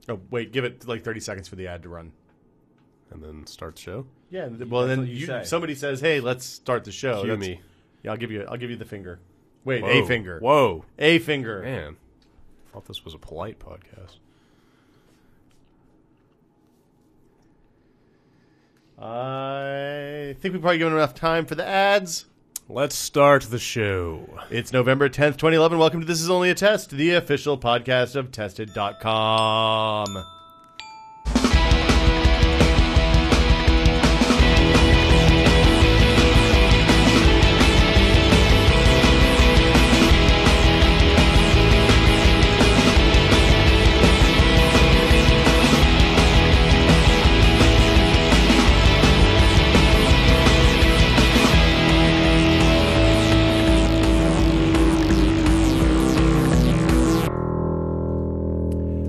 Oh, wait, give it like 30 seconds for the ad to run. And then start the show? Yeah, well, then somebody says, hey, let's start the show. Cue me. Yeah, I'll give you the finger. Wait, Whoa. a finger. Whoa. A finger. Man, I thought this was a polite podcast. I think we've probably given enough time for the ads. Let's start the show. It's November 10th, 2011. Welcome to This Is Only a Test, the official podcast of Tested.com.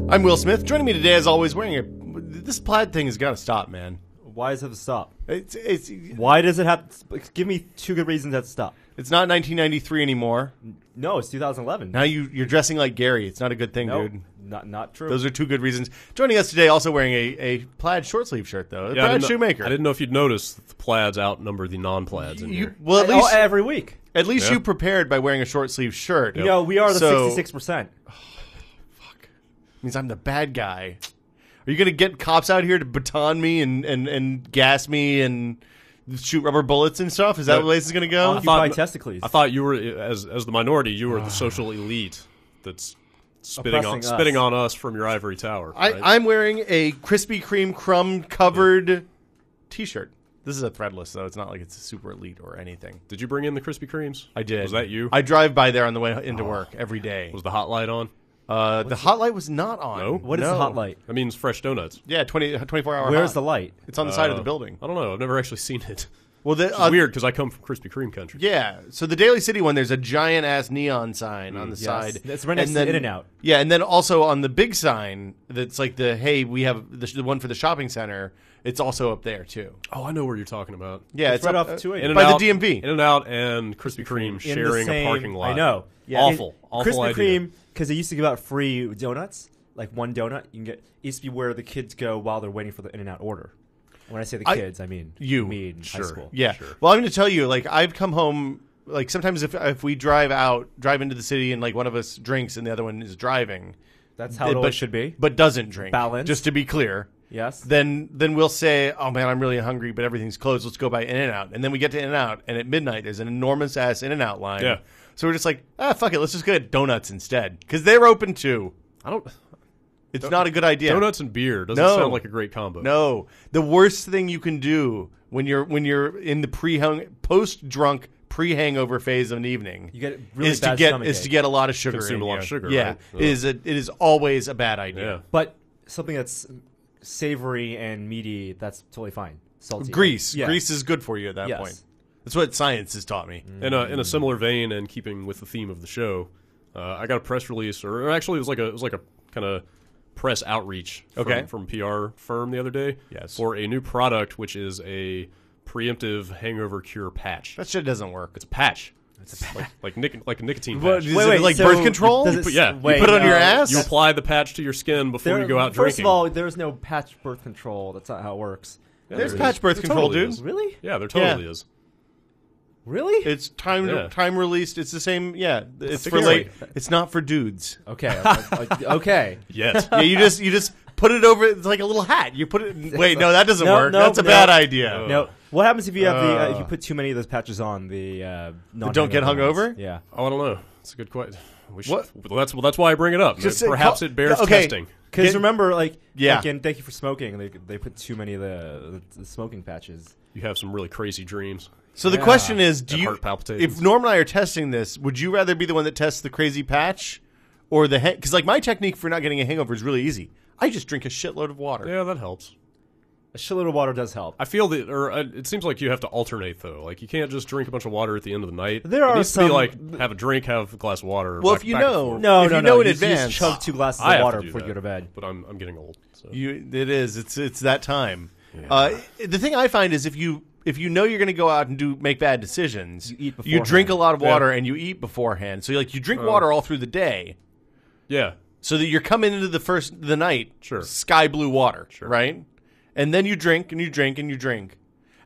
I'm Will Smith. Joining me today, as always, this plaid thing has got to stop, man. Why does it have to stop? It's Why does it have to... Give me two good reasons that to stop. It's not 1993 anymore. No, it's 2011. Now you're dressing like Gary. It's not a good thing, Nope, dude. Not true. Those are two good reasons. Joining us today, also wearing a plaid short sleeve shirt, though. Brad Shoemaker. I didn't know if you'd notice that the plaids outnumber the non-plaids in here. Well, at least every week. At least you prepared by wearing a short sleeve shirt. You know, we are the So- 66%. Means I'm the bad guy. Are you going to get cops out here to baton me and gas me and shoot rubber bullets and stuff? Is that the way this is going to go? Occupied testicles. I thought you were, as the minority, you were the social elite that's spitting on us from your ivory tower. Right? I'm wearing a Krispy Kreme crumb covered T-shirt. This is a threadless, though. It's not like it's a super elite or anything. Did you bring in the Krispy Kremes? I did. Was that you? I drive by there on the way into work every day. Was the hot light on? The hot light was not on. No? What is the hot light? That means fresh donuts. Yeah, 24-hour Where's hot. the light? It's on the side of the building. I don't know. I've never actually seen it. Well, It's weird because I come from Krispy Kreme country. Yeah, so the Daly City one, there's a giant-ass neon sign on the side. It's right next to In-N-Out. Yeah, and then also on the big sign that's like we have the one for the shopping center, it's also up there, too. Oh, I know where you're talking about. Yeah, It's right off 280. by the DMV. In-N-Out and Krispy Kreme sharing a parking lot. I know. Yeah. Awful Krispy idea. Kreme, because they used to give out free donuts, like one donut. You can get. It used to be where the kids go while they're waiting for the In-N-Out order. When I say the kids, I mean me in high school. Yeah. Sure. Well, I'm going to tell you, like, I've come home, like, sometimes if we drive into the city and, like, one of us drinks and the other one is driving. That's how it always should be. But doesn't drink. Balance. Just to be clear. Yes. Then we'll say, oh, man, I'm really hungry, but everything's closed. Let's go by In-N-Out. And then we get to In-N-Out, and at midnight, there's an enormous-ass In-N-Out line. Yeah. So we're just like, fuck it. Let's just get donuts instead. Because they're open, too. It's not a good idea. Donuts and beer doesn't sound like a great combo. No. The worst thing you can do when you're in the post-drunk pre-hangover phase of an evening You get really is bad to get a lot of sugar. Consume in a lot you. of sugar, Yeah. right? It is always a bad idea. Yeah. But something that's savory and meaty, that's totally fine. Salty. Grease. Yeah. Grease is good for you at that Yes. point. That's what science has taught me. In a similar vein and keeping with the theme of the show, I got a press release, or actually it was like a kind of press outreach from a PR firm the other day for a new product, which is a preemptive hangover cure patch. That shit doesn't work. It's a patch. It's like a nicotine What, patch. is it like birth control? does it- Yeah. You put it on your ass? You apply the patch to your skin before you go out First drinking. of all, there's no patch birth control. That's not how it works. Yeah, There's there patch is. birth There control, totally dude. is. Really? Yeah, there totally is. Really? It's time released. It's the same. Yeah, it's for scary. late. It's not for dudes. Okay. Okay. Yet. Yeah, you just put it over. It's like a little hat. You put it. Wait, no, that doesn't work. No, That's a bad idea. No. What happens if you have if you put too many of those patches on the don't get hungover? Yeah. Oh, I don't know. It's a good question. We should, What? That's why I bring it up. Just Perhaps it bears testing. Because remember, Yeah. and thank you for smoking. They put too many of the smoking patches. You have some really crazy dreams. So the question is, And heart palpitations. if Norm and I are testing this, would you rather be the one that tests the crazy patch or the because like my technique for not getting a hangover is really easy. I just drink a shitload of water. Yeah, that helps. A shitload of water does help. I feel that, or it seems like you have to alternate though. Like you can't just drink a bunch of water at the end of the night. There it are needs to some- be like have a drink, have a glass of water. Well, back- if you back and know- forth. No, If no, you no. know in You just advance- chug 2 glasses I of have water to do before you that, go to bed. But I'm getting old. So. It is. It's that time. Yeah. The thing I find is if you know you're going to go out and make bad decisions, You eat you drink a beforehand. lot of water and you eat beforehand. So you drink water all through the day. Yeah. So that you're coming into the night, Sure. sky blue water, Sure. right? And then you drink and you drink and you drink.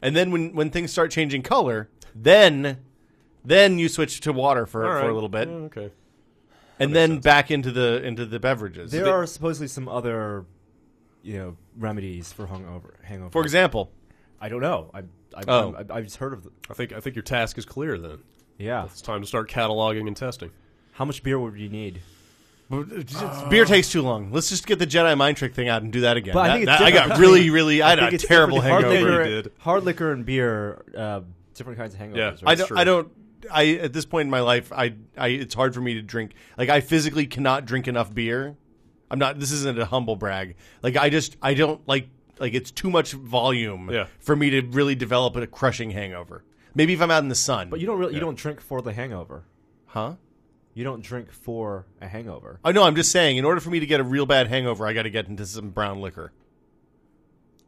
And then when things start changing color, then you switch to water for a little bit. Okay. And then back into the beverages. There are supposedly some other, remedies for hangover. For example, I don't know. I've just heard of them. I think your task is clear then. Yeah. It's time to start cataloging and testing. How much beer would you need? Beer takes too long. Let's just get the Jedi mind trick thing out and do that again. But I think I got really I had a terrible hangover. Hard liquor and beer, different kinds of hangovers. Yeah, right? I at this point in my life, it's hard for me to drink. Like, I physically cannot drink enough beer. I'm not. This isn't a humble brag. Like, I don't like it's too much volume for me to really develop a crushing hangover. Maybe if I'm out in the sun. But you don't drink for the hangover, huh? You don't drink for a hangover. I know. I'm just saying, in order for me to get a real bad hangover, I got to get into some brown liquor.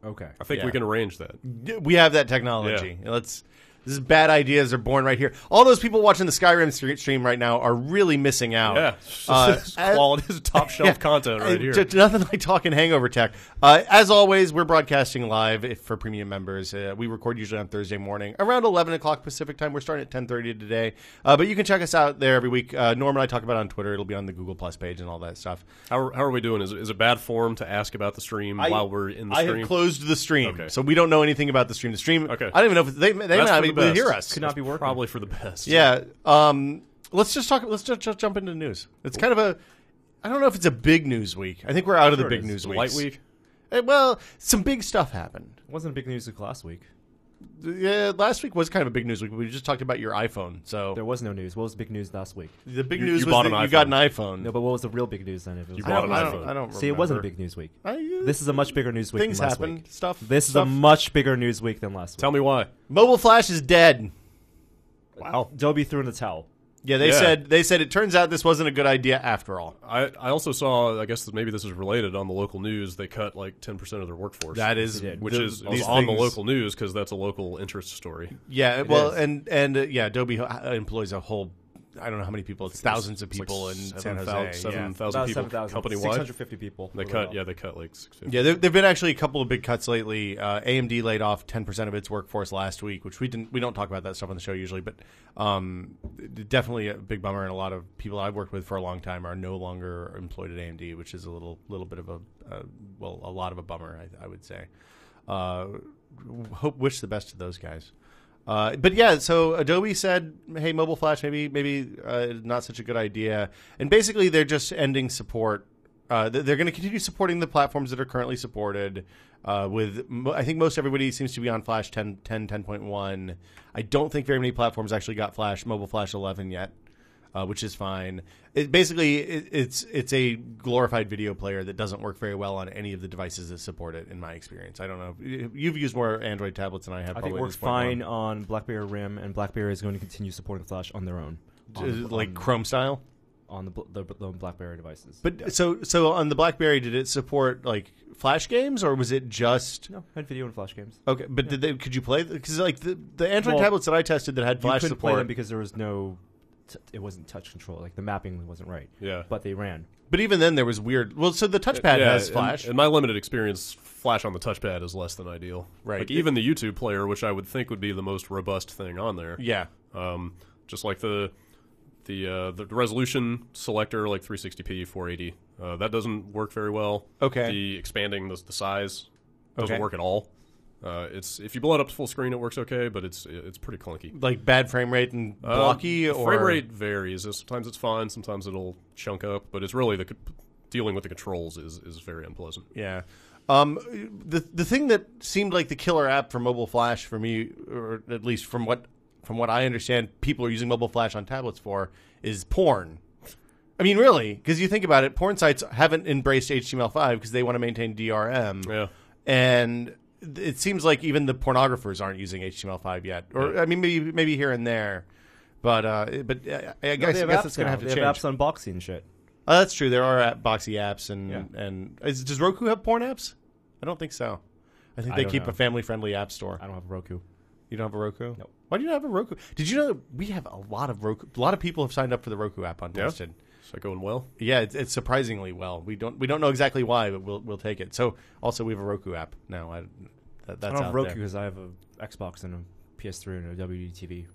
Okay. I think we can arrange that. We have that technology. Yeah. These bad ideas are born right here. All those people watching the Skyrim stream right now are really missing out. Yeah, quality is top shelf content right here. Nothing like talking hangover tech. As always, we're broadcasting live for premium members. We record usually on Thursday morning around 11 o'clock Pacific time. We're starting at 10:30 today, but you can check us out there every week. Norm and I talk about it on Twitter. It'll be on the Google Plus page and all that stuff. How are we doing? Is it bad form to ask about the stream while we're in the stream? I have closed the stream, so we don't know anything about the stream. The stream. Okay. I don't even know if they might not be able to hear us. Could not be working. Probably for the best. Yeah. Let's just jump into news. It's kind of I don't know if it's a big news week. I think we're out of the big news week. Light week? Well, some big stuff happened. It wasn't a big news week last week. Yeah, last week was kind of a big news week. We just talked about your iPhone. So there was no news. What was the big news last week? The big news was that you got an iPhone. No, but what was the real big news then? If it was you bought an iPhone. I don't remember. See, it wasn't a big news week. This is a much bigger news week Things than last happen. week. This is a much bigger news week than last week. Tell me why. Mobile Flash is dead. Wow. Adobe threw in the towel. Yeah, they said it turns out this wasn't a good idea after all. I also saw, I guess maybe this is related, on the local news, they cut like 10% of their workforce. That is, which is on the local news because that's a local interest story. Yeah, and Adobe employs a whole, I don't know how many people. It's thousands of people in San Jose. 7,000 people company-wide. 650 people. They cut like 650. Yeah, there've been actually a couple of big cuts lately. AMD laid off 10% of its workforce last week, which we don't talk about that stuff on the show usually, but definitely a big bummer. And a lot of people I've worked with for a long time are no longer employed at AMD, which is a little bit of a lot of a bummer, I would say. Wish the best to those guys. But yeah, so Adobe said, "Hey, Mobile Flash, maybe not such a good idea." And basically, they're just ending support. They're going to continue supporting the platforms that are currently supported. I think most everybody seems to be on Flash 10, 10.1. I don't think very many platforms actually got Mobile Flash 11 yet, which is fine. It's a glorified video player that doesn't work very well on any of the devices that support it, in my experience. I don't know. You've used more Android tablets than I have. I think it works fine on BlackBerry RIM, and BlackBerry is going to continue supporting Flash on their own. Like Chrome style? On the BlackBerry devices. But so on the BlackBerry, did it support like Flash games, or was it just no? Had video and Flash games. Okay, but could you play? Because like the Android tablets that I tested that had Flash you couldn't support, play them because there was no. It wasn't touch control. Like the mapping wasn't right. Yeah, but they ran. But even then, there was weird. Well, so the touchpad has Flash. In my limited experience, Flash on the touchpad is less than ideal. Right. Like even the YouTube player, which I would think would be the most robust thing on there. Yeah. Just like the resolution selector, like 360p, 480, that doesn't work very well. Okay. The expanding the size doesn't work at all. It's if you blow it up to full screen, it works okay, but it's pretty clunky. Like bad frame rate and blocky, or frame rate varies. Sometimes it's fine, sometimes it'll chunk up, but it's really dealing with the controls is very unpleasant. Yeah. The thing that seemed like the killer app for Mobile Flash for me, or at least from what I understand, people are using Mobile Flash on tablets for, is porn. I mean, really, because you think about it, porn sites haven't embraced HTML5 because they want to maintain DRM. Yeah. And it seems like even the pornographers aren't using HTML5 yet, or I mean, maybe here and there, but I guess it's going to have to change. They have apps on Boxy and shit. Oh, that's true. There are Boxy apps, and does Roku have porn apps? I don't think so. I think they keep a family-friendly app store. I don't have a Roku. You don't have a Roku? No. Why do you not have a Roku? Did you know that we have a lot of Roku? A lot of people have signed up for the Roku app on Tested. Is that going well? Yeah, it's surprisingly well. We don't know exactly why, but we'll take it. So also we have a Roku app now. That's I don't have out Roku there. because I have an Xbox and a PS3 and a WD TV.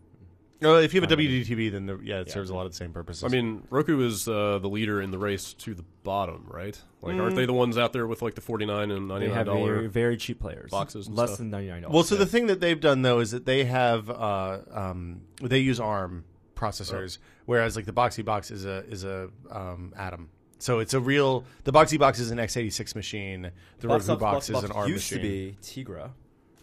If you have a WD TV, then it serves a lot of the same purposes. I mean, Roku is the leader in the race to the bottom, right? Like, aren't they the ones out there with like the $49 and $99? They have very, very cheap players. Boxes and less stuff. than $99. Well, so the thing that they've done though is that they have they use ARM processors, whereas like the Boxy Box is a Atom. So it's the Boxy Box is an x86 machine. The Roku Box is an ARM used machine. Used to be Tegra.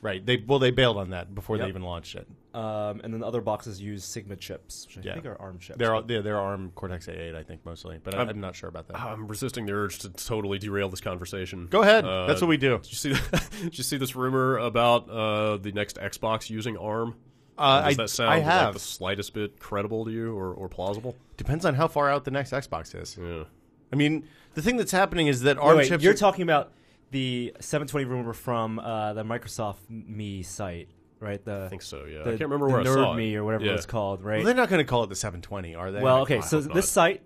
Right. They bailed on that before they even launched it. And then the other boxes use Sigma chips, which I think are ARM chips. They're ARM Cortex A8, I think, mostly. But I'm not sure about that. I'm resisting the urge to totally derail this conversation. Go ahead. That's what we do. Did you see this rumor about the next Xbox using ARM? Does that sound like the slightest bit credible to you or plausible? Depends on how far out the next Xbox is. Yeah. I mean, the thing that's happening is that ARM chips... You're talking about the 720 rumor from the Microsoft Me site, right? I think so, yeah. I can't remember where I saw it. Me or whatever it's called, right? Well, they're not going to call it the 720, are they? Well, okay, so this site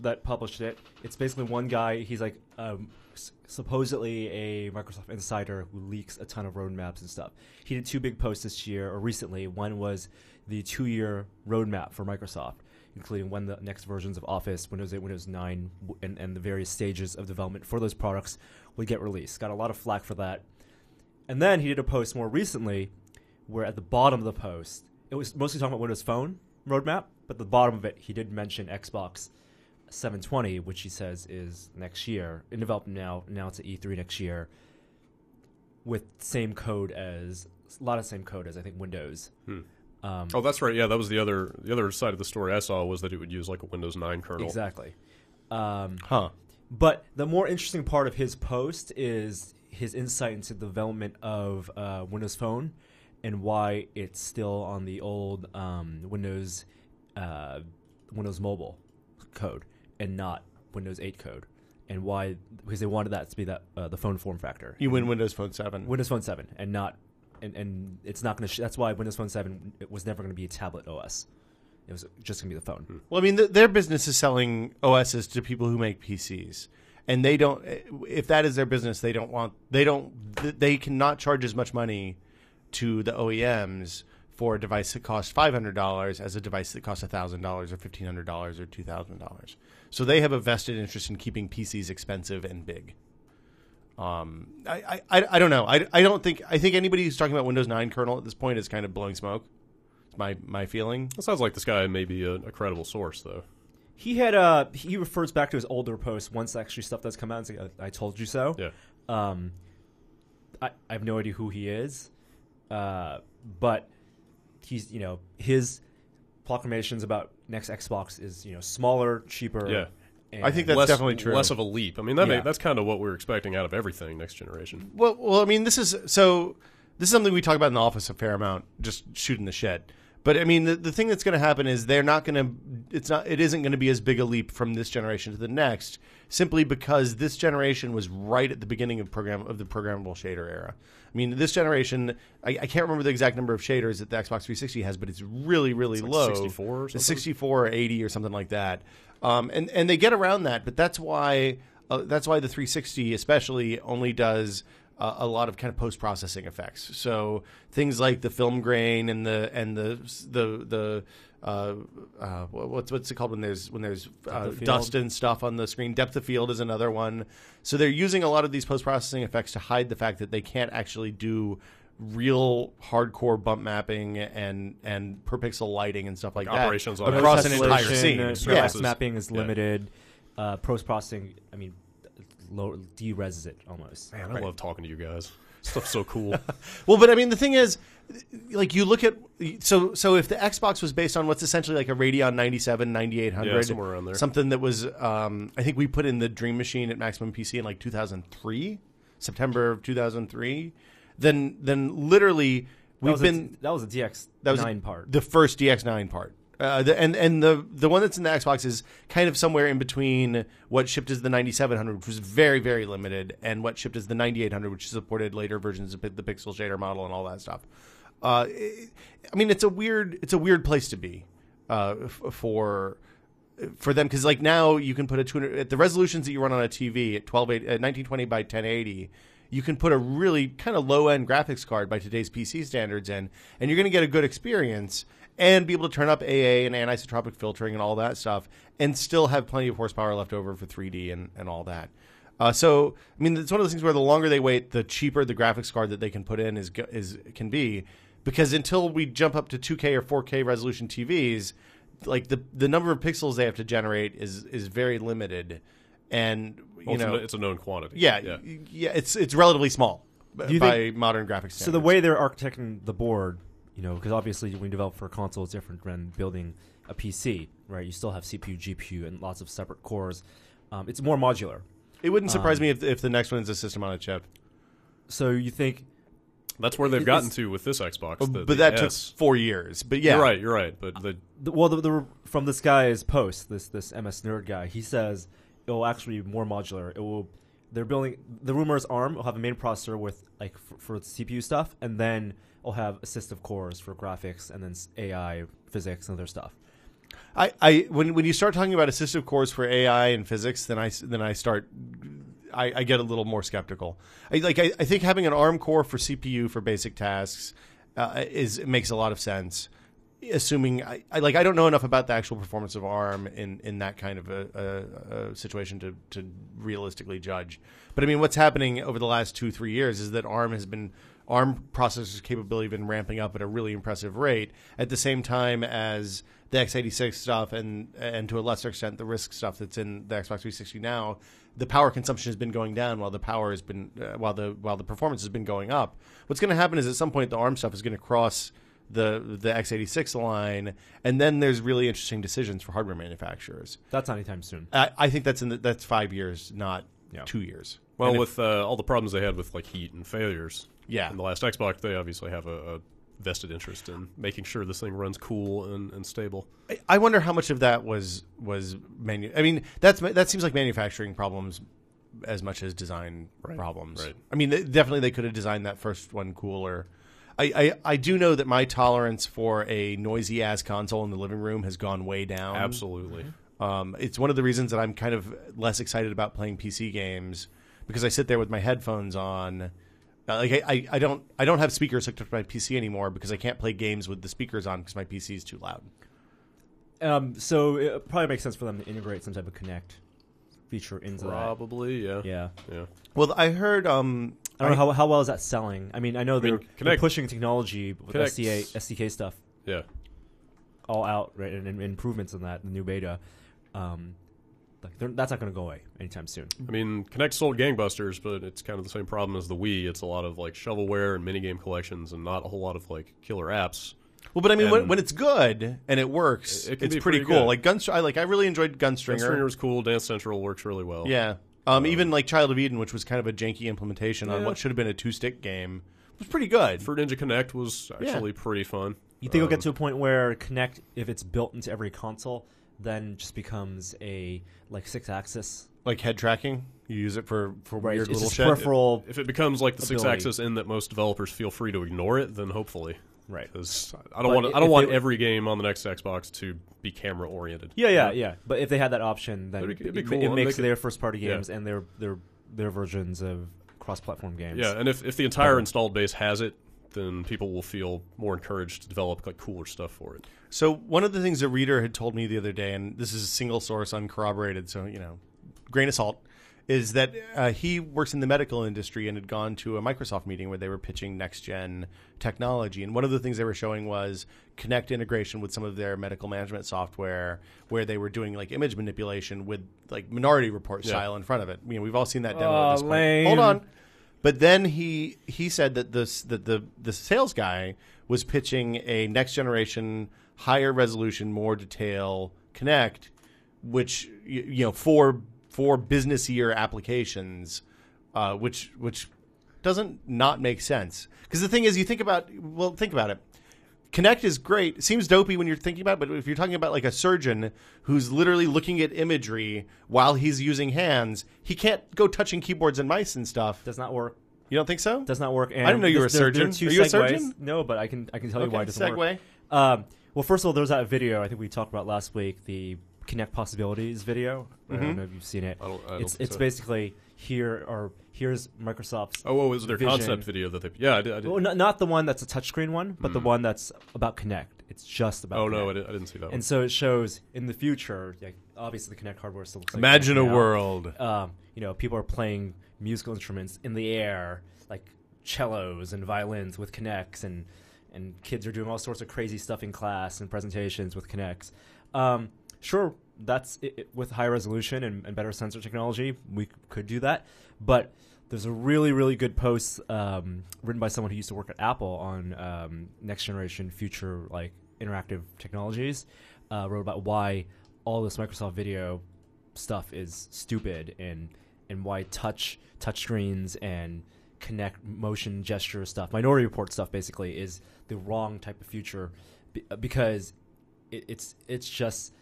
that published it, it's basically one guy. He's like supposedly a Microsoft insider who leaks a ton of roadmaps and stuff. He did 2 big posts this year, or recently. One was the 2-year roadmap for Microsoft, including when the next versions of Office, Windows 8, Windows 9, and the various stages of development for those products would get released. Got a lot of flack for that. And then he did a post more recently where at the bottom of the post, it was mostly talking about Windows Phone roadmap, but at the bottom of it, he did mention Xbox 720, which he says is next year, in development now it's at E3 next year, with same code as, a lot of same code as I think Windows. That's right. Yeah, that was the other side of the story I saw was that it would use like a Windows 9 kernel. Exactly. But the more interesting part of his post is his insight into the development of Windows Phone and why it's still on the old Windows Mobile code and not Windows 8 code, and why, because they wanted that to be the phone form factor. You win Windows Phone 7. Windows Phone 7, and not, and it's not going to. That's why Windows Phone 7 it was never going to be a tablet OS. It was just going to be the phone. Well, I mean, their business is selling OSs to people who make PCs, and they don't. If that is their business, they cannot charge as much money to the OEMs for a device that costs $500 as a device that costs $1,000 or $1,500 or $2,000. So they have a vested interest in keeping PCs expensive and big. I don't know. I think anybody who's talking about Windows 9 kernel at this point is kind of blowing smoke. It's my feeling. It sounds like this guy may be a credible source, though. He refers back to his older posts once actually stuff does come out and say, I told you so. Yeah. I have no idea who he is, but he's, his proclamations about next Xbox is, smaller, cheaper. Yeah. I think that's definitely true. Less of a leap. I mean, that's kind of what we're expecting out of everything next generation. Well, I mean, this is something we talk about in the office a fair amount, just shooting the shit. But I mean, the thing that's going to happen is it isn't going to be as big a leap from this generation to the next, simply because this generation was right at the beginning of the programmable shader era. I mean, this generation, I can't remember the exact number of shaders that the Xbox 360 has, but it's really, really low. 64 or something? 64 or 80 or something like that. And they get around that, but that's why the 360 especially only does a lot of kind of post-processing effects. So things like the film grain and the what's it called when there's dust and stuff on the screen. Depth of field is another one. So they're using a lot of these post-processing effects to hide the fact that they can't actually do real hardcore bump mapping and per pixel lighting and stuff like operations that across an entire scene. Yes, mapping is limited. Post-processing, I mean, de-reses it almost. Man, I love talking to you guys. Stuff's so cool. Well, but I mean, the thing is, like, you look at so if the Xbox was based on what's essentially like a Radeon 97, 9800, somewhere around there, something that was, I think we put in the Dream Machine at Maximum PC in like 2003, September of 2003. Then literally that was a DX9 part, the first DX9 part. The one that's in the Xbox is kind of somewhere in between what shipped as the 9700, which was very, very limited, and what shipped as the 9800, which supported later versions of the pixel shader model and all that stuff. I mean, it's a weird place to be for for them, because like now you can put a 200 at the resolutions that you run on a TV at 1920 by 1080. You can put a really kind of low end graphics card by today's PC standards in, and you're going to get a good experience and be able to turn up AA and anisotropic filtering and all that stuff, and still have plenty of horsepower left over for 3D and all that. So, I mean, it's one of those things where the longer they wait, the cheaper the graphics card that they can put in can be, because until we jump up to 2K or 4K resolution TVs, like the number of pixels they have to generate is very limited, and it's a known quantity. Yeah, it's relatively small by modern graphics standards. So the way they're architecting the board, because obviously when you develop for a console, it's different than building a PC, right? You still have CPU, GPU, and lots of separate cores. It's more modular. It wouldn't surprise me if the next one is a system on a chip. So you think that's where they've gotten to with this Xbox? But that took 4 years. But yeah, you're right. But from this guy's post, this MS Nerd guy, he says it will actually be more modular. They're building, the rumor is ARM will have a main processor with like for CPU stuff, and then it'll have assistive cores for graphics, and then AI, physics, and other stuff. When you start talking about assistive cores for AI and physics, then I get a little more skeptical. I think having an ARM core for CPU for basic tasks makes a lot of sense. Assuming I don't know enough about the actual performance of ARM in that kind of a situation to realistically judge. But I mean, what's happening over the last 2-3 years is that ARM processors' capability has been ramping up at a really impressive rate, at the same time as the x86 stuff and to a lesser extent the RISC stuff that's in the Xbox 360 now. The power consumption has been going down while the power has been while the performance has been going up. What's going to happen is at some point the ARM stuff is going to cross the x86 line, and then there's really interesting decisions for hardware manufacturers. That's not anytime soon. I think that's 5 years, not 2 years. Well, with all the problems they had with like heat and failures, in the last Xbox, they obviously have a vested interest in making sure this thing runs cool and stable. I wonder how much of that was I mean, that seems like manufacturing problems as much as design problems. Right. I mean, definitely they could have designed that first one cooler. I do know that my tolerance for a noisy ass console in the living room has gone way down. Absolutely. It's one of the reasons that I'm kind of less excited about playing PC games, because I sit there with my headphones on. I don't have speakers hooked up to my PC anymore because I can't play games with the speakers on because my PC is too loud. So it probably makes sense for them to integrate some type of Connect feature into that. Probably, yeah. Well, I heard. I don't know how well is that selling. I mean, I know they're pushing technology with SDK stuff. Yeah, all out, right, and improvements in that, the new beta. That's not going to go away anytime soon. I mean, Kinect sold gangbusters, but it's kind of the same problem as the Wii. It's a lot of like shovelware and minigame collections, and not a whole lot of like killer apps. Well, but I mean, when it's good and it works, it's pretty cool. Good. Like I really enjoyed Gunstringer. Gunstringer was cool. Dance Central works really well. Yeah. Even like Child of Eden, which was kind of a janky implementation on what should have been a 2-stick game, was pretty good. Fruit Ninja Connect was actually pretty fun. You think it'll get to a point where Connect, if it's built into every console, then just becomes a 6-axis, like head tracking? You use it for weird little shit. Peripheral. If it becomes like the 6-axis in that most developers feel free to ignore it, then hopefully. Right. Because I don't want every game on the next Xbox to be camera oriented. Yeah. But if they had that option, then it'd be cool. It makes their first party games and their versions of cross-platform games. Yeah, and if the entire installed base has it, then people will feel more encouraged to develop like cooler stuff for it. So one of the things a reader had told me the other day, and this is a single source, uncorroborated, so grain of salt, is that he works in the medical industry and had gone to a Microsoft meeting where they were pitching next-gen technology. And one of the things they were showing was Kinect integration with some of their medical management software, where they were doing like image manipulation with like Minority Report style in front of it. We've all seen that demo at this point. Lame. Hold on. But then he said that the sales guy was pitching a next-generation, higher resolution, more detail Kinect, which for business year applications, which doesn't not make sense. Because the thing is, think about it. Kinect is great. It seems dopey when you're thinking about it, but if you're talking about like a surgeon who's literally looking at imagery while he's using hands, he can't go touching keyboards and mice and stuff. Does not work. You don't think so? Does not work. And I didn't know you were a surgeon. Are you a surgeon? No, but I can tell you why it doesn't work. Well, first of all, there was that video I think we talked about last week, the Kinect Possibilities video. I don't know if you've seen it. It's basically here's Microsoft's. Oh, was their vision. concept video that they? Yeah, I did. Well, not the one that's a touchscreen one, but the one that's about Kinect. It's just about. Oh Kinect. no, I didn't see that one. And so it shows in the future. Like, obviously, the Kinect hardware still looks like. Imagine a world. People are playing musical instruments in the air, like cellos and violins with Kinects, and kids are doing all sorts of crazy stuff in class and presentations with Kinects. Sure, that's it, with high resolution and better sensor technology, we could do that. But there's a really, really good post written by someone who used to work at Apple on next generation future like interactive technologies. Wrote about why all this Microsoft video stuff is stupid and why touch screens and Kinect motion gesture stuff, Minority Report stuff, basically is the wrong type of future because it's just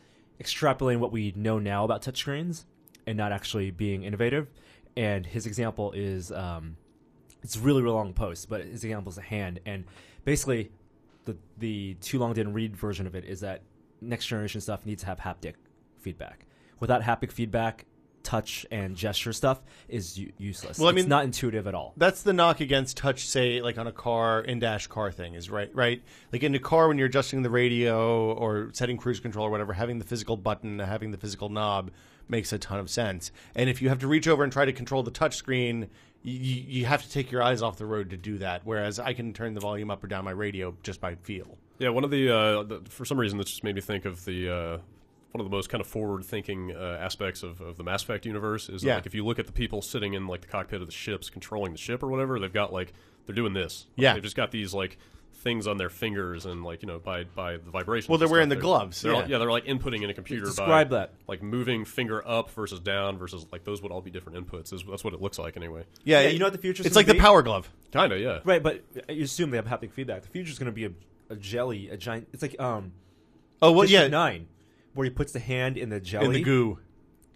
extrapolating what we know now about touchscreens and not actually being innovative. And his example is it's a really, really long post, but his example is a hand. And basically the too long didn't read version of it is that next generation stuff needs to have haptic feedback. Without haptic feedback, touch and gesture stuff is useless. Well, I mean, it's not intuitive at all. That's the knock against touch, say, like on a car, in-dash car thing is right? Like in a car when you're adjusting the radio or setting cruise control or whatever, having the physical button, having the physical knob makes a ton of sense. And if you have to reach over and try to control the touch screen, you have to take your eyes off the road to do that, whereas I can turn the volume up or down my radio just by feel. Yeah, one of the for some reason, this just made me think of the... one of the most kind of forward-thinking aspects of the Mass Effect universe is that, like, if you look at the people sitting in like the cockpit of the ships controlling the ship or whatever, they've got like they're doing this. Like, they've just got these like things on their fingers and like by the vibrations. Well, they're wearing the gloves. They're like inputting in a computer. Describe that. Like moving finger up versus down versus like those would all be different inputs. That's what it looks like anyway. Yeah, you know what the future. It's like the power glove. Kinda, yeah. Right, but you assume they have haptic feedback. The future's going to be a jelly, a giant. It's like District 9. Where he puts the hand in the jelly. In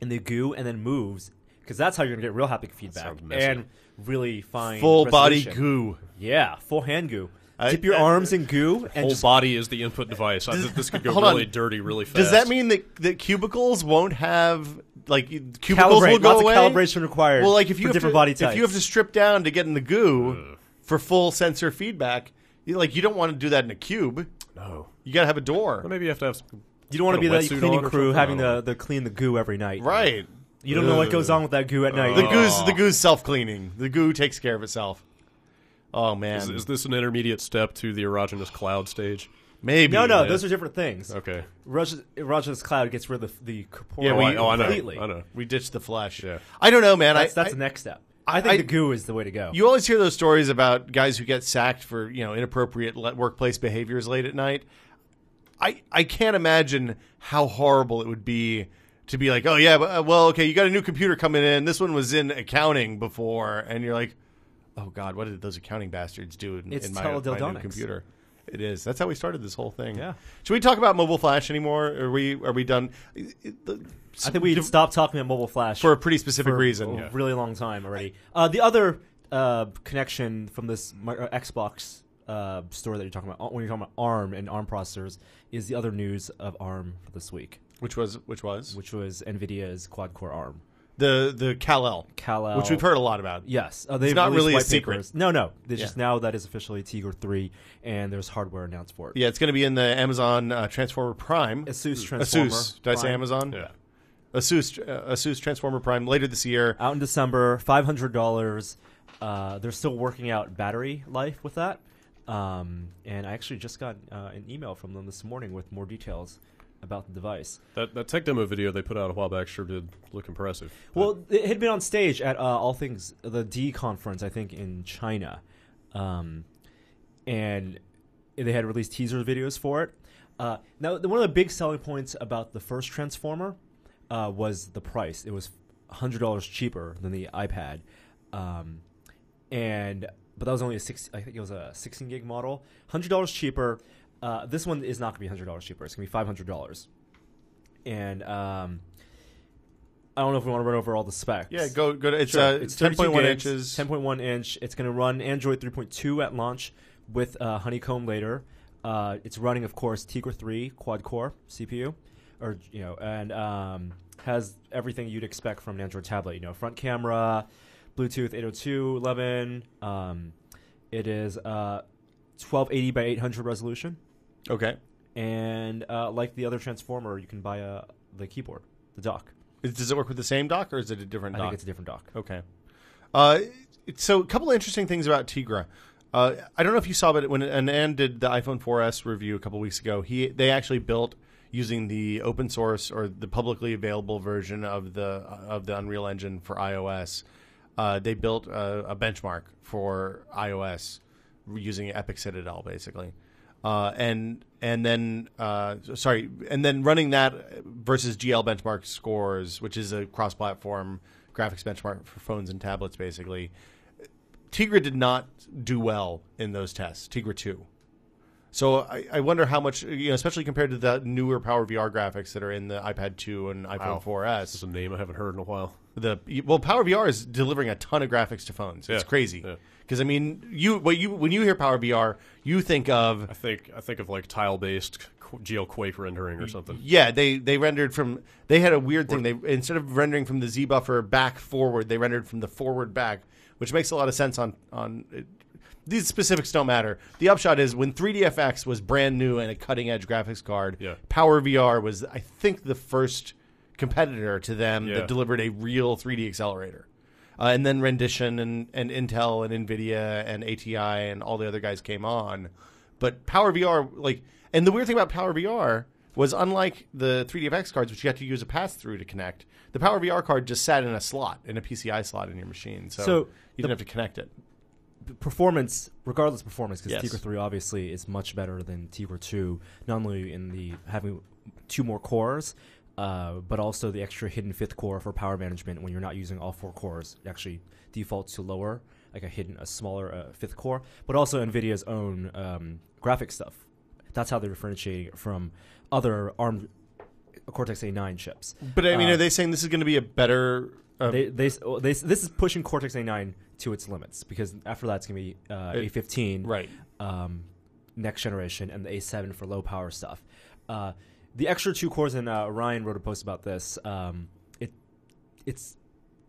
the goo, and then moves. Because that's how you're going to get real haptic feedback. And really fine full resolution. body goo. Yeah, full hand goo. Dip your arms in goo. And whole body is the input device. This could go really dirty really fast. Does that mean that cubicles won't have... Like, cubicles will go away? Lots of calibration required well, like if you for different body types. If you have to strip down to get in the goo for full sensor feedback, you don't want to do that in a cube. No. You got to have a door. Well, maybe you have to have some... You don't want to be the cleaning crew having to clean the goo every night. Right. You don't know what goes on with that goo at night. The goo's self-cleaning. The goo takes care of itself. Oh, man. Is this an intermediate step to the erogenous cloud stage? Maybe. No, those are different things. Okay. Erogenous cloud gets rid of the corporeal completely. I know. We ditched the flesh. Yeah. I don't know, man. That's the next step. I think the goo is the way to go. You always hear those stories about guys who get sacked for inappropriate workplace behaviors late at night. I can't imagine how horrible it would be to be like, oh, yeah, well, okay, you got a new computer coming in. This one was in accounting before. And you're like, oh, God, what did those accounting bastards do in my new computer? It is. That's how we started this whole thing. Yeah. Should we talk about Mobile Flash anymore? Are we done? I think we stopped talking about Mobile Flash for a pretty specific reason. A really long time already. The other connection from this Xbox store that you're talking about, when you're talking about ARM and ARM processors, is the other news of ARM for this week. Which was NVIDIA's quad-core ARM. The Kal-El, which we've heard a lot about. Yes, it's not really a secret. No. There's just now that is officially Tegra 3, and there's hardware announced for it. Yeah, it's going to be in the Amazon Transformer Prime. Asus Transformer. Asus. Did I say Amazon? Yeah. Asus Transformer Prime later this year. Out in December, $500. They're still working out battery life with that. And I actually just got an email from them this morning with more details about the device. That tech demo video they put out a while back sure did look impressive. Well, it had been on stage at All Things, the D conference, I think, in China. And they had released teaser videos for it. Now, one of the big selling points about the first Transformer was the price. It was $100 cheaper than the iPad. But that was only I think it was a 16 gig model. $100 cheaper. This one is not going to be $100 cheaper. It's going to be $500. And I don't know if we want to run over all the specs. Yeah, go to it's 10.1 inches. 10.1 inch. It's going to run Android 3.2 at launch with Honeycomb later. It's running, of course, Tegra 3 quad-core CPU. or and has everything you'd expect from an Android tablet. Front camera, Bluetooth 802.11. It is 1280 by 800 resolution. Okay. And like the other Transformer, you can buy the keyboard, the dock. Does it work with the same dock, or is it a different dock? I think it's a different dock. Okay. So a couple of interesting things about Tegra. I don't know if you saw, but when Anand did the iPhone 4S review a couple weeks ago, they actually built using the open source or the publicly available version of the Unreal Engine for iOS. They built a benchmark for iOS using Epic Citadel, basically. And then running that versus GL benchmark scores, which is a cross-platform graphics benchmark for phones and tablets, basically. Tegra did not do well in those tests, Tegra 2. So I wonder how much, especially compared to the newer Power VR graphics that are in the iPad 2 and iPhone 4S. This is a name I haven't heard in a while. Power VR is delivering a ton of graphics to phones. It's crazy. Because when you hear Power VR, you think of I think of like tile-based GeoQuake rendering or something. Yeah, they rendered from. They had a weird thing. They instead of rendering from the Z buffer back forward, they rendered from the forward back, which makes a lot of sense on. These specifics don't matter. The upshot is when 3DFX was brand new and a cutting edge graphics card, Power VR was, I think, the first competitor to them that delivered a real 3D accelerator. And then Rendition and Intel and NVIDIA and ATI and all the other guys came on. But Power VR, and the weird thing about Power VR was unlike the 3DFX cards, which you had to use a pass-through to connect, the Power VR card just sat in a slot, in a PCI slot in your machine. So you didn't have to connect it. Performance, regardless of performance, because Tegra 3 obviously is much better than Tegra 2, not only in the having 2 more cores, but also the extra hidden 5th core for power management. When you're not using all 4 cores, it actually defaults to lower, like a smaller 5th core, but also NVIDIA's own graphic stuff. That's how they're differentiating it from other ARM Cortex A9 chips. But I mean, are they saying this is going to be a better? This is pushing Cortex A9 to its limits, because after that it's going to be A15, right? Next generation, and the A7 for low power stuff. The extra 2 cores, and Ryan wrote a post about this. It's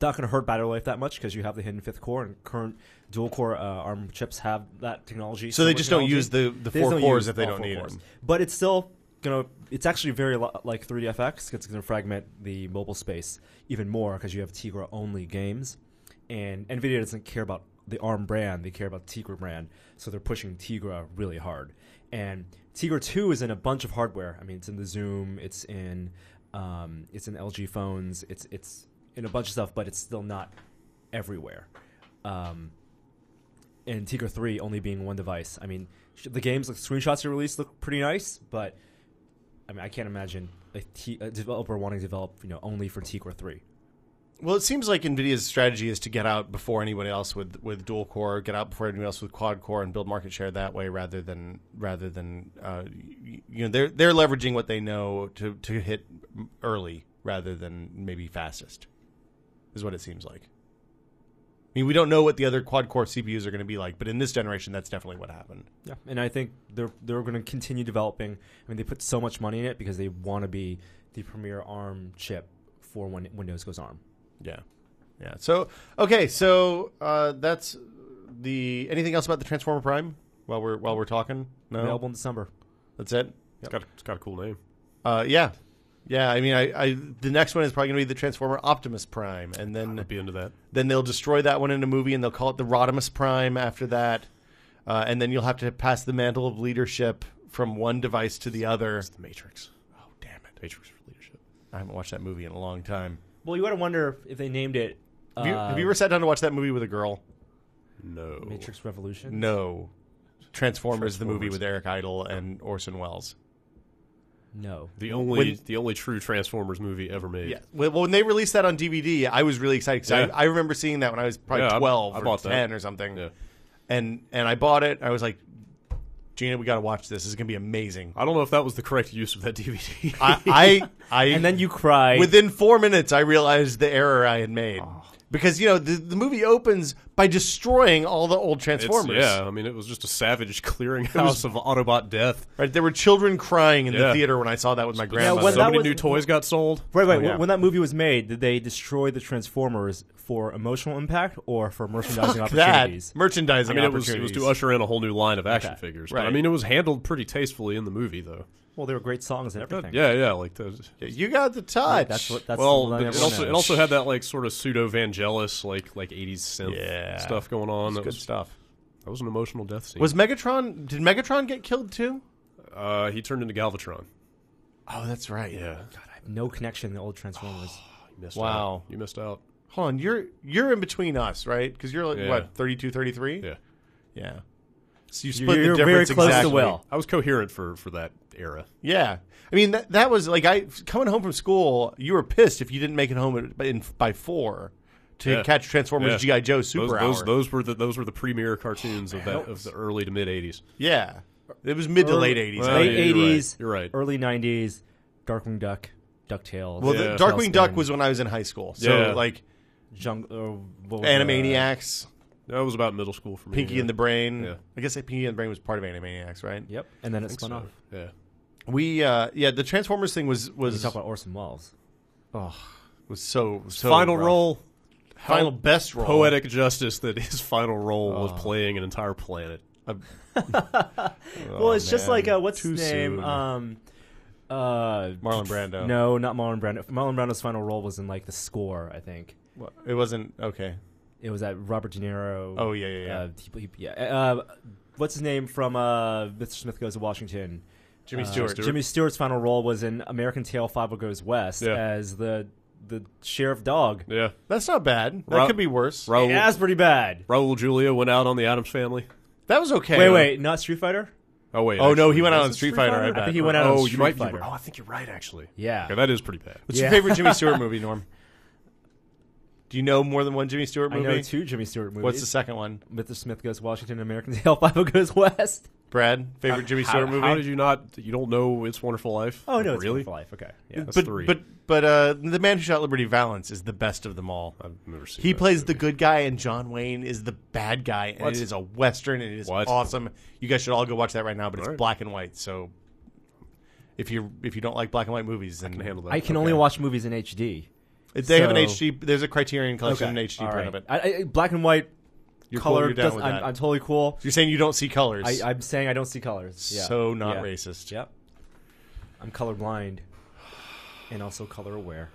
not going to hurt battery life that much because you have the hidden 5th core, and current dual core ARM chips have that technology. So they just don't use the 4 cores if they don't need them. But it's still it's actually very like 3DFX. It's going to fragment the mobile space even more because you have Tegra only games, and NVIDIA doesn't care about the ARM brand; they care about Tegra brand. So they're pushing Tegra really hard. And Tegra 2 is in a bunch of hardware. I mean, it's in the Zoom, it's in LG phones, it's in a bunch of stuff, but it's still not everywhere. And Tegra 3 only being one device. I mean, the games, like screenshots you released, look pretty nice, but I mean, I can't imagine a developer wanting to develop, only for Tegra 3. Well, it seems like NVIDIA's strategy is to get out before anybody else with dual core, get out before anybody else with quad core, and build market share that way, rather than they're leveraging what they know to hit early rather than maybe fastest, is what it seems like. I mean, we don't know what the other quad core CPUs are going to be like, but in this generation, that's definitely what happened. Yeah, and I think they're going to continue developing. I mean, they put so much money in it because they want to be the premier ARM chip for when Windows goes ARM. Yeah. So okay, so that's the. Anything else about the Transformer Prime while we're talking? No, available in December. That's it. Yep. It's got a cool name. Yeah. I mean, the next one is probably going to be the Transformer Optimus Prime, and then I'd be into that. Then they'll destroy that one in a movie, and they'll call it the Rodimus Prime after that, and then you'll have to pass the mantle of leadership from one device to the other. It's the Matrix. Oh, damn it! Matrix for leadership. I haven't watched that movie in a long time. Well, you got to wonder if they named it. Have you ever sat down to watch that movie with a girl? No. Matrix Revolution? No. Transformers, the movie with Eric Idle and Orson Welles. No. The only true Transformers movie ever made. Yeah. Well, when they released that on DVD, I was really excited because I remember seeing that when I was probably 12 or 10 or something. Yeah. And I bought it. I was like, Gina, we got to watch this. This is going to be amazing. I don't know if that was the correct use of that DVD. I and then you cried. Within 4 minutes, I realized the error I had made. Oh. Because, the movie opens by destroying all the old Transformers. I mean, it was just a savage clearinghouse of Autobot death. Right, there were children crying in the theater when I saw that with my grandmother. So many new toys got sold. Right. When that movie was made, did they destroy the Transformers for emotional impact or for merchandising opportunities? Merchandising opportunities. It was to usher in a whole new line of action figures. Right. But, I mean, it was handled pretty tastefully in the movie, though. Well, there were great songs and everything. Yeah, like those. You got the touch. That's it also had that like sort of pseudo Vangelis like 80s synth stuff going on. That was good stuff. That was an emotional death scene. Did Megatron get killed too? He turned into Galvatron. Oh, that's right. Yeah. God, I have no connection to the old Transformers. You missed out. You missed out. Hold on, you're in between us, right? Because you're like what, 32, 33? Yeah. Yeah. So you split the difference very close exactly. to Will. I was coherent for that era. Yeah. I mean, that was like coming home from school, you were pissed if you didn't make it home by 4 to catch Transformers G.I. Joe Super Hour. Those were the premier cartoons of the early to mid 80s. Yeah. It was mid to late 80s. Well, late 80s. You're right. Early 90s. Darkwing Duck. DuckTales. Well, Darkwing Duck was when I was in high school. So like Animaniacs. That was about middle school for me. Pinky and the Brain. Yeah. I guess Pinky and the Brain was part of Animaniacs, right? Yep. And then it spun off. Yeah. The Transformers thing was you talk about Orson Welles. Oh, it was so final rough. role. Final best role. Poetic justice that his final role was playing an entire planet. Well, it's just like what's his name? Marlon Brando. No, not Marlon Brando. Marlon Brando's final role was in like The Score, I think. What? It wasn't okay. It was that Robert De Niro. Oh yeah. What's his name from Mr. Smith Goes to Washington? Jimmy Stewart. Jimmy Stewart's final role was in American Tail 5 Goes West as the sheriff dog. Yeah, that's not bad. That could be worse. That's pretty bad. Raul Julia went out on the Addams Family. That was okay. Wait, not Street Fighter? Oh wait. Oh no, he went out on Street Fighter. I think he went out on Street Fighter. I think you're right. Actually, yeah. That is pretty bad. What's your favorite Jimmy Stewart movie, Norm? Do you know more than one Jimmy Stewart movie? I know 2 Jimmy Stewart movies. What's the second one? Mr. Smith Goes to Washington, American Tail 5 Goes West. Brad, favorite Jimmy Stewart movie? How did you not? You don't know It's Wonderful Life? Oh no, It's really? Wonderful Life. Okay, yeah, that's 3. But The Man Who Shot Liberty Valance is the best of them all. I've never seen. He plays the good guy, and John Wayne is the bad guy, and it is a western, and it is awesome. You guys should all go watch that right now. But it's black and white, so if you don't like black and white movies, then I can handle that. I can only watch movies in HD. They have an HD. There's a Criterion Collection in HD print of it. Black and white. You're color. Cool, you're I'm totally cool. So you're saying you don't see colors? I'm saying I don't see colors. Yeah. So not racist. Yep. I'm colorblind, and also color aware.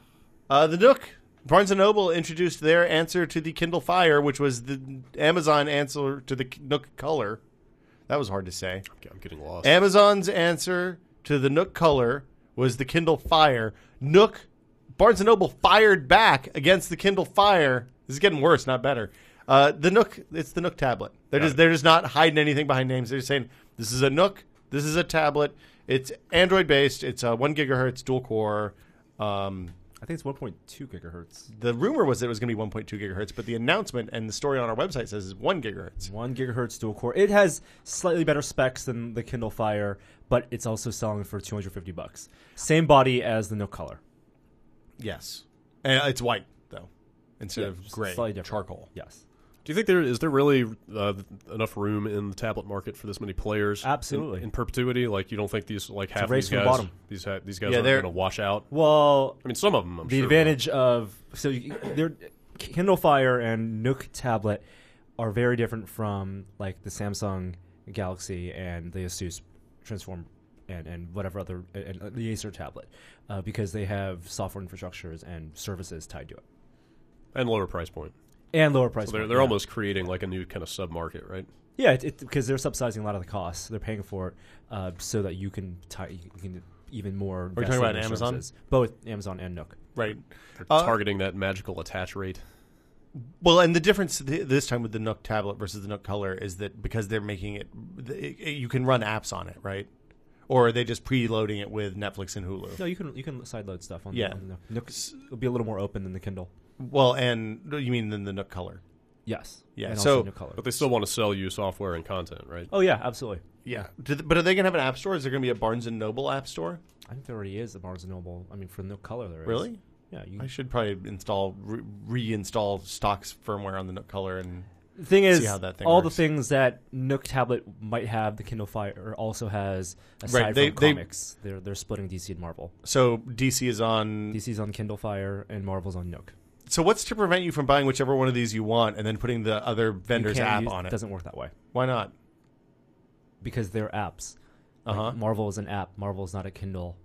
The Nook. Barnes & Noble introduced their answer to the Kindle Fire, which was the Amazon answer to the Nook Color. That was hard to say. I'm getting lost. Amazon's answer to the Nook Color was the Kindle Fire. Barnes & Noble fired back against the Kindle Fire. This is getting worse, not better. The Nook, it's the Nook Tablet. They're just not hiding anything behind names. They're just saying, this is a Nook, this is a tablet. It's Android-based. It's 1 gigahertz dual core. I think it's 1.2 gigahertz. The rumor was that it was going to be 1.2 gigahertz, but the announcement and the story on our website says it's 1 gigahertz. 1 gigahertz dual core. It has slightly better specs than the Kindle Fire, but it's also selling for $250. Same body as the Nook Color. Yes. And it's white, though, instead of gray, charcoal. Yes. Do you think is there really enough room in the tablet market for this many players? Absolutely. In perpetuity? Like, you don't think these, like, half these guys, these guys are going to wash out? Well, I mean, some of them, I'm sure. The advantage of... So, Kindle Fire and Nook Tablet are very different from, like, the Samsung Galaxy and the Asus Transform and whatever other... and the Acer tablet, because they have software infrastructures and services tied to it. And lower price point. And lower price. So they're almost creating like a new kind of sub-market, right? Yeah, because they're subsidizing a lot of the costs. They're paying for it so that you can even more. Are you talking about Amazon? Services. Both Amazon and Nook. Right. They're targeting that magical attach rate. Well, and the difference this time with the Nook Tablet versus the Nook Color is that because they're making it, you can run apps on it, right? Or are they just preloading it with Netflix and Hulu? No, you can sideload stuff on the Nook. Nook will be a little more open than the Kindle. Well, and you mean than the Nook Color? Yes. Yeah. And so, Nook Color. But they still want to sell you software and content, right? Oh yeah, absolutely. Yeah. But are they going to have an app store? Is there going to be a Barnes and Noble app store? I think there already is a Barnes and Noble. I mean, for Nook Color, there is. Really? Yeah. I should probably reinstall stock firmware on the Nook Color and. The thing is, see how that thing all works. the things that Nook Tablet might have, the Kindle Fire also has. Aside from comics, they're splitting DC and Marvel. So DC is on Kindle Fire and Marvel's on Nook. So what's to prevent you from buying whichever one of these you want and then putting the other vendor's app on it? It doesn't work that way. Why not? Because they're apps. Like Marvel is an app. Marvel is not a Kindle.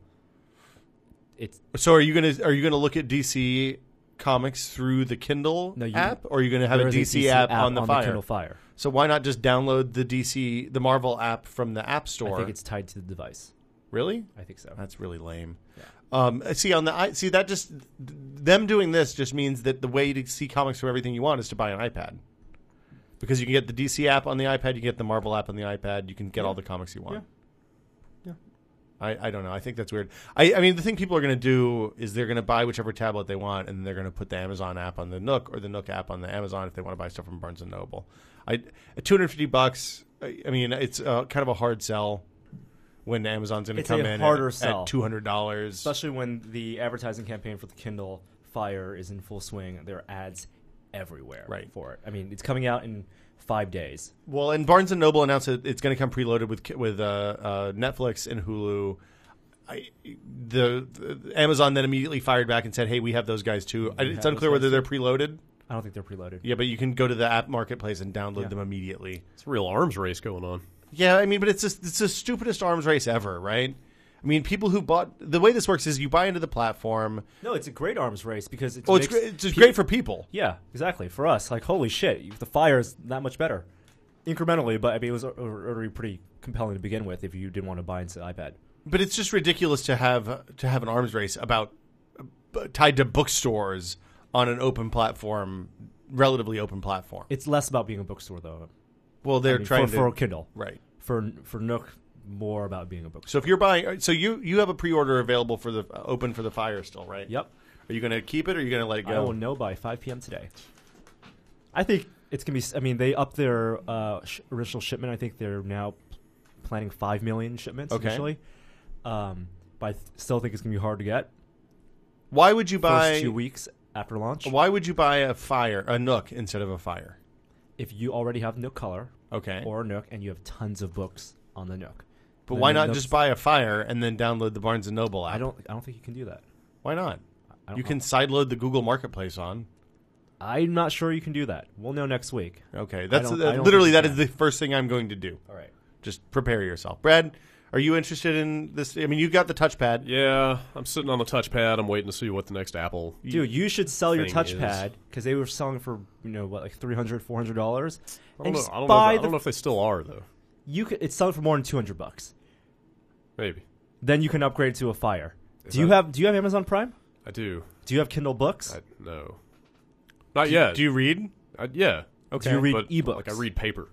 So are you gonna look at DC comics through the Kindle app, or are you gonna have a DC app on the Fire? Kindle Fire. So why not just download the Marvel app from the App Store? I think it's tied to the device. Really? I think so. That's really lame. Yeah. See that just them doing this just means that the way to see comics from everything you want is to buy an iPad, because you can get the DC app on the iPad, you can get the Marvel app on the iPad, you can get all the comics you want. Yeah. I don't know. I think that's weird. I mean, the thing people are going to do is they're going to buy whichever tablet they want, and they're going to put the Amazon app on the Nook or the Nook app on the Amazon if they want to buy stuff from Barnes and Noble. At $250, I mean, it's kind of a hard sell when Amazon's going to come in at $200, especially when the advertising campaign for the Kindle Fire is in full swing. There are ads everywhere for it. I mean, it's coming out in 5 days. Well, and Barnes and Noble announced that it's going to come preloaded with Netflix and Hulu. The Amazon then immediately fired back and said, "Hey, we have those guys too." It's unclear whether they're preloaded. I don't think they're preloaded. Yeah, but you can go to the app marketplace and download them immediately. It's a real arms race going on. Yeah, I mean, but it's the stupidest arms race ever, right? I mean, people who bought the way this works is you buy into the platform. No, it's a great arms race because it's great for people. Yeah, exactly. For us, like, holy shit, the Fire is that much better, incrementally. But I mean, it was already pretty compelling to begin with if you didn't want to buy into the iPad. But it's just ridiculous to have an arms race tied to bookstores on an open platform, relatively open platform. It's less about being a bookstore, though. Well, they're trying for Kindle, right? For Nook, more about being a bookstore. So if you're buying, you have a pre-order available for the open for the Fire still, right? Yep. Are you going to keep it or are you going to let it go? I will know by 5 p.m. today. I think it's going to be. I mean, they upped their original shipment. I think they're now planning 5 million shipments initially. But I still think it's going to be hard to get. Why would you buy first 2 weeks after launch? Why would you buy a Nook instead of a Fire? If you already have Nook Color, or Nook, and you have tons of books on the Nook. But why not just buy a Fire and then download the Barnes and Noble app? I don't think you can do that. Why not? You can sideload the Google Marketplace on. I'm not sure you can do that. We'll know next week. Okay, that's literally that is the first thing I'm going to do. All right, just prepare yourself, Brad. Are you interested in this? I mean, you got the touchpad. Yeah, I'm sitting on the touchpad. I'm waiting to see what the next Apple. Dude, you should sell your touchpad because they were selling for like $300, $400. I don't know if they still are though. It's selling for more than $200. Maybe. Then you can upgrade to a Fire. Do you have Amazon Prime? I do. Do you have Kindle books? No, not yet. Do you read? Yeah. Okay. Do you read ebooks? Like I read paper.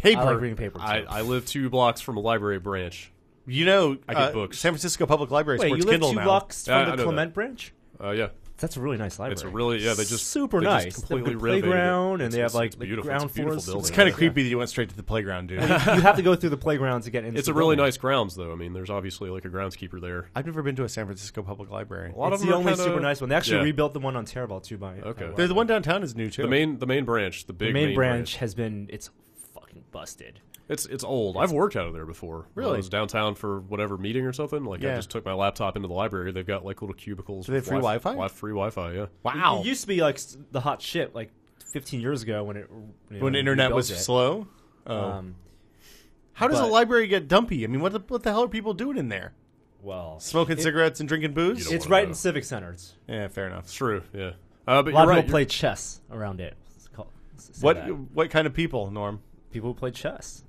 I like reading paper too. I live 2 blocks from a library branch. You know, I get books. San Francisco Public Library sports Kindle now. You live 2 blocks from the Clement branch? Yeah. That's a really nice library. It's a really, they just super nice. Just completely playground, and they have like the ground floors. It's kind of creepy that you went straight to the playground, dude. You have to go through the playground to get into. It's a really nice grounds, though. I mean, there's obviously like a groundskeeper there. I've never been to a San Francisco Public Library. It's the only super nice one. They actually rebuilt the one on Terrebonne too. The one downtown is new too. The main branch, the main branch has been fucking busted. It's old. I've worked out of there before. Really? I was downtown for whatever meeting or something. Like I just took my laptop into the library. They've got like little cubicles. Do they have free Wi-Fi? Free Wi-Fi, yeah. Wow. It used to be like the hot shit like 15 years ago when internet was slow. How does a library get dumpy? I mean, what the hell are people doing in there? Well, smoking cigarettes and drinking booze? It's right in civic centers. Yeah, fair enough. It's true, yeah. But a lot of people play chess around it. What kind of people, Norm? People who play chess.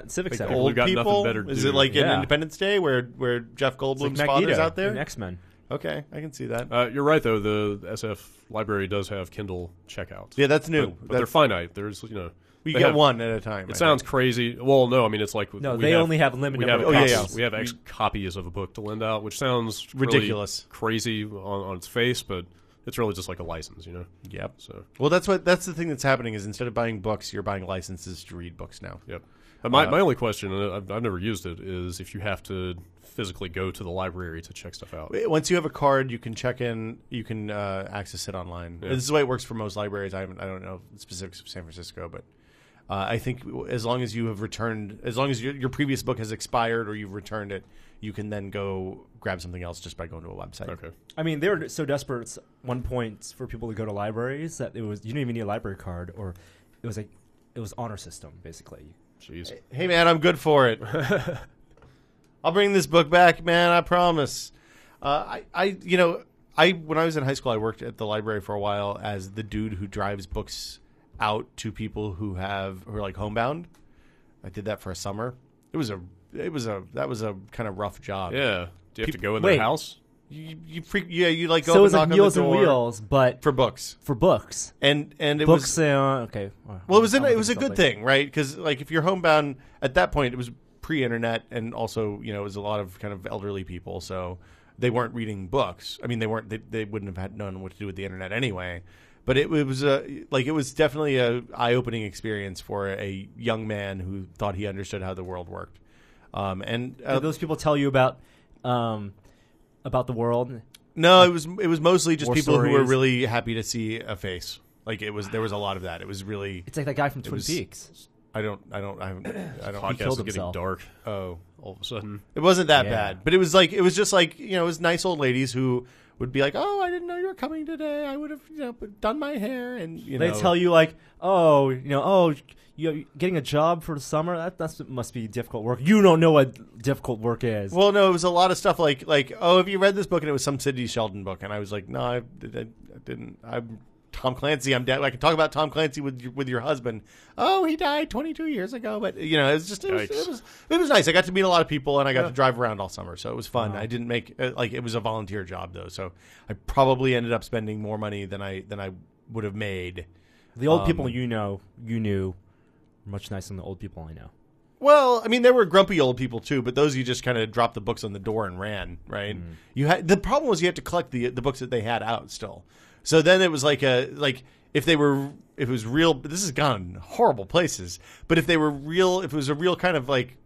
Civic Center. Old got people? Nothing better to Is do. it like in Independence Day where Jeff Goldblum's father's out there? X-Men. Okay, I can see that. You're right, though. The SF library does have Kindle checkouts. Yeah, that's new. But they're finite. There's, you get one at a time. It sounds crazy. Well, no, I mean, it's like... they only have limited number of copies. We have X copies of a book to lend out, which sounds ridiculous. Really crazy on its face, but... It's really just like a license, Yep. So that's the thing that's happening is instead of buying books, you're buying licenses to read books now. Yep. My only question, and I've never used it, is if you have to physically go to the library to check stuff out. Once you have a card, you can check in. You can access it online. Yeah. This is the way it works for most libraries. I don't know the specifics of San Francisco, but I think as long as you have returned, as long as your previous book has expired or you've returned it, you can then go grab something else just by going to a website. Okay. I mean, they were so desperate at one point for people to go to libraries that you didn't even need a library card, or it was honor system basically. Jeez. Hey man, I'm good for it. I'll bring this book back, man. I promise. When I was in high school, I worked at the library for a while as the dude who drives books out to people who are like homebound. I did that for a summer. That was a kind of rough job. Yeah. Do you have to go in their house? You like go so up it was and like knock Meals on the and door Wheels, but for books. And it books, was okay. Well, it was a good thing, right? Because like if you're homebound at that point, it was pre-internet, and also it was a lot of kind of elderly people, so they weren't reading books. I mean, they wouldn't have known what to do with the internet anyway. But it was definitely a eye-opening experience for a young man who thought he understood how the world worked. Did those people tell you about the world? No, it was mostly just people stories. who were really happy to see a face. Like there was a lot of that. It was really. It's like that guy from Twin Peaks. I don't. Podcast is getting dark. Oh, all of a sudden, it wasn't that bad, but it was just like it was nice old ladies who would be like, "Oh, I didn't know you were coming today. I would have done my hair." And they tell you like, you're getting a job for the summer. That must be difficult work. You don't know what difficult work is. Well, no, it was a lot of stuff like, oh, have you read this book? And it was some Sidney Sheldon book, and I was like, no, I didn't. I'm Tom Clancy. I'm dead. I can talk about Tom Clancy with your husband. Oh, he died 22 years ago. But it was nice. I got to meet a lot of people, and I got to drive around all summer, so it was fun. I didn't make it was a volunteer job though, so I probably ended up spending more money than I would have made. The old people you knew, are much nicer than the old people I know. Well, I mean, there were grumpy old people too, but those you just kind of dropped the books on the door and ran, right? The problem was you had to collect the books that they had out still. So then it was if it was real. This has gone horrible places. But if it was a real kind of like,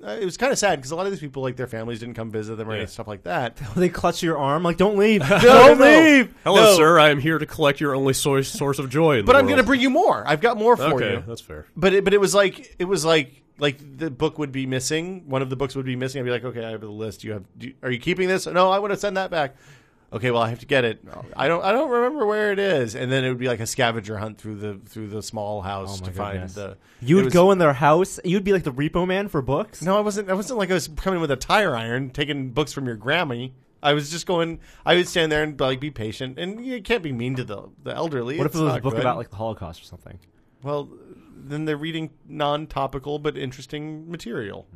it was kind of sad because a lot of these people, like their families didn't come visit them or any stuff like that. They clutch your arm like, "Don't leave, don't leave." Hello, sir. I am here to collect your only source of joy. But I'm going to bring you more. I've got more for you. Okay, that's fair. But it was like the book would be missing. One of the books would be missing. I'd be like, okay, I have the list. Are you keeping this? No, I want to send that back. Okay, well, I have to get it. I don't remember where it is. And then it would be like a scavenger hunt through the small house to find the. You would go in their house. You'd be like the repo man for books. No, I wasn't like I was coming with a tire iron, taking books from your Grammy. I was just going. I would stand there and like be patient, and you can't be mean to the elderly. What if it was a book about like the Holocaust or something? Well, then they're reading non-topical but interesting material.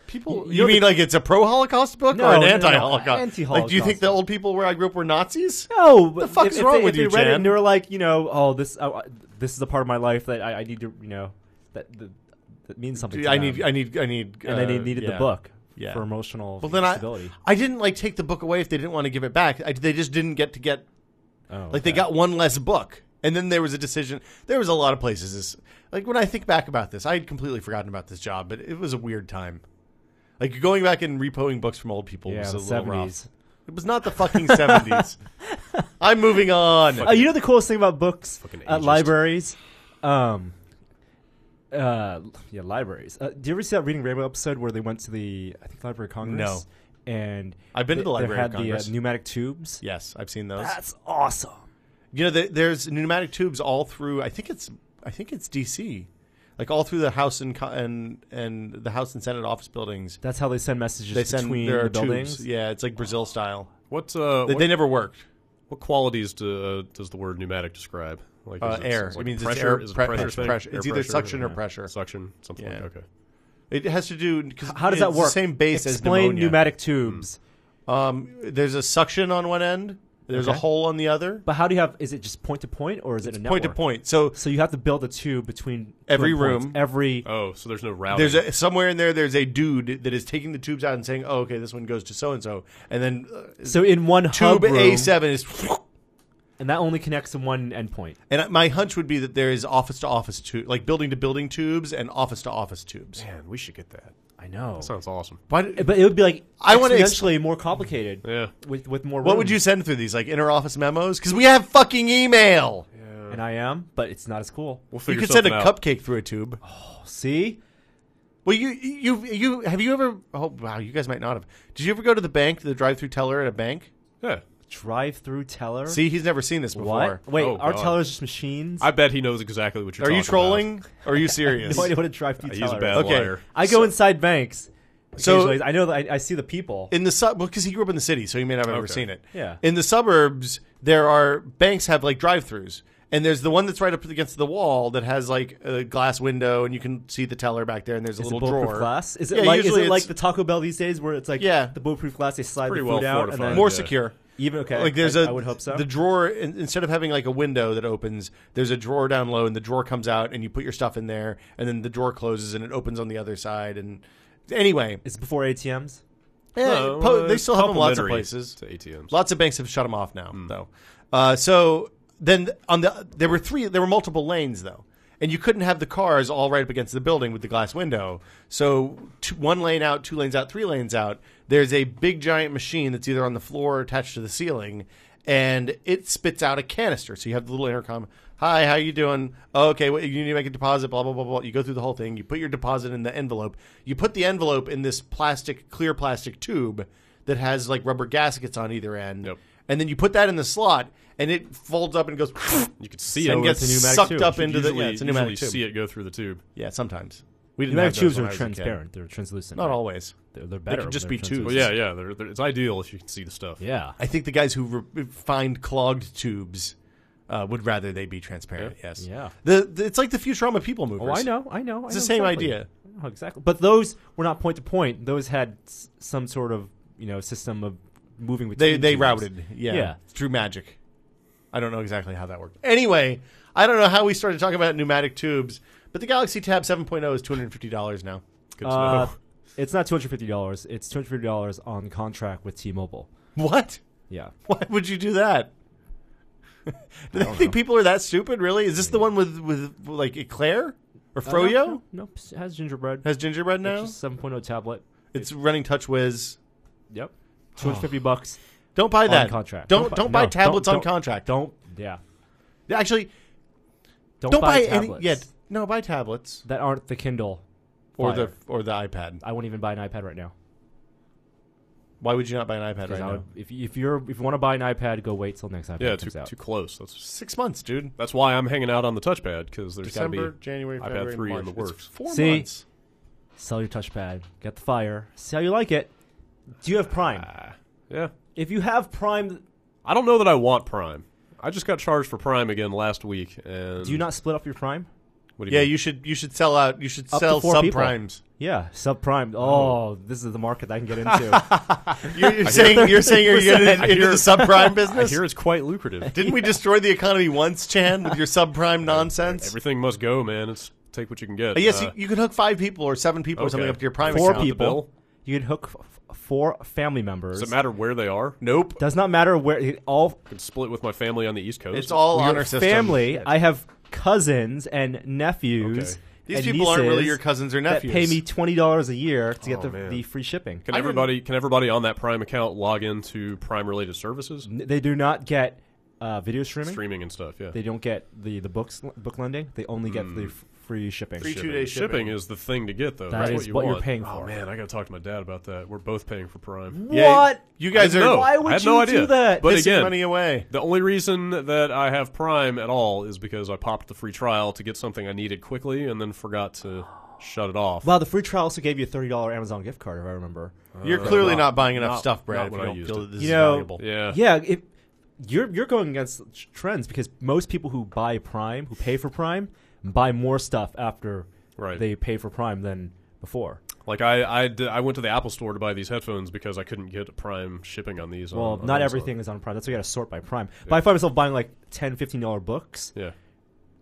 People, you mean like it's a pro-Holocaust book or an anti-Holocaust? Anti-Holocaust. Like, do you think the old people where I grew up were Nazis? No, the fuck's wrong with you, Chan? Chan? And they were like, this is a part of my life that I need to, that means something. I need, and then they needed the book for emotional stability. I didn't like take the book away if they didn't want to give it back. They just didn't get. They got one less book. And then there was a decision. There was a lot of places. Like when I think back about this, I had completely forgotten about this job, but it was a weird time. Like going back and repoing books from old people was a little 70s. rough. It was not the fucking 70s. I'm moving on. You know the coolest thing about books at libraries? Libraries. Do you ever see that Reading Rainbow episode where they went to the Library of Congress? No. And I've been to the Library of Congress. They had the pneumatic tubes. Yes, I've seen those. That's awesome. There's pneumatic tubes all through. I think it's D.C. Like all through the House and the House and Senate office buildings. That's how they send messages between the buildings. Tubes. Yeah, it's like Brazil style. They never worked. What qualities does the word pneumatic describe? Like air. It means pressure. It's air, pressure. It's either suction or pressure. Suction, something like that. Okay. It has to do. How does that work? The same base as pneumonia. Explain pneumatic tubes. There's a suction on one end. There's a hole on the other. But how do you have? Is it just point to point, or is it a network? Point to point. So you have to build a tube between every room. So there's no routing. There's somewhere in there. There's a dude that is taking the tubes out and saying, "Oh, okay, this one goes to so and so," and then so in one tube hub room, A7 is. And that only connects to one endpoint. And my hunch would be that there is office-to-office like building-to-building tubes and office-to-office tubes. Man, we should get that. I know. That sounds awesome. But it would be like exponentially more complicated. Yeah. With more rooms. What would you send through these? Like inter-office memos? Because we have fucking email. Yeah. and I am, but it's not as cool. We'll figure You could send a something out. cupcake through a tube. Oh, see? Well, you have you ever? Oh wow, you guys might not have. Did you ever go to the bank, the drive-through teller at a bank? Yeah. Drive-through teller? See, he's never seen this before. What? Wait, Oh, our God. tellers just machines? I bet he knows exactly what you're Are talking you trolling? Or are you serious? No idea what a drive-through about. teller He's a bad is. Okay. liar. I go inside banks. So- Occasionally. I know that I see the people. In the because he grew up in the city, so he may not have ever Okay. seen it. Yeah. In the suburbs, there are banks have like drive-throughs, and there's the one that's right up against the wall that has like a glass window, and you can see the teller back there, and there's a Is it little bulletproof drawer. glass? Is it Yeah, like is usually it like it's- the Taco Bell these days where it's like Yeah. the bulletproof glass, they slide the pretty food well out and fortified. then More Yeah. secure. even okay. Like there's I would hope so. The drawer instead of having like a window that opens, there's a drawer down low, and the drawer comes out, and you put your stuff in there, and then the drawer closes, and it opens on the other side. And anyway, It's before ATMs. they still have them lots of Complimentary places. to ATMs. Lots of banks have shut them off now, though. So then there were multiple lanes though, and you couldn't have the cars all right up against the building with the glass window. So one lane out, 2 lanes out, 3 lanes out. There's a big giant machine that's either on the floor or attached to the ceiling, and it spits out a canister. So you have the little intercom. Hi, how you doing? Oh, okay, well, you need to make a deposit, blah, blah, blah, blah. You go through the whole thing. You put your deposit in the envelope. You put the envelope in this clear plastic tube that has like rubber gaskets on either end. Yep. And then you put that in the slot, and it folds up and goes You can see and it. gets it's a pneumatic sucked tube. up You into the. Yeah, it's a pneumatic usually tube. see it go through the tube. Yeah, sometimes. We didn't Pneumatic have those tubes when are I was a kid. transparent. They're translucent. Not right? always. They're better. could just when be they're tubes. Well, translucent. yeah. It's ideal if you can see the stuff. Yeah. I think the guys who find clogged tubes would rather they be transparent. Yeah. Yes. Yeah. It's like the Futurama people movers. Oh, I know. It's the same idea. Oh, exactly. But those were not point to point. Those had some sort of system of moving between. They tubes. routed. Yeah. Yeah. Through magic. I don't know exactly how that worked. Anyway, I don't know how we started talking about pneumatic tubes, but the Galaxy Tab 7.0 is $250 now. Good to know. It's not $250. It's $250 on contract with T-Mobile. What? Yeah. Why would you do that? Do they think people are that stupid? Really? Is this the one with like Eclair or Froyo? No, it has gingerbread. Has gingerbread now? It's just 7.0 tablet. It's running TouchWiz. Yep. $250. Don't buy that. On contract. Don't buy no, tablets don't- on contract. Yeah. Actually, Don't buy any. tablets. Yeah, no, buy tablets That aren't the Kindle. or Fire. the iPad. I won't even buy an iPad right now. Why would you not buy an iPad right I now? would, if you want to buy an iPad, go wait till next iPad Yeah, comes out. too close. 6 months, dude. That's why I'm hanging out on the touchpad, because there's got to December, be January, iPad February, 3 in March. the It's works. 4 See? months. Sell your touchpad. Get the Fire. See how you like it. Do you have Prime? Yeah. If you have Prime, I don't know that I want Prime. I just got charged for Prime again last week, and do you not split up your Prime? What do you Yeah, mean? you should sell out. You should Up to sell 4 people. subprimes. Yeah, subprime. Oh, this is the market I can get into. You're saying you're getting into the subprime I business. hear it's quite lucrative. Didn't we destroy the economy once, Chan, with your subprime nonsense? Everything must go, man. It's take what you can get. Yes, you could hook 5 people or 7 people or something okay. up to your Prime 4 account. people. You can hook 4 family members. Does it matter where they are? Nope. Does not matter where all I can split with my family on the East Coast. It's all your honor system. family. I have cousins and nephews. Okay. These and people aren't really nieces your cousins or that nephews. pay me $20 a year to get man. the free shipping. Can everybody on that Prime account log into Prime related services? They do not get video streaming. And stuff, yeah. They don't get the book lending. They only get the free shipping. Free 2-day shipping. is the thing to get, though. That That's is you what you're want. paying Oh for. man, I got to talk to my dad about that. We're both paying for Prime. Yeah, What? You guys I are didn't know. Why would I had you no idea. do that? But pissing again, money away. the only reason that I have Prime at all is because I popped the free trial to get something I needed quickly and then forgot to shut it off. Wow, the free trial also gave you a $30 Amazon gift card, if I remember. You're clearly not- not buying enough not- stuff, Brad. not If when you I don't used feel it. that this You is know, valuable. Yeah. Yeah, you're going against trends because most people who buy Prime, who pay for Prime, buy more stuff after Right. they pay for Prime than before. Like I went to the Apple store to buy these headphones because I couldn't get Prime shipping on these. Well, on not Amazon. everything is on Prime. That's why you got to sort by Prime. But I find myself buying like $10, $15 books Yeah.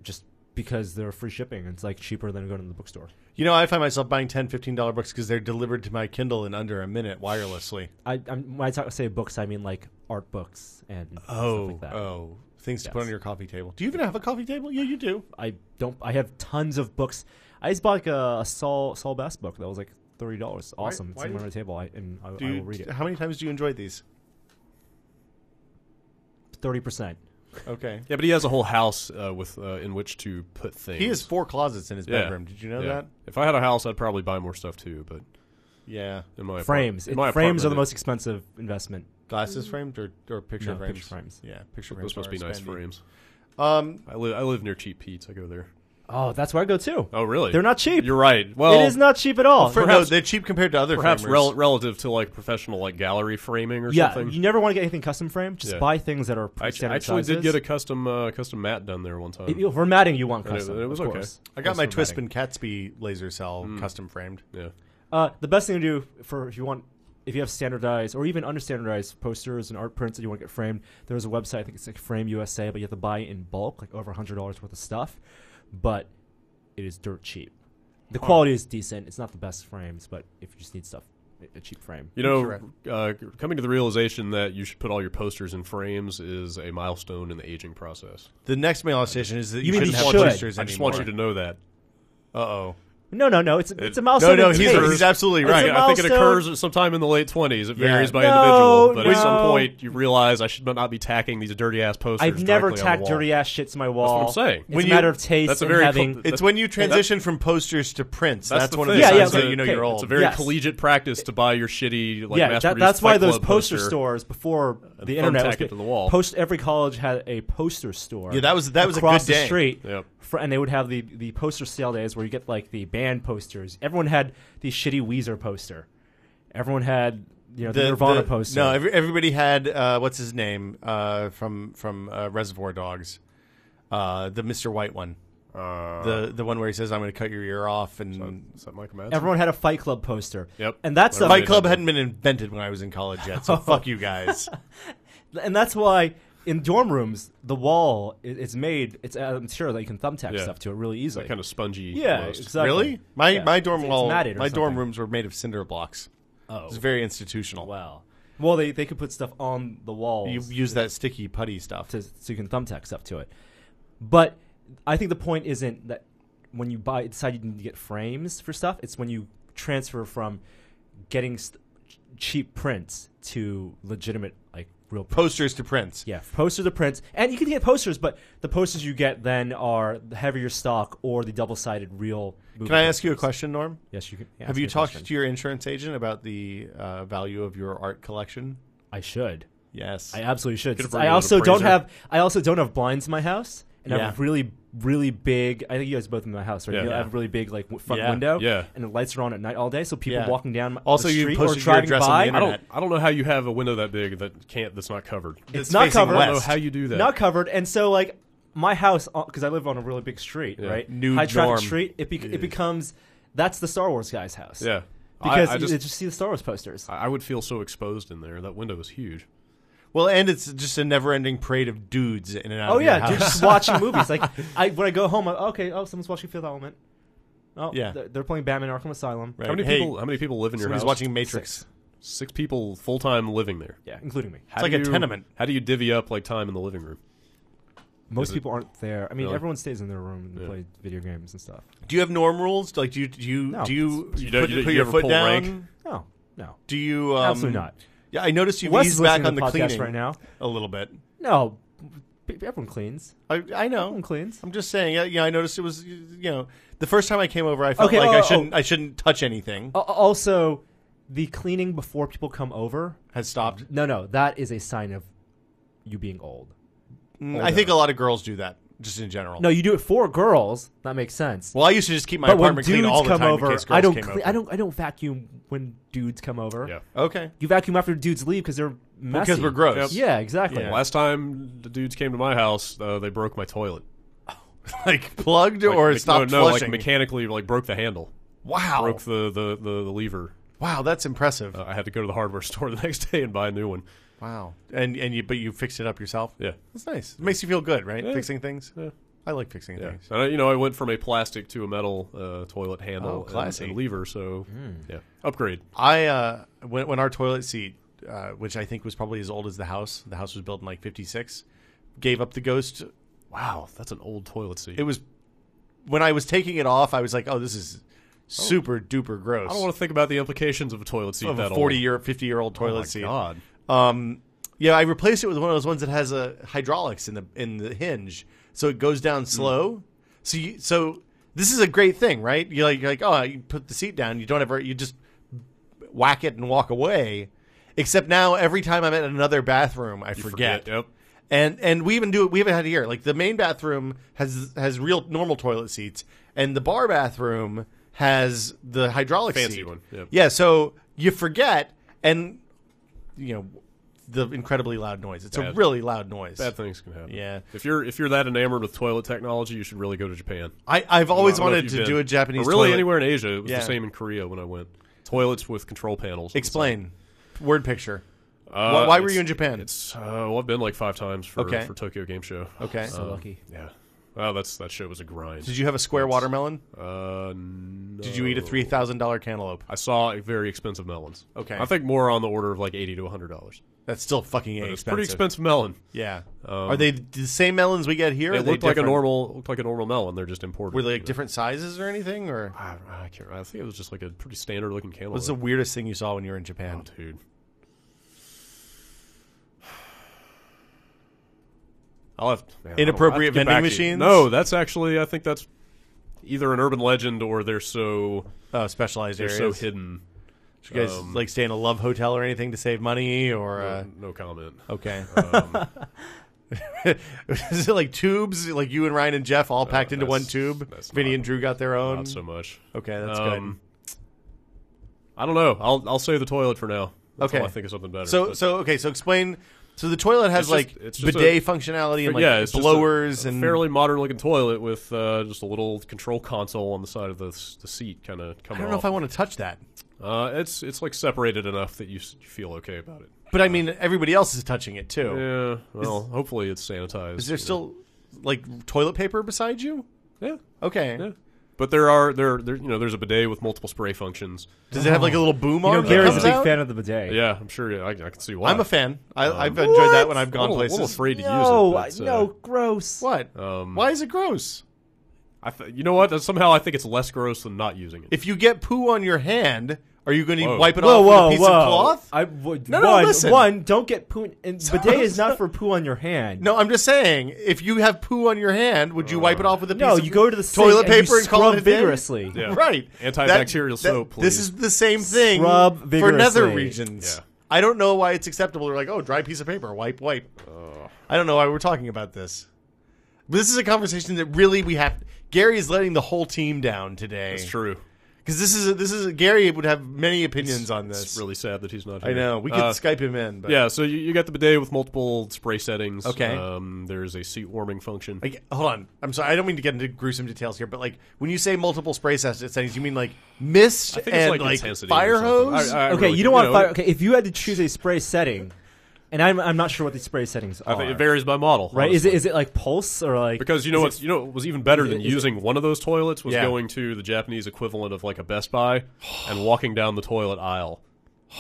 just because they're free shipping. It's like cheaper than going to the bookstore. You know, I find myself buying $10, $15 books because they're delivered to my Kindle in under a minute wirelessly. When I say books, I mean like art books and stuff like that. Things to put Yes. on your coffee table. Do you even have a coffee table? Yeah, you do. I don't. I have tons of books. I just bought like a Saul Bass book that was like $30. Awesome. why it's do on my table. I Do will you, read it. How many times do you enjoy these? 30%. Okay. Yeah, but he has a whole house with in which to put things. He has 4 closets in his bedroom. Did you know that? If I had a house, I'd probably buy more stuff too. But yeah, in my frames. Frames are the most expensive investment. Glasses framed or picture frames? Picture frames. Yeah, picture Those frames. must be nice frames. I live near Cheap Pete's. I go there. Oh, that's where I go too. Oh, really? They're not cheap. You're right. Well, it is not cheap at all. no, they're cheap compared to other perhaps framers. relative to like professional like gallery framing or yeah, something. you never want to get anything custom framed. Just buy things that are standard I actually sizes. did get a custom mat done there one time. For matting, you want custom. It was of okay. course. I got my Twispin Catsby laser cell custom framed. Yeah. The best thing to do if you have standardized or even understandardized posters and art prints that you want to get framed, there's a website, I think it's like Frame USA, but you have to buy in bulk, like over $100 worth of stuff. But it is dirt cheap. The quality is decent. It's not the best frames, but if you just need stuff, a cheap frame. You know, coming to the realization that you should put all your posters in frames is a milestone in the aging process. The next realization is that you mean shouldn't you have should. posters anymore. I just want you to know that. Uh-oh. No. It's a milestone. No, in he's taste. absolutely It's right. a I think it milestone. occurs sometime in the late 20s. It varies by No, individual, but at some no. point you realize I should not be tacking these dirty ass posters. I've never directly on the tacked wall. dirty ass shit to my wall. That's what I'm saying. It's a matter of taste. That's a and very having. It's when you transition from posters to prints. That's one of the thing. signs that you know you're old. It's a very collegiate practice to buy your shitty mass-produced that's why Fight those Club poster stores before the internet was tack it to the wall. Every college had a poster store. Yeah, that was a good across the day. street. Yep. And they would have the poster sale days where you get like the band posters. Everyone had the shitty Weezer poster. Everyone had the Nirvana poster. No, everybody had what's his name from Reservoir Dogs, the Mr. White one, the one where he says I'm going to cut your ear off, and Is that Michael Madsen? everyone had a Fight Club poster. Yep. And that's the Fight Club hadn't been invented when I was in college yet, so fuck you guys. And that's why in dorm rooms the wall it's material that you can thumbtack stuff to it really easily. That kind of spongy. Yeah, almost. exactly. Really? My dorm It's matted or my dorm something. rooms were made of cinder blocks. Oh, It's very institutional. wow. Well, they could put stuff on the walls. You use that sticky putty stuff. so you can thumbtack stuff to it. But I think the point isn't that when you decide you need to get frames for stuff. It's when you transfer from getting cheap prints to legitimate real prints. Posters to prints. Yeah, posters to prints, and you can get posters, but the posters you get then are the heavier stock or the double-sided real. Can I ask you a question, Norm? Yes, you can. Have you talked to your insurance agent about the value of your art collection? I should. Yes. I absolutely should. Could have Since brought I you an also don't appraiser. have. I also don't have blinds in my house, and I Yeah. have really, really big. I think you guys both in my house, right? Yeah. I have a really big front Yeah. window, Yeah. and the lights are on at night all day, so people Yeah. walking down Also, the you street or posted your driving address on by. the internet. I don't know how you have a window that big that's not covered. It's not facing covered. I don't know west. how you do that. Not covered, and so my house, because I live on a really big street, Yeah. right? Nude high traffic Norm. street. It becomes that's the Star Wars guy's house. Yeah. Because I you just just see the Star Wars posters. I would feel so exposed in there. That window is huge. Well, and it's just a never-ending parade of dudes in and out Oh of your yeah, house. dude, just watching movies. Like when I go home, someone's watching Fifth Element. Oh Yeah. they're playing Batman: Arkham Asylum. Right. How many people live in your Somebody's house? watching Matrix. 6 people full time living there. Yeah, including me. How like do a tenement. How do you divvy up time in the living room? Most people aren't there. I mean, Really? everyone stays in their room and play video games and stuff. Do you have norm rules? Like, do you No. do you You put, don't- put you your ever foot pull down? rank? No, Do you? absolutely not. Yeah, I noticed you've Wes eased is back listening on to the the podcast cleaning right now. a little bit. No, everyone cleans. I know. Everyone cleans. I'm just saying. Yeah, I noticed it was. The first time I came over, I felt Okay, like oh. I shouldn't touch anything. Also, the cleaning before people come over. Has stopped. No, that is a sign of you being old. I think a lot of girls do that, just in general. No, you do it for girls. That makes sense. Well, I used to just keep my But when apartment clean dudes all the come time over, in case girls I don't. came over. I don't vacuum when dudes come over. Yeah. Okay. You vacuum after dudes leave because they're messy. Because we're gross. Yeah, exactly. Yeah. Last time the dudes came to my house, they broke my toilet. Like plugged or stopped flushing. like mechanically broke the handle. Wow. Broke the lever. Wow, that's impressive. I had to go to the hardware store the next day and buy a new one. Wow. But you fixed it up yourself? Yeah. That's nice. It makes you feel good, right? Yeah. Fixing things? Yeah. I like fixing Yeah. things. And I went from a plastic to a metal toilet handle classy. and lever, so yeah. Upgrade. I when our toilet seat, which I think was probably as old as the house was built in like 56, gave up the ghost. Wow, that's an old toilet seat. It was when I was taking it off, I was like, "Oh, this is super duper gross." I don't want to think about the implications of a toilet seat of that a old. 50-year-old toilet Oh my seat. God. Yeah, I replaced it with one of those ones that has a hydraulics in the hinge, so it goes down slow. So this is a great thing, right? You're like, oh, you put the seat down, you just whack it and walk away. Except now, every time I'm at another bathroom, I forget. Yep. And we even had it here. Like the main bathroom has real normal toilet seats, and the bar bathroom has the hydraulic fancy seat. one. Yep. Yeah, so you forget, and the incredibly loud noise. It's a really loud noise. Bad things can happen. Yeah. If you're that enamored with toilet technology, you should really go to Japan. I've always wanted to do a Japanese really toilet. Anywhere in Asia. It was the same in Korea when I went. Toilets with control panels. Explain. Word picture. Why were you in Japan? I've been like 5 times for Tokyo Game Show. Okay. So lucky. Yeah. Well, that show was a grind. Did you have a square watermelon? No. Did you eat a $3,000 cantaloupe? I saw very expensive melons. Okay. I think more on the order of like $80 to $100. That's still fucking expensive. It's pretty expensive melon. Yeah. Are they the same melons we get here? They looked like a normal melon. They're just imported. Were they like different sizes or anything? Or I can't remember. I think it was just like a pretty standard looking cantaloupe. What's the weirdest thing you saw when you were in Japan? Oh, dude. Inappropriate vending machines? No, that's actually, I think that's either an urban legend or they're so specialized they're areas. so hidden. Did you guys like stay in a love hotel or anything to save money? Or no comment. Okay. Is it like tubes, like you and Ryan and Jeff all packed into one tube? Vinny and Drew got their own. Not so much. Okay, that's good. I don't know. I'll say the toilet for now. That's okay, I think of something better. So explain. So the toilet has bidet functionality and like blowers and fairly modern looking toilet with just a little control console on the side of the seat, kind of coming. I don't know if I want to touch that. It's like separated enough that you feel okay about it. But I mean, everybody else is touching it too. Yeah. Well, hopefully it's sanitized. Is there still like toilet paper beside you? Yeah. Okay. Yeah. But there's a bidet with multiple spray functions. Does it have like a little boom arm? Gary's a big fan of the bidet. Yeah, I'm sure. Yeah, I can see why. I'm a fan. I've enjoyed that when I've gone places. I'm a little afraid to use it. No, gross. What? Why is it gross? You know what? Somehow I think it's less gross than not using it. If you get poo on your hand, are you going to wipe it off with a piece of cloth? Listen. One, don't get poo. And bidet is not for poo on your hand. No, I'm just saying, if you have poo on your hand, would you wipe it off with a piece of you go to the toilet paper and call it vigorously. Yeah. Right. Antibacterial soap, please. This is the same thing Scrub for vigorously. nether regions. Yeah. I don't know why it's acceptable. They're like, dry piece of paper, wipe. I don't know why we're talking about this. But this is a conversation that really Gary is letting the whole team down today. That's true. Because this is Gary would have many opinions on this. It's really sad that he's not here. I know. We could Skype him in. But. Yeah, so you got the bidet with multiple spray settings. Okay. There's a seat warming function. Hold on. I'm sorry. I don't mean to get into gruesome details here, but like when you say multiple spray settings, you mean like mist and like fire hose? Okay, really, you don't want fire. Okay, if you had to choose a spray setting. And I'm not sure what these spray settings are. I think it varies by model. Right? Honestly. Is it like pulse or like? Because what was even better than using one of those toilets was going to the Japanese equivalent of like a Best Buy and walking down the toilet aisle.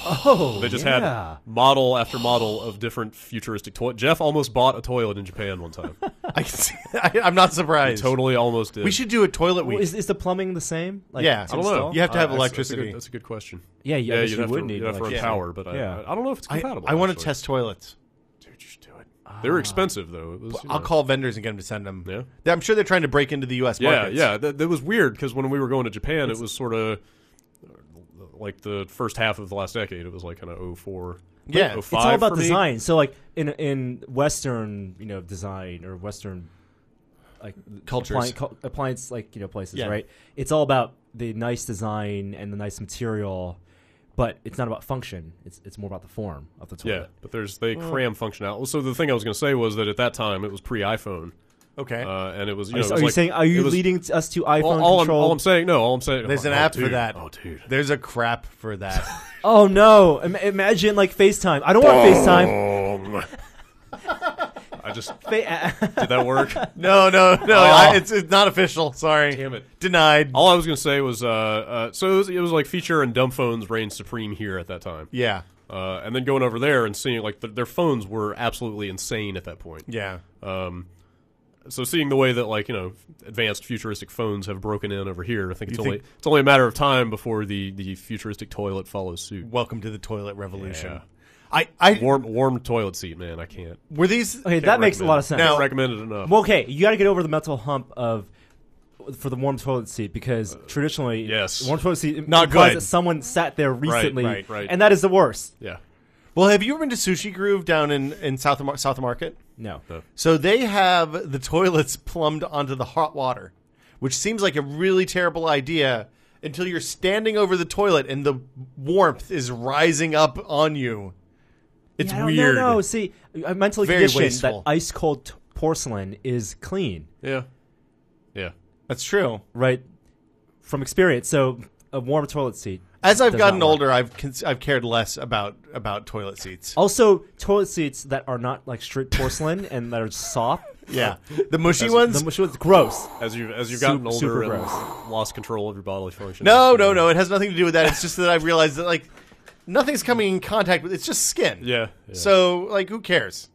Oh, they just had model after model of different futuristic toilets. Jeff almost bought a toilet in Japan one time. I'm not surprised. He totally almost did. We should do a toilet week. Is the plumbing the same? Like, I don't know. You have to have electricity. That's a good question. Yeah, you'd need have to power, but I don't know if it's compatible. I want to test toilets. Dude, you should do it. They're expensive though. I'll call vendors and get them to send them. Yeah, I'm sure they're trying to break into the U.S. markets. Yeah. That was weird because when we were going to Japan, it was sort of like the first half of the last decade. It was like kind of 04. Yeah, 05 it's all about design. So like in Western, design or Western like cultures, appliance places, right? It's all about the nice design and the nice material, but it's not about function. It's more about the form of the toilet. Yeah, but they cram functionality. So the thing I was going to say was that at that time it was pre-iPhone. Okay, and it was. Are you leading us to iPhone control? All I'm saying. There's an app for that. Oh, dude. There's a crap for that. Oh no! Imagine like FaceTime. I don't want FaceTime. I just did that work? No. It's not official. Sorry. Damn it. Denied. All I was going to say was so it was like feature and dumb phones reigned supreme here at that time. Yeah. And then going over there and seeing like their phones were absolutely insane at that point. Yeah. So seeing the way that advanced futuristic phones have broken in over here, I think it's only a matter of time before the futuristic toilet follows suit. Welcome to the toilet revolution. Yeah. Warm toilet seat, man. I can't. Were these okay? That makes a lot of sense. Now, recommended enough. Well, okay, you got to get over the mental hump for the warm toilet seat because traditionally, warm toilet seat not implies good. that someone sat there recently, right. and that is the worst. Yeah. Well, have you ever been to Sushi Groove down in South Market? No. So they have the toilets plumbed onto the hot water, which seems like a really terrible idea until you're standing over the toilet and the warmth is rising up on you. It's weird. No. See, I'm mentally Very conditioned wasteful. that ice cold porcelain is clean. Yeah. That's true. Right. From experience. So a warm toilet seat. As I've does gotten not work. older, I've cared less about toilet seats. Also, toilet seats that are not like straight porcelain and that are soft. Yeah, the mushy ones. The mushy ones, gross. As you've gotten older super and gross. lost control of your bodily function. No. It has nothing to do with that. It's just that I've realized that like nothing's coming in contact with. It's just skin. Yeah. So like, who cares?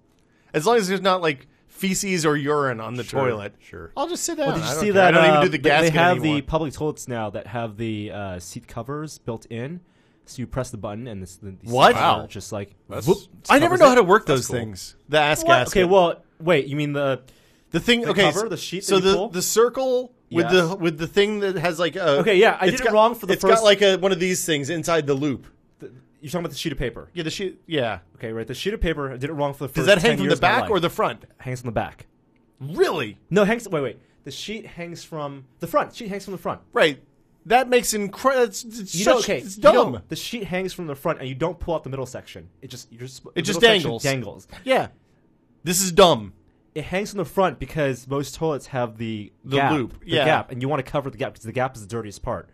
As long as there's not like feces or urine on the toilet. Sure. I'll just sit down. Well, did you I don't see care. that? I don't even do the gasket They have anymore. the public toilets now that have the seat covers built in. So you press the button and the What? cover Wow. just like That's- whoop, I never covers know it. how to work That's those cool. things. The ass What? gasket. Okay, well, wait. You mean the the thing. the Okay, cover, the sheet So that you pull? the circle with Yeah. the thing that has like a. Okay, yeah, I it's did it wrong for the It's first- got like one of these things inside the loop. you're talking about the sheet of paper? Yeah, the sheet. Yeah. Okay, right. The sheet of paper. I did it wrong for the first. Does that hang 10 from years the of my back life. or the front? hangs from the back? Really? No, hangs. Wait. The sheet hangs from the front. Sheet hangs from the front. Right. That makes incredible. It's It's dumb. the sheet hangs from the front, and you don't pull out the middle section. It just It the just middle section dangles. Dangles. Yeah. This is dumb. It hangs from the front because most toilets have the gap, loop, the yeah. gap, and you want to cover the gap because the gap is the dirtiest part.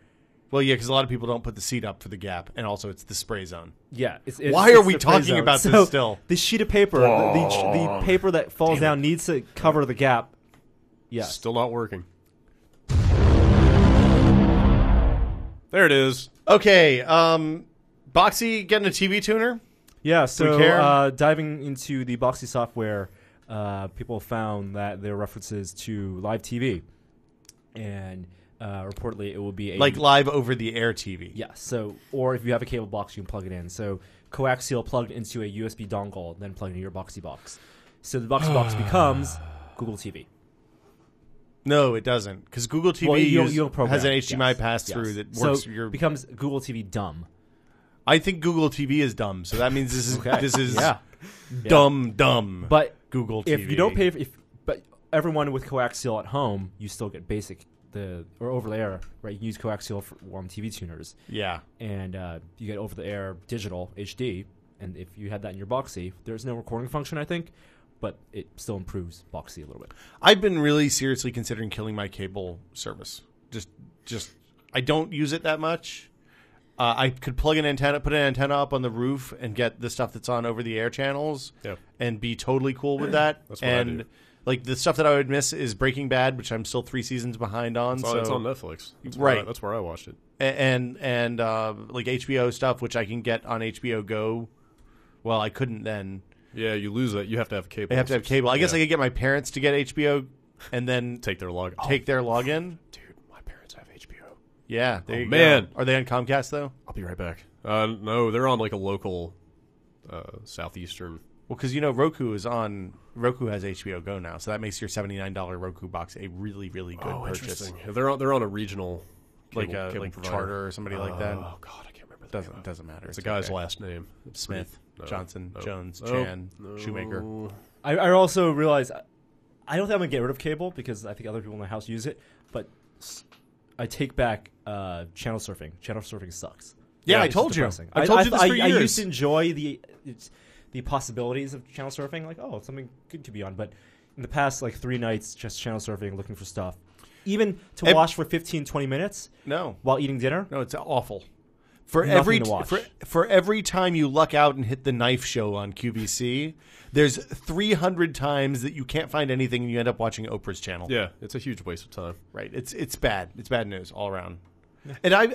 Well, yeah, because a lot of people don't put the seat up for the gap, and also it's the spray zone. Yeah. Why are we the talking zone. about this So, still? The sheet of paper, the paper that falls down needs to cover the gap. Yes. Still not working. There it is. Okay, Boxy getting a TV tuner? Yeah, Do we care? so diving into the Boxy software, people found that there are references to live TV. And reportedly it will be a... Like live over-the-air TV. Yeah, so, or if you have a cable box, you can plug it in. So coaxial plugged into a USB dongle, then plug into your Boxy box. So the Boxy box becomes Google TV. No, it doesn't, because Google TV Well, you don't program. has an HDMI Yes. pass-through Yes. that So works. Your becomes Google TV dumb. I think Google TV is dumb, so that means this is Okay. this is Yeah. dumb. But Google TV. if you don't pay, but everyone with coaxial at home, you still get basic or over the air, right? You can use coaxial for warm TV tuners, Yeah. and you get over the air digital HD. And if you had that in your Boxy, there's no recording function, I think, but it still improves Boxy a little bit. I've been really seriously considering killing my cable service. Just I don't use it that much. I could plug an antenna, put an antenna up on the roof, and get the stuff that's on over-the-air channels, and be totally cool with that. That's what I do. Like the stuff that I would miss is Breaking Bad, which I'm still 3 seasons behind on. It's on Netflix. That's where I watched it. And like HBO stuff, which I can get on HBO Go. Well, I couldn't then. Yeah, you lose that. You have to have cable. I have to have cable. I guess I could get my parents to get HBO, and then take their login. Dude, my parents have HBO. Yeah, there you man. go. Are they on Comcast though? I'll be right back. No, they're on like a local southeastern. Well, because Roku has HBO Go now, so that makes your $79 Roku box a really, really good purchase. Interesting. They're on a regional, like cable like provider. Charter or somebody like that. Oh God, I can't remember. Doesn't matter. It's a guy's last name. Smith, Johnson, Jones, No. Chan, No. Shoemaker. I also realized I don't think I'm gonna get rid of cable because I think other people in the house use it, but I take back channel surfing. Channel surfing sucks. Yeah, I It's told you. depressing. I told you this for I years. used to enjoy the possibilities of channel surfing. Like, oh, it's something good to be on. But in the past, like 3 nights, just channel surfing, looking for stuff. Even to watch for 15, 20 minutes No, while eating dinner. no, it's awful. For Nothing every to watch. for every time you luck out and hit the knife show on QVC, there's 300 times that you can't find anything and you end up watching Oprah's channel. Yeah, it's a huge waste of time. Right. It's bad. It's bad news all around. Yeah. And I've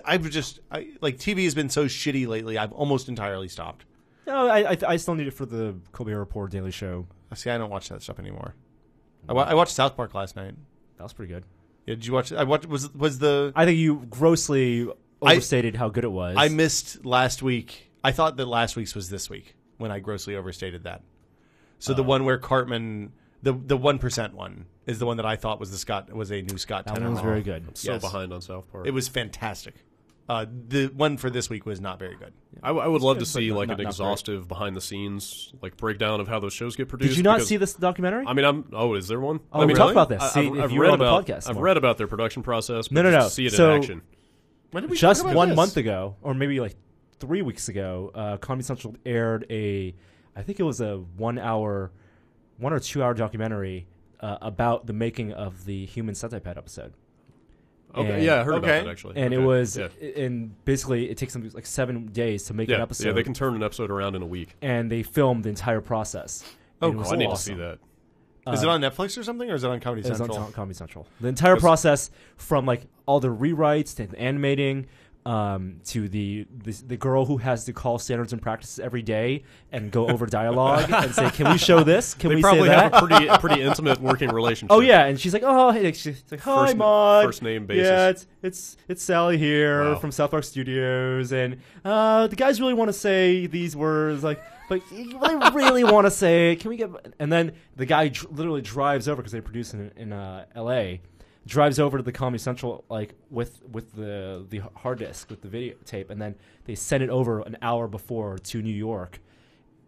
like TV has been so shitty lately. I've almost entirely stopped. No, I still need it for the Colbert Report Daily Show. See, I don't watch that stuff anymore. I watched South Park last night. That was pretty good. Yeah, did you watch? I watched. Was the? I think you grossly overstated how good it was. I missed last week. I thought that last week's was this week. when I grossly overstated that. So the one where Cartman, the 1% one, is the one that I thought was a new Scott Tenorman. That one was very good. I'm so behind on South Park. It was fantastic. The one for this week was not very good. I would love to see like an exhaustive behind the scenes like breakdown of how those shows get produced. Did you not see this documentary? I mean, is there one? Oh, we talk about this. I've read about their production process. But no. To see it in action. When did we just talk about 1 this? month ago, or maybe like 3 weeks ago, Comedy Central aired I think it was a 1 or 2 hour documentary about the making of the Human Centipede episode. Okay, I heard about that actually. And it was, and basically it takes them like 7 days to make an episode. Yeah, they can turn an episode around in a week. And they filmed the entire process. Oh, cool. I need to see that. Is it on Netflix or something, or is it on Comedy Central? It's on Comedy Central. The entire process, from like all the rewrites to the animating, to the girl who has to call standards and practices every day and go over dialogue and say, "Can we show this? Can we say that?" They probably have a pretty intimate working relationship. Oh yeah, and she's like, "Oh, hey," she's like, "Hi, Maud." First name basis. Yeah, it's Sally here from South Park Studios, and the guys really want to say these words, like, but they really want to say, "Can we get?" And then the guy literally drives over because they produce in L.A. Drives over to the Comedy Central like with the hard disk with the videotape, and then they send it over an hour before to New York,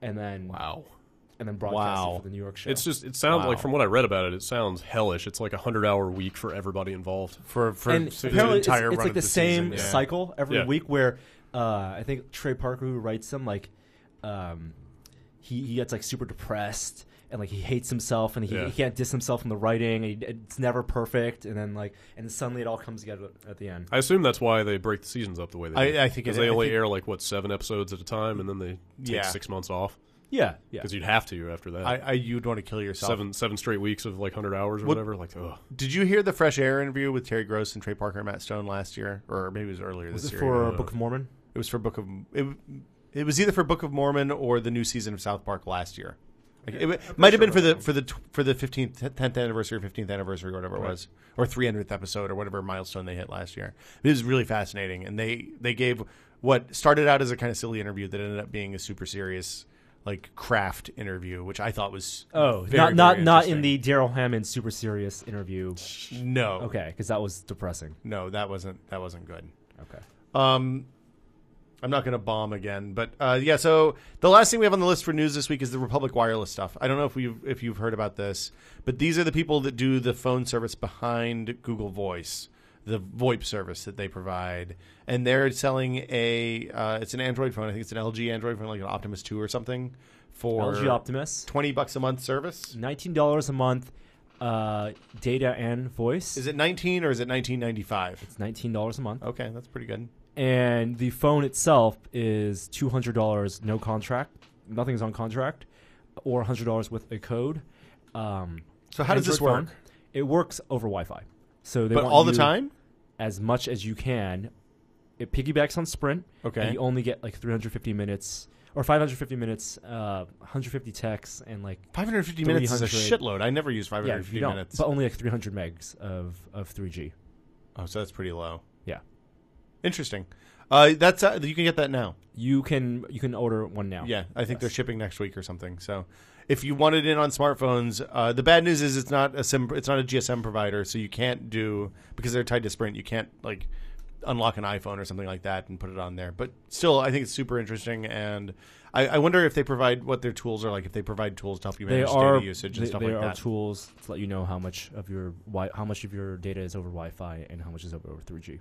and then broadcast it for the New York show. It sounds like, from what I read about it, it sounds hellish. It's like a 100-hour week for everybody involved for and apparently it's like the same season. cycle every week where I think Trey Parker, who writes them, like he gets like super depressed. And like he hates himself, and he can't diss himself in the writing. And it's never perfect, and then suddenly it all comes together at the end. I assume that's why they break the seasons up the way they do. I think because they only air like 7 episodes at a time, and then they take 6 months off. Yeah. Because you'd have to after that. You'd want to kill yourself. 7 straight weeks of like 100 hours or whatever. Like, ugh. Did you hear the Fresh Air interview with Terry Gross and Trey Parker and Matt Stone last year, or maybe it was earlier this year? Was it for Book of Mormon? It was for Book of. It was either for Book of Mormon or the new season of South Park last year. It might have been for the 15th, 10th anniversary, 15th anniversary, or whatever it was, or 300th episode, or whatever milestone they hit last year. It was really fascinating, and they gave what started out as a kind of silly interview that ended up being a super serious, like, craft interview, which I thought was very not in the Daryl Hammond super serious interview. No, okay, because that was depressing. No, that wasn't good. Okay. I'm not going to bomb again, but so the last thing we have on the list for news this week is the Republic Wireless stuff. I don't know if you've heard about this, but these are the people that do the phone service behind Google Voice, the VoIP service that they provide, and they're selling it's an Android phone. I think it's an LG Android phone, like an Optimus 2 or something, for LG Optimus, $20 a month service, $19 a month, data and voice. Is it $19 or is it $19.95? It's $19 a month. Okay, that's pretty good. And the phone itself is $200, no contract. Nothing's on contract, or $100 with a code. So how does this work? It works over Wi-Fi. So they but want all the time? As much as you can. It piggybacks on Sprint. Okay. And you only get like 350 minutes or 550 minutes, 150 texts, and like 550 minutes is a shitload. I never use 550 minutes. But only like 300 megs of 3G. Oh, so that's pretty low. Yeah. Interesting. That's you can get that now. You can order one now. Yeah, I think they're shipping next week or something. So, if you want it in on smartphones, the bad news is it's not a GSM provider, so you can't because they're tied to Sprint. You can't like unlock an iPhone or something like that and put it on there. But still, I think it's super interesting, and I wonder if they provide what their tools are like. If they provide tools to help you manage data usage and stuff like that. There are tools to let you know how much of your data is over Wi-Fi and how much is over 3G.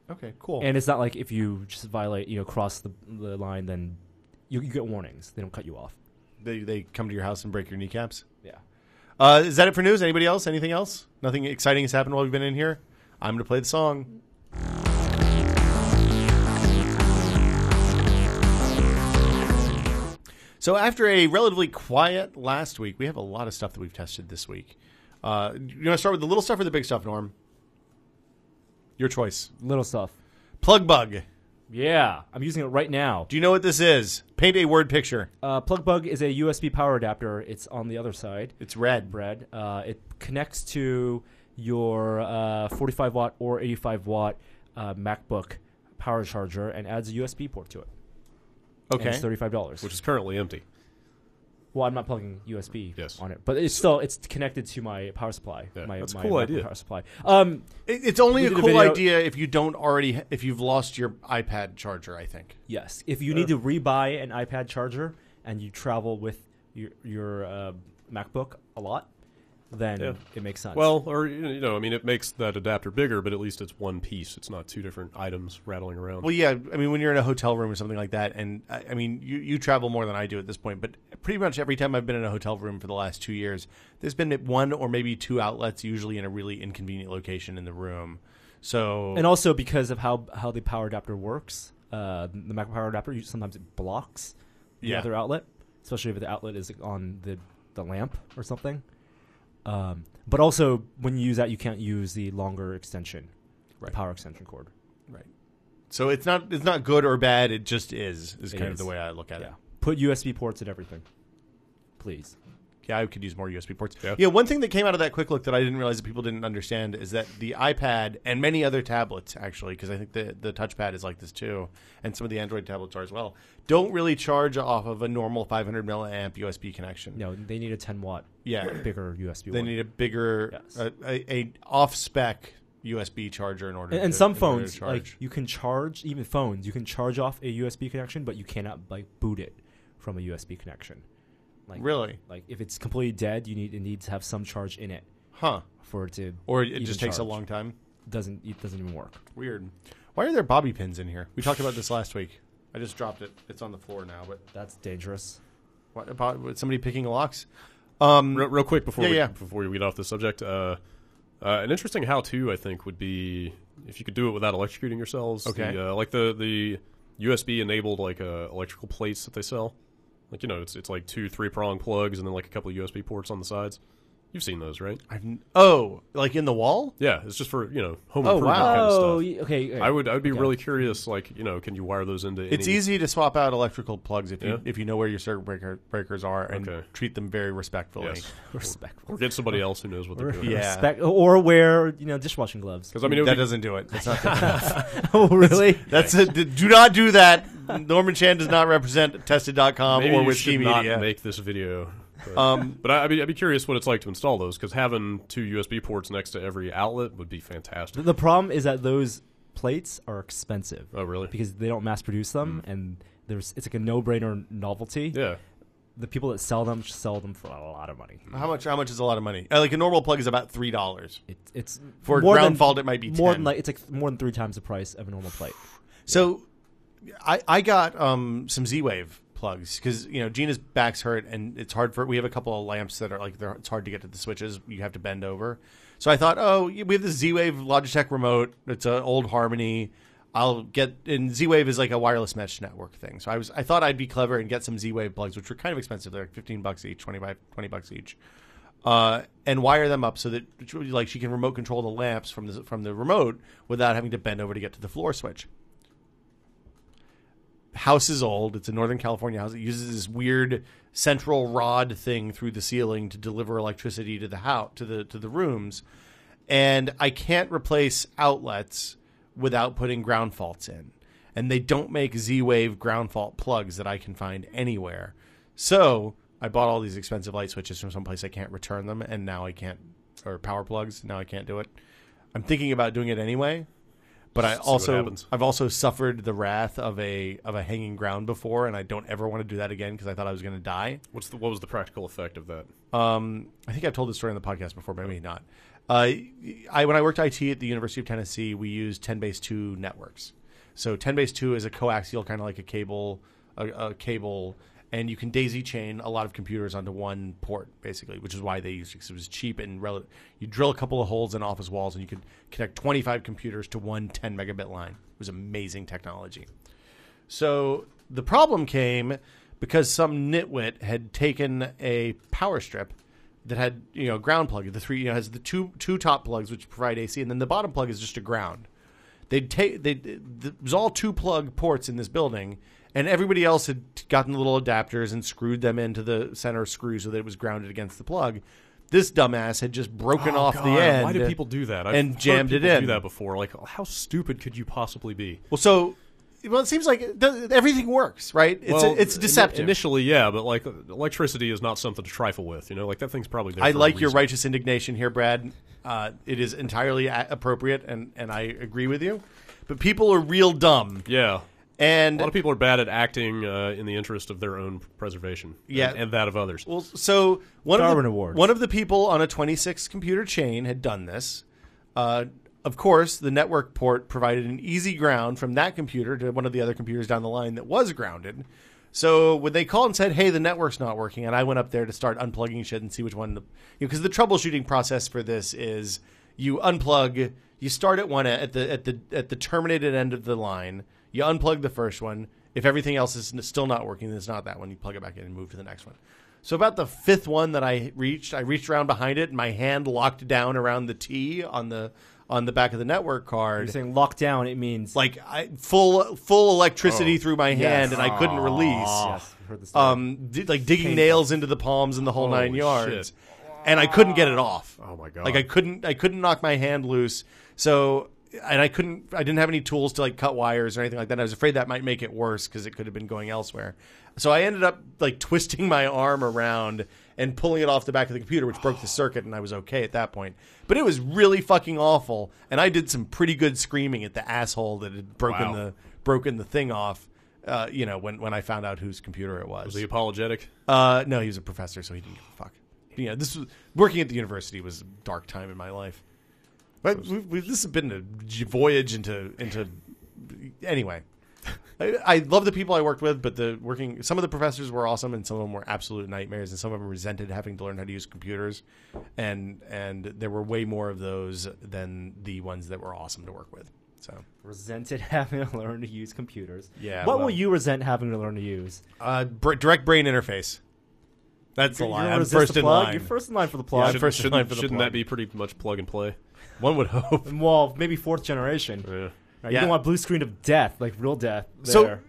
Okay, cool. And it's not like if you just violate, cross the line, then you get warnings. They don't cut you off. They come to your house and break your kneecaps? Yeah. Is that it for news? Anybody else? Anything else? Nothing exciting has happened while we've been in here? I'm going to play the song. So after a relatively quiet last week, we have a lot of stuff that we've tested this week. You want to start with the little stuff or the big stuff, Norm? Your choice. Little stuff. Plug-bug. Yeah, I'm using it right now. Do you know what this is? Paint a word picture. Plug-bug is a USB power adapter. It's on the other side. It's red. It connects to your 45-watt or 85-watt MacBook power charger and adds a USB port to it. Okay. And it's $35. Which is currently empty. Well, I'm not plugging USB Yes. on it, but it's connected to my power supply. Yeah, my, that's a my cool idea. Power supply. It's only a did a cool video- idea if you've lost your iPad charger, I think. Yes, if you need to rebuy an iPad charger and you travel with your MacBook a lot, then it makes sense. Well, or I mean, it makes that adapter bigger, but at least it's one piece. It's not two different items rattling around. Well, yeah. I mean, when you're in a hotel room or something like that, and I mean, you travel more than I do at this point, but pretty much every time I've been in a hotel room for the last 2 years, there's been one or maybe two outlets, usually in a really inconvenient location in the room. So, and also because of how the power adapter works, the Mac power adapter sometimes it blocks the other outlet, especially if the outlet is on the lamp or something. But also, when you use that, you can't use the longer extension, the power extension cord. Right. So it's not good or bad. It just is kind of the way I look at it. Put USB ports in everything, please. Yeah, I could use more USB ports. Yeah. Yeah, one thing that came out of that quick look that I didn't realize that people didn't understand is that the iPad and many other tablets, actually, because I think the touchpad is like this too, and some of the Android tablets are as well, don't really charge off of a normal 500 milliamp USB connection. No, they need a 10-watt bigger USB They one. need a bigger, a off-spec USB charger in order and to, some in order phones, to charge. like you can charge, even phones, you can charge off a USB connection, but you cannot boot it from a USB connection. Like, really? Like if it's completely dead, it needs to have some charge in it. Huh. For it to Or it just takes charge. a long time? It doesn't even work. Weird. Why are there bobby pins in here? We talked about this last week. I just dropped it. It's on the floor now, but That's dangerous. what about somebody picking locks? Real quick before we get off the subject, an interesting how-to I think would be if you could do it without electrocuting yourselves. Okay. Like the USB enabled like electrical plates that they sell. Like it's like 2 3-prong plugs and then like a couple of USB ports on the sides. You've seen those, right? Like in the wall? Yeah, it's just for home Oh, improvement wow. kind of stuff. Okay. I would be really curious. Like can you wire those into? It's any... easy to swap out electrical plugs if Yeah? you know where your circuit breakers are and treat them very respectfully. Yes. Respectful. Or get somebody else who knows what they're doing. Yeah. Or wear dishwashing gloves. Because I mean, That doesn't do it. That's not good enough. Oh, really? Do not do that. Norman Chan does not represent Tested.com Maybe or you Whiskey should Media. not make this video. But I'd be curious what it's like to install those, because having 2 USB ports next to every outlet would be fantastic. The problem is that those plates are expensive. Oh, really? Because they don't mass produce them, and it's like a no-brainer novelty. Yeah. The people that sell them for a lot of money. How much is a lot of money? Like a normal plug is about $3. It's For more ground than, fault, it might be 10. more than it's like more than 3 times the price of a normal plate. So, I got some Z-Wave plugs because Gina's back's hurt and it's hard we have a couple of lamps that are like it's hard to get to the switches. You have to bend over. So I thought, we have this Z-Wave Logitech remote. It's an old Harmony. And Z-Wave is like a wireless mesh network thing. So I thought I'd be clever and get some Z-Wave plugs, which were kind of expensive. They're like $15 each, $20 each. And wire them up so that like she can remote control the lamps from the remote without having to bend over to get to the floor switch. House is old. It's a Northern California house. It uses this weird central rod thing through the ceiling to deliver electricity to the house, to the rooms. And I can't replace outlets without putting ground faults in. And they don't make Z-Wave ground fault plugs that I can find anywhere. So I bought all these expensive light switches from someplace I can't return them, and now I can't, or power plugs. Now I can't do it. I'm thinking about doing it anyway. But I've also suffered the wrath of a hanging ground before, and I don't ever want to do that again because I thought I was going to die. What was the practical effect of that? I think I've told this story on the podcast before, but maybe not. When I worked IT at the University of Tennessee, we used 10-base-2 networks. So 10-base-2 is a coaxial, kind of like a cable, and you can daisy chain a lot of computers onto one port, basically, which is why they used it, because it was cheap and relative. You drill a couple of holes in office walls, and you could connect 25 computers to one 10-megabit line. It was amazing technology. So the problem came because some nitwit had taken a power strip that had ground plug. The three has the two top plugs which provide AC, and then the bottom plug is just a ground. It was all 2-plug ports in this building. And everybody else had gotten the little adapters and screwed them into the center screw so that it was grounded against the plug. This dumbass had just broken off the end. Why do people do that? And jammed it in. Do that before? Like, how stupid could you possibly be? Well, so Well, it seems like everything works, right? It's deceptive. Initially, yeah, but like electricity is not something to trifle with. You know, like that thing's probably there. I for like a your reason. righteous indignation here, Brad. It is entirely appropriate, and I agree with you. But people are real dumb. Yeah. And a lot of people are bad at acting in the interest of their own preservation, and that of others. Well, so one Awards. of the people on a 26 computer chain had done this. Of course, the network port provided an easy ground from that computer to one of the other computers down the line that was grounded. So when they called and said, "Hey, the network's not working," and I went up there to start unplugging shit and see which one, because the troubleshooting process for this is you unplug, you start at one at the terminated end of the line. You unplug the first one. If everything else is still not working, then it's not that one. You plug it back in and move to the next one. So about the fifth one that I reached around behind it, and my hand locked down around the T on the back of the network card. You're saying locked down, it means like full electricity through my hand, and I couldn't release. Yes, I've heard this story. Like digging nails into the palms and the whole 9 yards. Shit. And I couldn't get it off. Oh my god! Like I couldn't knock my hand loose. So. And I didn't have any tools to like cut wires or anything like that. I was afraid that might make it worse because it could have been going elsewhere. So I ended up like twisting my arm around and pulling it off the back of the computer, which broke the circuit, and I was okay at that point. But it was really fucking awful, and I did some pretty good screaming at the asshole that had broken the thing off. When I found out whose computer it was. Was he apologetic? No, he was a professor, so he didn't give a fuck. Yeah, this was working at the university was a dark time in my life. But this has been a voyage into anyway. I love the people I worked with, but some of the professors were awesome, and some of them were absolute nightmares, and some of them resented having to learn how to use computers, and there were way more of those than the ones that were awesome to work with. So resented having to learn to use computers. Yeah. What will you resent having to learn to use? Direct brain interface. That's the line. I'm first in line. You're first in line for the plug. Yeah, shouldn't that be pretty much plug and play? One would hope. Well, maybe fourth generation. Yeah. Right, you don't want blue screen of death, like real death. There. So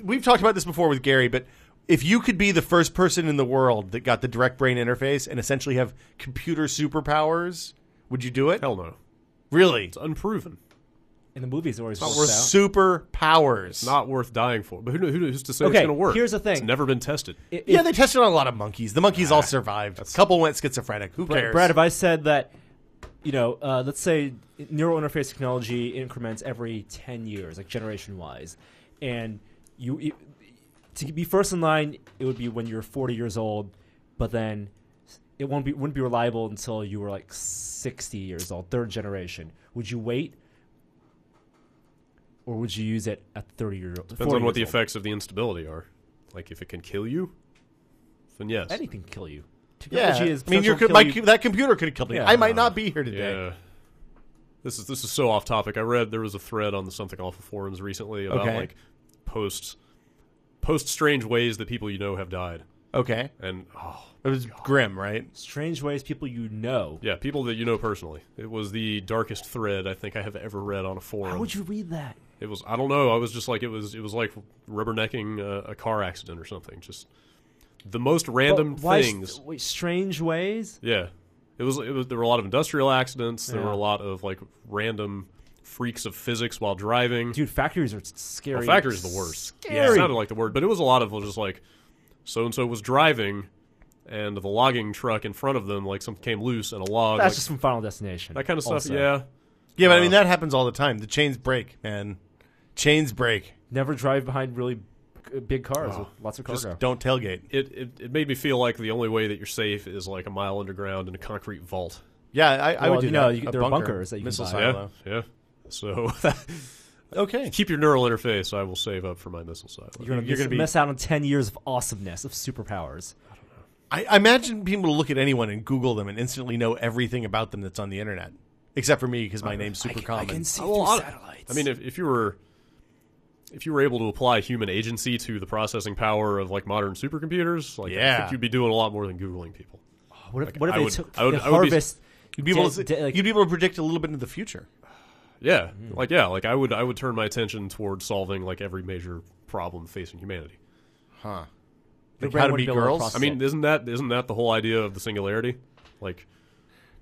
we've talked about this before with Gary, but if you could be the first person in the world that got the direct brain interface and essentially have computer superpowers, would you do it? Hell no. Really? It's unproven. In the movies, it always works out. Superpowers. It's not worth dying for. But who's to say it's going to work? Here's the thing. It's never been tested. They tested on a lot of monkeys. The monkeys all survived. A couple went schizophrenic. Who cares? Brad, if I said that, let's say neural interface technology increments every 10 years, like generation-wise, and you to be first in line, it would be when you're 40 years old, but then it wouldn't be reliable until you were like 60 years old, third generation. Would you wait? Or would you use it at 30 years old? Depends on what the effects of the instability are. Like, if it can kill you, then yes. Anything can kill you. Technology is that computer could have killed me. Yeah. I might not be here today. Yeah. This is so off topic. I read there was a thread on the Something Awful forums recently about like post strange ways that people have died. Okay. And it was grim, right? Strange ways people you know. Yeah, people that you know personally. It was the darkest thread I think I have ever read on a forum. How would you read that? It was, I don't know. I was just like, it was like rubbernecking a car accident or something. Just the most random things. Wait, strange ways? Yeah. It was. There were a lot of industrial accidents. There were a lot of like random freaks of physics while driving. Dude, factories are scary. Well, factories are the worst. Scary. Yeah, it sounded like the word, but it was a lot of just like, so-and-so was driving, and the logging truck in front of them, like something came loose and a log. That's just from Final Destination. That kind of stuff, also. yeah. Yeah, but I mean, that happens all the time. The chains break, man. Chains break. Never drive behind really big cars with lots of cargo. Just don't tailgate. It made me feel like the only way that you're safe is like a mile underground in a concrete vault. Yeah, I would do that. There are bunkers that you missile can buy. silo. Yeah. So, okay. Keep your neural interface. I will save up for my missile silo. You're going to miss out on 10 years of awesomeness, of superpowers. I don't know. I imagine people look at anyone and Google them and instantly know everything about them that's on the internet. Except for me, because my name's super common. I can see through satellites. I mean, if you were able to apply human agency to the processing power of like modern supercomputers, like I think you'd be doing a lot more than Googling people. What if they took the harvest? You'd be able to predict a little bit into the future. Yeah, like I would turn my attention towards solving like every major problem facing humanity. Huh? Like how to beat girls? I mean, isn't that the whole idea of the singularity? Like,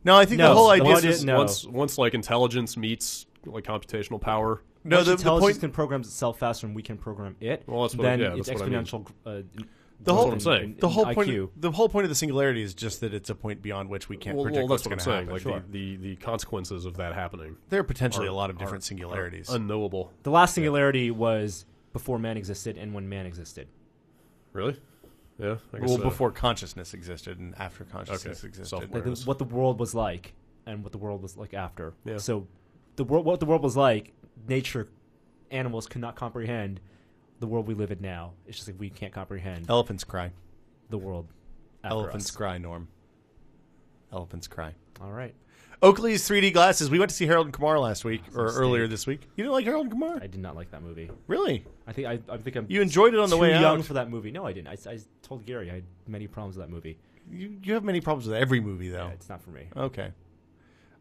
no, I think the whole idea is once like intelligence meets like computational power, No, once the intelligence point can program itself faster than we can program it. Well, that's what, then yeah, it's that's what I mean. exponential. The whole, what I'm saying. the whole IQ. point. The whole point of the singularity is just that it's a point beyond which we can't predict that's what's what going I'm to saying. happen. Like the consequences of that happening. There are potentially a lot of different singularities. Unknowable. The last singularity was before man existed and when man existed. Really? Yeah. I guess Well, before consciousness existed and after consciousness existed. Self-awareness. Like what the world was like and what the world was like after. Yeah. So, what the world was like, nature, animals could not comprehend the world we live in now. It's just like we can't comprehend Elephants cry. the world after Elephants us. cry, Norm. Elephants cry. All right. Oakley's 3D glasses. We went to see Harold and Kumar last week, or earlier this week. You didn't like Harold and Kumar? I did not like that movie. Really? I think I'm. You enjoyed it on the too way young out. for that movie. No, I didn't. I told Gary I had many problems with that movie. You have many problems with every movie, though. Yeah, it's not for me. Okay.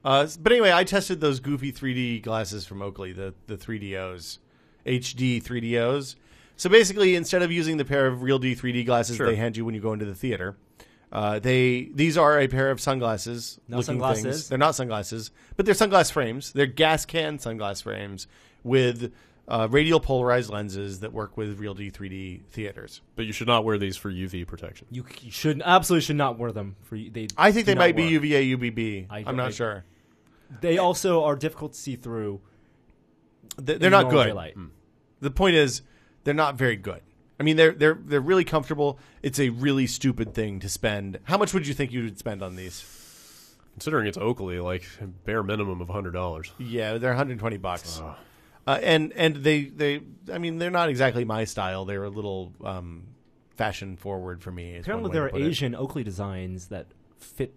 But anyway, I tested those goofy 3D glasses from Oakley, the 3DOs, HD 3DOs. So basically, instead of using the pair of real D 3D glasses they hand you when you go into the theater, these are a pair of sunglasses. Not sunglasses. Things. They're not sunglasses, but they're sunglass frames. They're gas can sunglass frames with radial polarized lenses that work with real D 3D theaters. But you should not wear these for UV protection. You absolutely should not wear them. I think they might work. be UVA, UVB. I'm not sure. They also are difficult to see through. They're not good. Daylight. The point is, they're not very good. I mean, they're really comfortable. It's a really stupid thing to spend. How much would you think you would spend on these? Considering it's Oakley, like bare minimum of $100. Yeah, they're $120. And they I mean, they're not exactly my style. They're a little fashion forward for me. Apparently, there are Asian Oakley designs that fit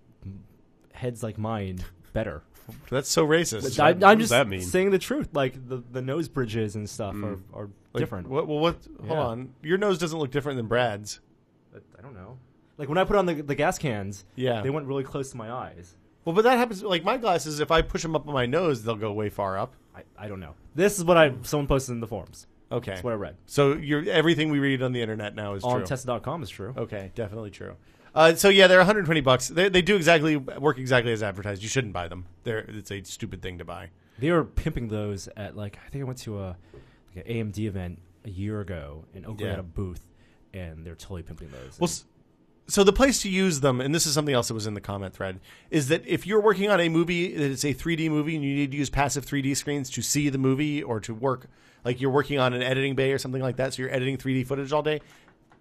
heads like mine better. That's so racist. I'm just that mean? saying the truth. Like the nose bridges and stuff are different. What? Hold on. Your nose doesn't look different than Brad's. I don't know. Like when I put on the gas cans, yeah, they went really close to my eyes. Well, but that happens. Like my glasses, if I push them up on my nose, they'll go way far up. I don't know. This is what someone posted in the forums. Okay, that's what I read. So everything we read on the internet now is true. On tested.com is true. Okay, definitely true. So yeah, they're $120. They do work exactly as advertised. You shouldn't buy them. It's a stupid thing to buy. They were pimping those at I think I went to an AMD event a year ago, and Oakley had a booth, and they're totally pimping those. Well, so the place to use them, and this is something else that was in the comment thread, is that if you're working on a movie that is a 3D movie and you need to use passive 3D screens to see the movie or to work, like you're working on an editing bay or something like that, so you're editing 3D footage all day,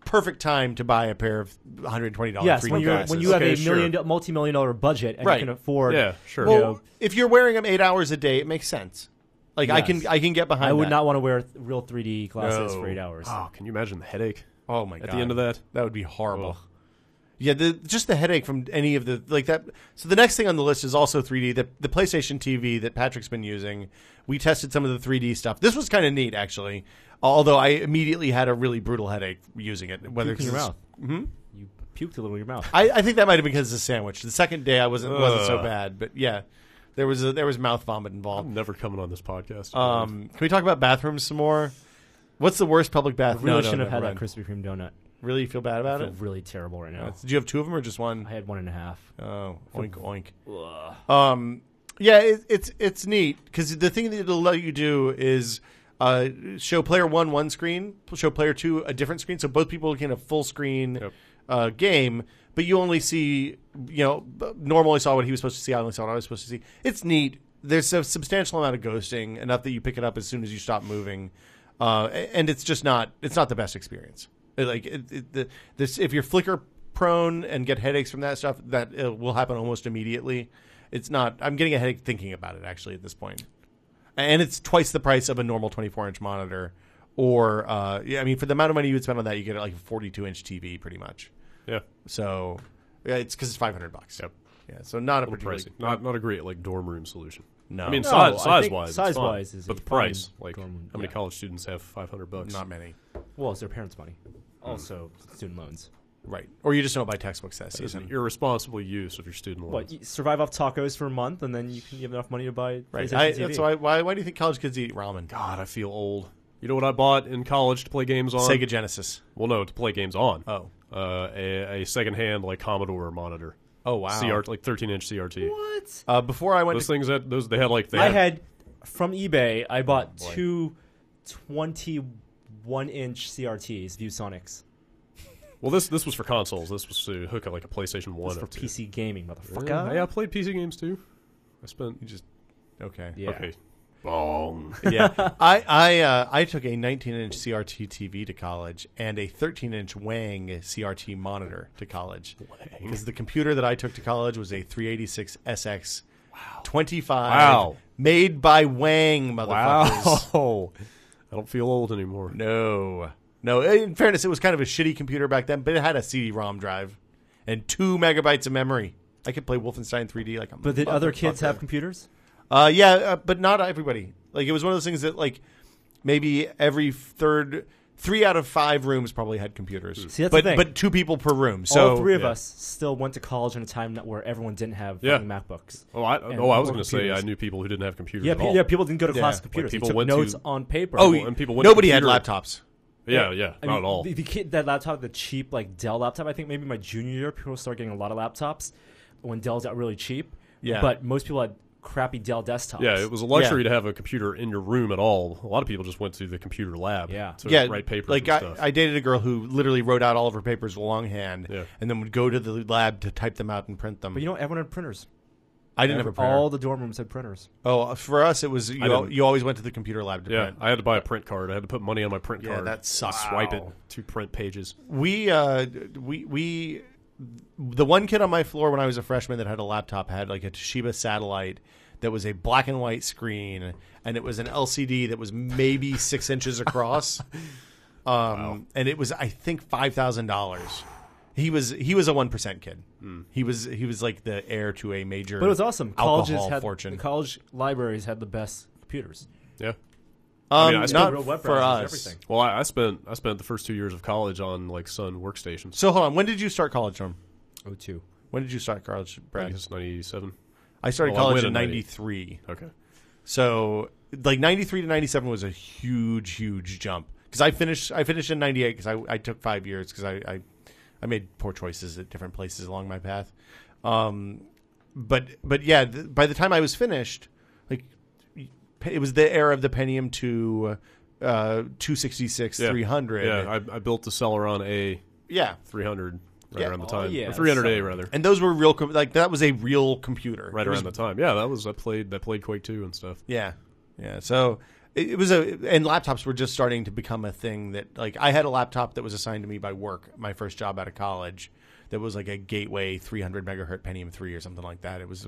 perfect time to buy a pair of $120 3D glasses. When you have a multi-million-dollar budget and you can afford. Yeah, sure. Well, if you're wearing them 8 hours a day, it makes sense. Like I can get behind. I would that. not want to wear real 3D glasses for 8 hours. Oh, can you imagine the headache? Oh my god! At the end of that, that would be horrible. Ugh. Yeah, just the headache from any of the like that. So the next thing on the list is also 3D. The PlayStation TV that Patrick's been using. We tested some of the 3D stuff. This was kind of neat, actually. Although I immediately had a really brutal headache using it. Whether it's in your mouth. Mm-hmm. You puked a little in your mouth. I think that might have been because of the sandwich. The second day I wasn't so bad, but yeah, there was mouth vomit involved. I'm never coming on this podcast. Can we talk about bathrooms some more? What's the worst public bathroom? I really shouldn't have had that Krispy Kreme donut. Really, you feel bad about it? I feel really terrible right now. Did you have two of them or just one? I had 1.5. Oh, oink oink. Yeah, it's neat because the thing that it'll let you do is show player one screen, show player two a different screen, so both people can have full screen game. But you only see, normally saw what he was supposed to see. I only saw what I was supposed to see. It's neat. There's a substantial amount of ghosting, enough that you pick it up as soon as you stop moving, and it's just not. It's not the best experience. Like if you're flicker prone and get headaches from that stuff, that will happen almost immediately. It's not. I'm getting a headache thinking about it actually at this point, and it's twice the price of a normal 24-inch monitor. Or for the amount of money you would spend on that, you get like a 42-inch TV pretty much. Yeah. So it's because it's $500. Yep. Yeah. So not a pricey. Not a great dorm room solution. No. I mean, size wise, is but the price, like how many college students have $500? Not many. Well, it's their parents' money. Also, student loans. Right. Or you just don't buy textbooks that season. An irresponsible use of your student loans. You survive off tacos for a month, and then you have enough money to buy right. TV. That's why do you think college kids eat ramen? God, I feel old. You know what I bought in college to play games on? Sega Genesis. Well, no, to play games on. Oh. A secondhand Commodore monitor. Oh wow. Like 13-inch CRT. What? Before I went those things they had I had From eBay, I bought two 21-inch CRTs, ViewSonics. Well, this was for consoles. This was to hook up like a PlayStation 1. This for PC gaming, motherfucker. Yeah, I played PC games too. Okay. Yeah. Okay. Bong. Yeah. I took a 19-inch CRT TV to college and a 13-inch Wang CRT monitor to college. Because the computer that I took to college was a 386 SX 25 made by Wang, motherfuckers. Wow. I don't feel old anymore. No. In fairness, it was kind of a shitty computer back then, but it had a CD-ROM drive and 2 megabytes of memory. I could play Wolfenstein 3D like a But did other kids have computers? But not everybody. Like, it was one of those things that, like, maybe every 3 out of 5 rooms probably had computers. See, that's the thing. But 2 people per room. So all 3 of us still went to college in a time where everyone didn't have MacBooks. I was going to say I knew people who didn't have computers at all. Yeah, people didn't go to class computers. People took went notes on paper. And people went nobody to had laptops. Yeah, not at all. The kid, that laptop, the cheap like Dell laptop, I think maybe my junior year, people started getting a lot of laptops when Dells got really cheap. Yeah. But most people had crappy Dell desktops. Yeah, it was a luxury to have a computer in your room at all. A lot of people just went to the computer lab to write papers and stuff. I dated a girl who literally wrote out all of her papers longhand and then would go to the lab to type them out and print them. But everyone had printers. I didn't have a printer. All the dorm rooms had printers. Oh, for us, it was you always went to the computer lab to print. I had to buy a print card. I had to put money on my print card. Yeah, that sucks. Swipe it to print pages. We the one kid on my floor when I was a freshman that had a laptop had like a Toshiba Satellite that was a black and white screen, and it was an LCD that was maybe 6 inches across. And it was, I think, $5,000. He was a 1% kid. He was like the heir to a major. But it was awesome. Fortune. The college libraries had the best computers. Yeah. I not real web for us. Everything. Well, I spent the first 2 years of college on like Sun workstations. So hold on, when did you start college, Norm? 2002. When did you start college, Brad? I guess 97. I started college in 93. Okay. So like 93 to 97 was a huge jump because I finished in 98 because I took 5 years because I made poor choices at different places along my path. But yeah, by the time I was finished, like it was the era of the Pentium 2 266 300. Yeah, I built the Celeron A 300 around the time. Or 300A rather. And those were real that was a real computer. Around the time. Yeah, I played Quake 2 and stuff. Yeah. So it was and laptops were just starting to become a thing that like I had a laptop that was assigned to me by work, my first job out of college, that was like a Gateway 300 megahertz Pentium 3 or something like that. It was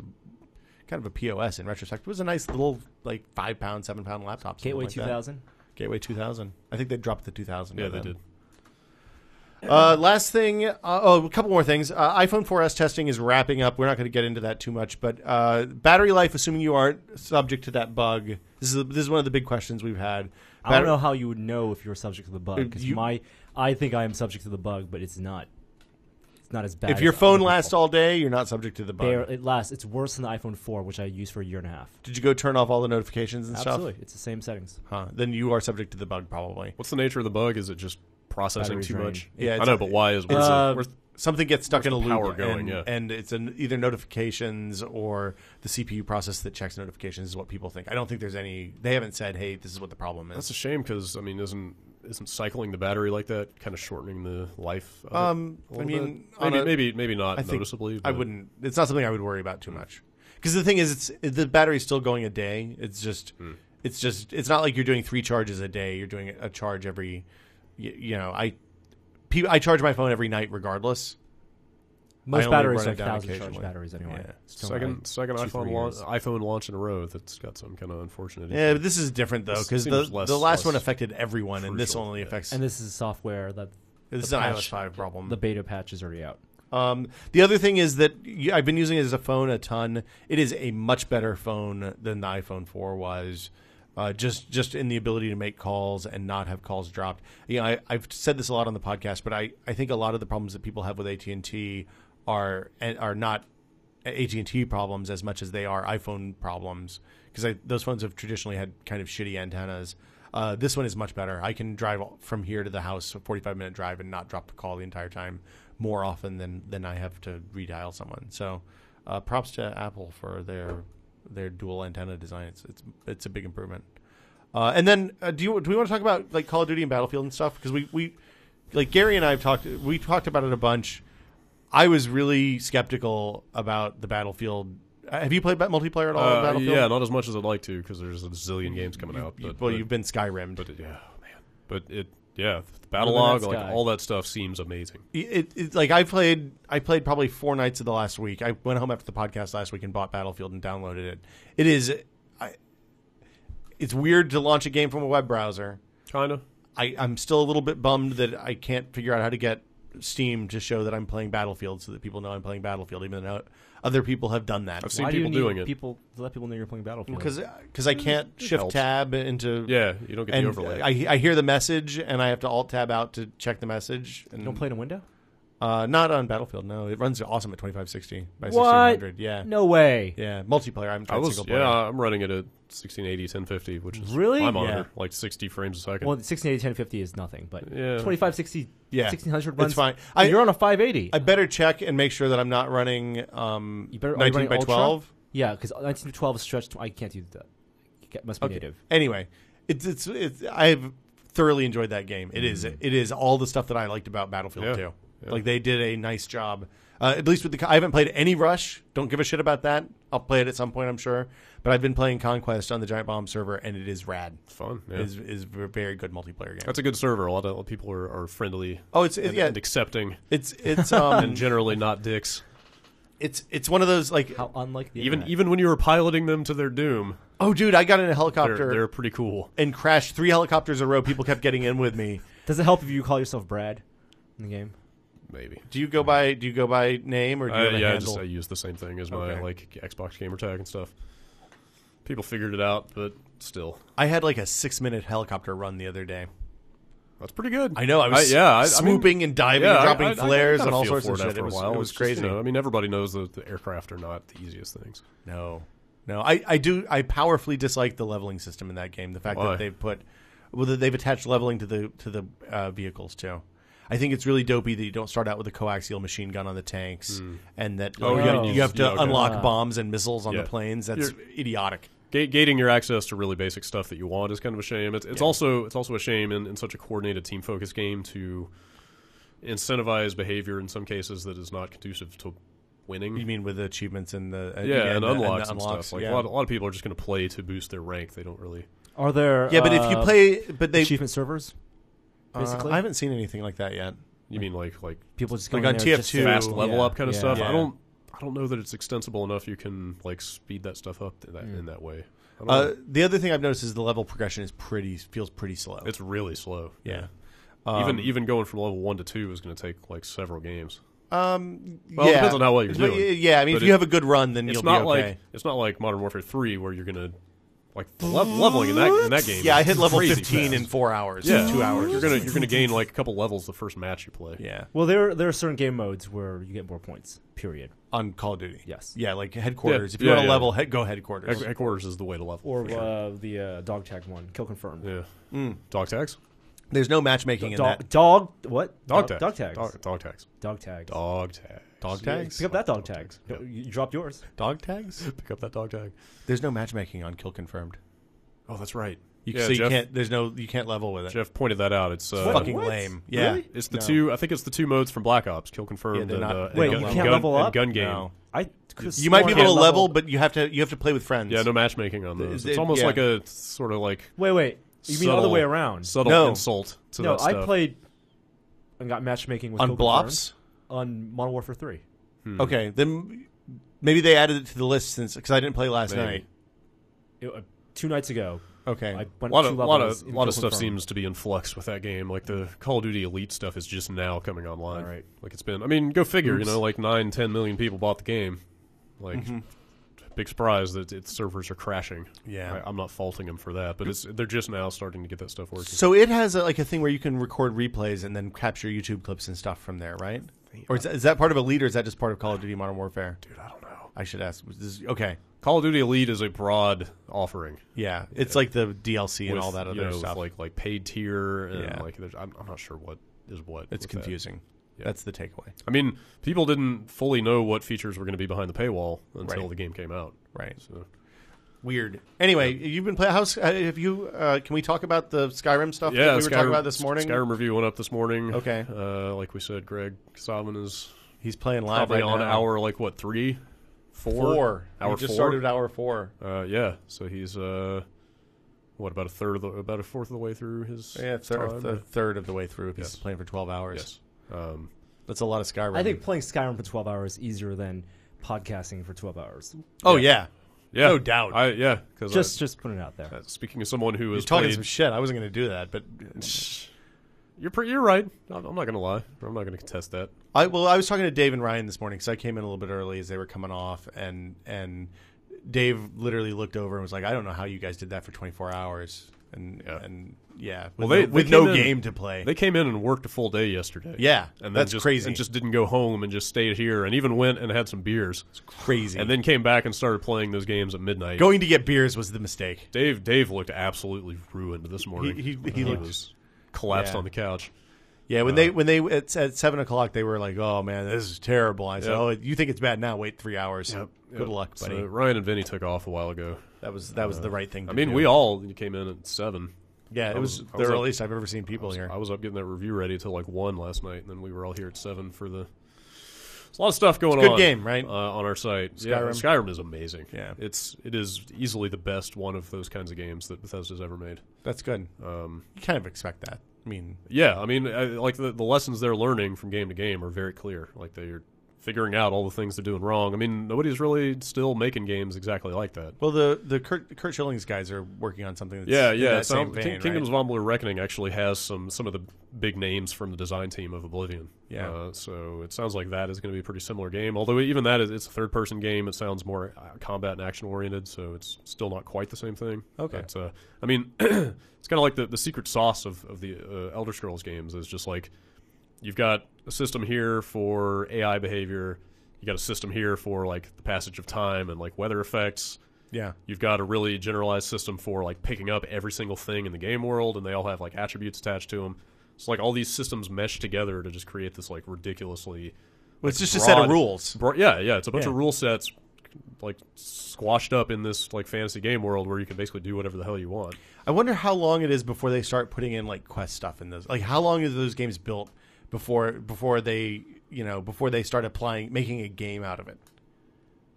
kind of a POS in retrospect. It was a nice little like 5-pound, 7-pound laptop. Gateway 2000? Gateway 2000. I think they dropped the 2000. Yeah, they did. Last thing, a couple more things. iPhone 4S testing is wrapping up. We're not going to get into that too much, but battery life, assuming you aren't subject to that bug, this is one of the big questions we've had. I don't know how you would know if you're subject to the bug, because I think I am subject to the bug, but it's not. It's not as bad. If your phone lasts all day, you're not subject to the bug. It lasts. It's worse than the iPhone 4, which I used for a year and a half. Did you go turn off all the notifications and stuff? Absolutely. It's the same settings. Then you are subject to the bug, probably. What's the nature of the bug? Is it just processing too much? Yeah, I know, but why is something gets stuck in a loop power going, and it's either notifications or the CPU process that checks notifications is what people think. I don't think there's any. They haven't said, "Hey, this is what the problem is." That's a shame because isn't cycling the battery like that kind of shortening the life? Of maybe not noticeably. I wouldn't. It's not something I would worry about too much because the thing is, the battery's still going a day. It's just it's not like you're doing 3 charges a day. You're doing a charge every. I charge my phone every night regardless. Most batteries are 1,000 charge batteries anyway. Yeah. Second iPhone launch in a row that's got some kind of unfortunate issue. Yeah, but this is different though because the last one affected everyone, and this only affects. And this is software that this is an iOS 5 problem. The beta patch is already out. The other thing is that I've been using it as a phone a ton. It is a much better phone than the iPhone 4 was. Just in the ability to make calls and not have calls dropped. I've said this a lot on the podcast, but I think a lot of the problems that people have with AT&T are not AT&T problems as much as they are iPhone problems because those phones have traditionally had kind of shitty antennas. This one is much better. I can drive from here to the house, a 45-minute drive, and not drop the call the entire time more often than I have to redial someone. So props to Apple for their their dual antenna design. It's a big improvement. And then do we want to talk about like Call of Duty and Battlefield and stuff? Because we like Gary and I have talked about it a bunch. I was really skeptical about the Battlefield. Have you played multiplayer at all? Battlefield? Yeah, not as much as I'd like to because there's a zillion games coming out. But you've been Skyrimmed. The battle log, like all that stuff seems amazing. Like I played probably 4 nights of the last week. I went home after the podcast last week and bought Battlefield and downloaded it. It's weird to launch a game from a web browser. Kind of. I'm still a little bit bummed that I can't figure out how to get Steam to show that I'm playing Battlefield so that people know I'm playing Battlefield, even though other people have done that. I've seen people doing it. To let people know you're playing Battlefield. Because I can't shift tab into... Yeah, you don't get the overlay. I hear the message, and I have to alt tab out to check the message. And you don't play in a window? Not on Battlefield, no. It runs awesome at 2560 by what? 1600. Yeah. No way. Yeah, multiplayer. Single player. Yeah, I'm running it at 1680, 1050, which is really? my monitor, like 60 frames a second. Well, 1680, 1050 is nothing, but 2560, 1600 It's runs. fine. You're on a 580. I better check and make sure that I'm not running 19 by 12. Yeah, because 19 by 12 is stretched. I can't do that. It must be native. Anyway, it's I've thoroughly enjoyed that game. It is all the stuff that I liked about Battlefield 2. Yeah. Like they did a nice job. At least with I haven't played any Rush. Don't give a shit about that. I'll play it at some point, I'm sure. But I've been playing Conquest on the Giant Bomb server, and it is rad. It's fun. Yeah. It is a very good multiplayer game. That's a good server. A lot of people are friendly. And accepting. It's and generally not dicks. It's one of those like how unlike the even when you were piloting them to their doom. Oh, dude, I got in a helicopter. They're pretty cool. And crashed 3 helicopters in a row. People kept getting in with me. Does it help if you call yourself Brad in the game? Maybe. Do you go by name or do you have a handle? I use the same thing as my Xbox gamer tag and stuff. People figured it out, but still. I had like a 6-minute helicopter run the other day. That's pretty good. I know. I was swooping and diving and dropping flares and all sorts of shit. It was crazy. Just, everybody knows that the aircraft are not the easiest things. No. I powerfully dislike the leveling system in that game. The fact that they've attached leveling to the vehicles too. I think it's really dopey that you don't start out with a coaxial machine gun on the tanks and that you have to unlock bombs and missiles on the planes. That's idiotic. Gating your access to really basic stuff that you want is kind of a shame. It's also a shame in such a coordinated team focused game to incentivize behavior in some cases that is not conducive to winning. You mean with the achievements and the and unlocks and stuff? Like a lot of people are just going to play to boost their rank. They don't really. Are there? Yeah, but if you play, achievement servers. Basically, I haven't seen anything like that yet. You mean like people just like on TF2 fast level up kind of stuff? Yeah. I don't know that it's extensible enough. You can like speed that stuff up in that way. The other thing I've noticed is the level progression is feels pretty slow. It's really slow. Yeah. Even going from level 1 to 2 is going to take like several games. It depends on how well you're doing. Yeah, I mean, if you have a good run, then you'll be okay. It's not like Modern Warfare 3 where you're going to. Like leveling in that game. Yeah, I hit level 15 in 4 hours. Yeah, 2 hours. You're gonna gain like a couple levels the first match you play. Yeah. Well, there are certain game modes where you get more points. Period. On Call of Duty. Yes. Yeah, like headquarters. If you want to level, go headquarters. Headquarters is the way to level. Or the dog tag one, kill confirmed. Yeah. Dog tags. There's no matchmaking in that. Dog what? Dog tags. Dog tags. Dog tags. Dog tags. Dog tags. Dog tags. Pick up that dog tag. You dropped yours. Dog tags. Pick up that dog tag. There's no matchmaking on kill confirmed. Oh, that's right. You can't level with it. Jeff pointed that out. It's fucking lame. Yeah, really? It's the two. I think it's the two modes from Black Ops: Kill Confirmed and you can't level up. Gun Game. No. You might be able to level, but you have to play with friends. Yeah, no matchmaking on those. It's almost like a sort of like. Wait. You mean the other way around? Subtle insult to that stuff. I played and got matchmaking with on Blops on Modern Warfare 3. Okay, then maybe they added it to the list because I didn't play last night. 2 nights ago. Okay, I a lot of stuff seems to be in flux with that game. Like the Call of Duty Elite stuff is just now coming online. Right. Like it's been. I mean, go figure. Oops. Like 9-10 million people bought the game. Like big surprise that its servers are crashing. Yeah, I'm not faulting them for that, but they're just now starting to get that stuff working. So it has a thing where you can record replays and then capture YouTube clips and stuff from there, right? Or is that part of Elite, or is that just part of Call of Duty Modern Warfare? Dude, I don't know. I should ask. Okay. Call of Duty Elite is a broad offering. Yeah, it's like the DLC and all that other stuff, like paid tier, and I'm not sure what is what. It's confusing. Yeah. That's the takeaway. I mean, people didn't fully know what features were going to be behind the paywall until the game came out. Right. So Weird. Anyway, you've been playing. Have you? Can we talk about the Skyrim stuff Yeah, that we were talking about this morning? Skyrim review went up this morning. Okay. Like we said, Greg Salmon is he's playing live probably right on now. hour 3, 4. Hour he just started hour 4. Yeah. So he's about a fourth of the way through his third of the way through. He's playing for 12 hours. Yes. That's a lot of Skyrim. I think playing Skyrim for 12 hours is easier than podcasting for 12 hours. Oh yeah. Yeah, no doubt. Just putting it out there. Speaking of someone who is talking some shit, I wasn't going to do that, but you're right. I'm not going to lie. I'm not going to contest that. I was talking to Dave and Ryan this morning because I came in a little bit early as they were coming off, and Dave literally looked over and was like, "I don't know how you guys did that for 24 hours." With no game to play. They came in and worked a full day yesterday. Yeah, and that's crazy. And just didn't go home and just stayed here and even went and had some beers. It's crazy. And then came back and started playing those games at midnight. Going to get beers was the mistake. Dave looked absolutely ruined this morning. He was collapsed on the couch. Yeah, when they at 7:00 they were like, "Oh man, this is terrible." I said, "Oh, you think it's bad now? Wait 3 hours. Good luck, buddy." So Ryan and Vinny took off a while ago. That was the right thing. I mean, we all came in at 7. Yeah, it was the earliest I've ever seen people here. I was up getting that review ready till 1 last night, and then we were all here at 7 for the. There's a lot of stuff going on. Good game, right? On our site. Skyrim is amazing. Yeah, it is easily the best one of those kinds of games that Bethesda's ever made. That's good. You kind of expect that. I mean, the lessons they're learning from game to game are very clear. Like they're figuring out all the things they're doing wrong. I mean, nobody's really still making games exactly like that. Well, the Kurt Schilling's guys are working on something that's in that same vein, Kingdoms of Amalur Reckoning actually has some of the big names from the design team of Oblivion. Yeah. So it sounds like that is going to be a pretty similar game. Although even that it's a third-person game. It sounds more combat and action-oriented, so it's still not quite the same thing. Okay. But, I mean, it's kind of like the secret sauce of the Elder Scrolls games is just like you've got a system here for AI behavior. You got a system here for like the passage of time and like weather effects. Yeah. You've got a really generalized system for like picking up every single thing in the game world, and they all have like attributes attached to them. So like all these systems mesh together to just create this like ridiculously. Well, it's just a set of rules. It's a bunch of rule sets like squashed up in this like fantasy game world where you can basically do whatever the hell you want. I wonder how long it is before they start putting in like quest stuff in those. Like how long are those games built before they start making a game out of it?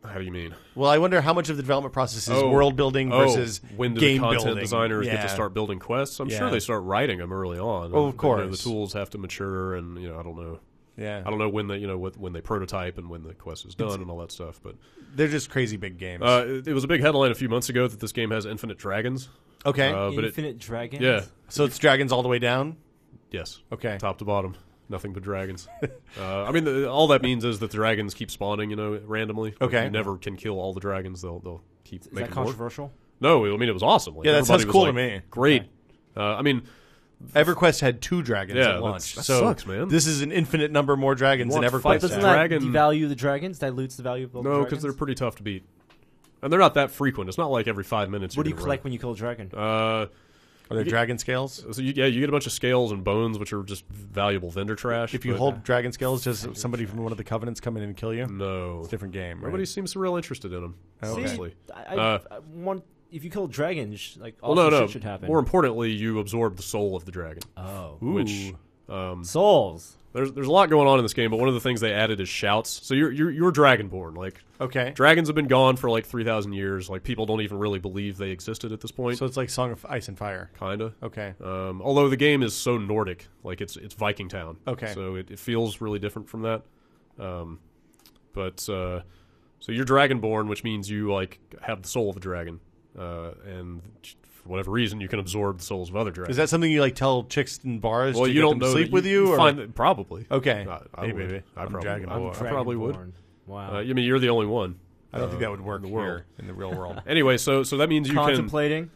How do you mean? Well, I wonder how much of the development process is world building versus when do game the content building. designers get to start building quests? I'm sure they start writing them early on. Oh, of course. The tools have to mature, and I don't know. Yeah, I don't know when when they prototype and when the quest is done and all that stuff. But they're just crazy big games. It was a big headline a few months ago that this game has infinite dragons. Okay, infinite dragons. Yeah, so it's dragons all the way down. Yes. Okay, top to bottom. Nothing but dragons. I mean, all that means is that the dragons keep spawning, randomly. Okay. Like you never can kill all the dragons. They'll keep making more. Is that controversial? No, I mean, it was awesome. Like, that sounds cool to me. Great. Okay. I mean, EverQuest had 2 dragons at launch. That sucks, man. This is an infinite number more dragons than EverQuest. Doesn't that devalue the dragons? Dilutes the value of the dragons? No, because they're pretty tough to beat. And they're not that frequent. It's not like every 5 minutes. What do you collect when you kill a dragon? Are there dragon scales? So you get a bunch of scales and bones, which are just valuable vendor trash. If you hold dragon scales, does somebody from one of the covenants come in and kill you? No. It's a different game. Nobody seems real interested in them, honestly. If you kill dragons, shit should happen. More importantly, you absorb the soul of the dragon. Oh. Which souls. There's a lot going on in this game, but one of the things they added is shouts. So you're dragonborn. Like, okay, dragons have been gone for like 3,000 years. Like, people don't even really believe they existed at this point. So it's like Song of Ice and Fire, kinda. Okay. Although the game is so Nordic, like it's Viking Town. Okay. So it feels really different from that. So you're dragonborn, which means you like have the soul of a dragon, and for whatever reason, you can absorb the souls of other dragons. Is that something you like tell chicks in bars? Well, to you get don't them to know. sleep with you, or probably. Okay. I probably would. Wow. I mean, you're the only one. I don't think that would work here in the real world. Anyway, so that means you contemplating.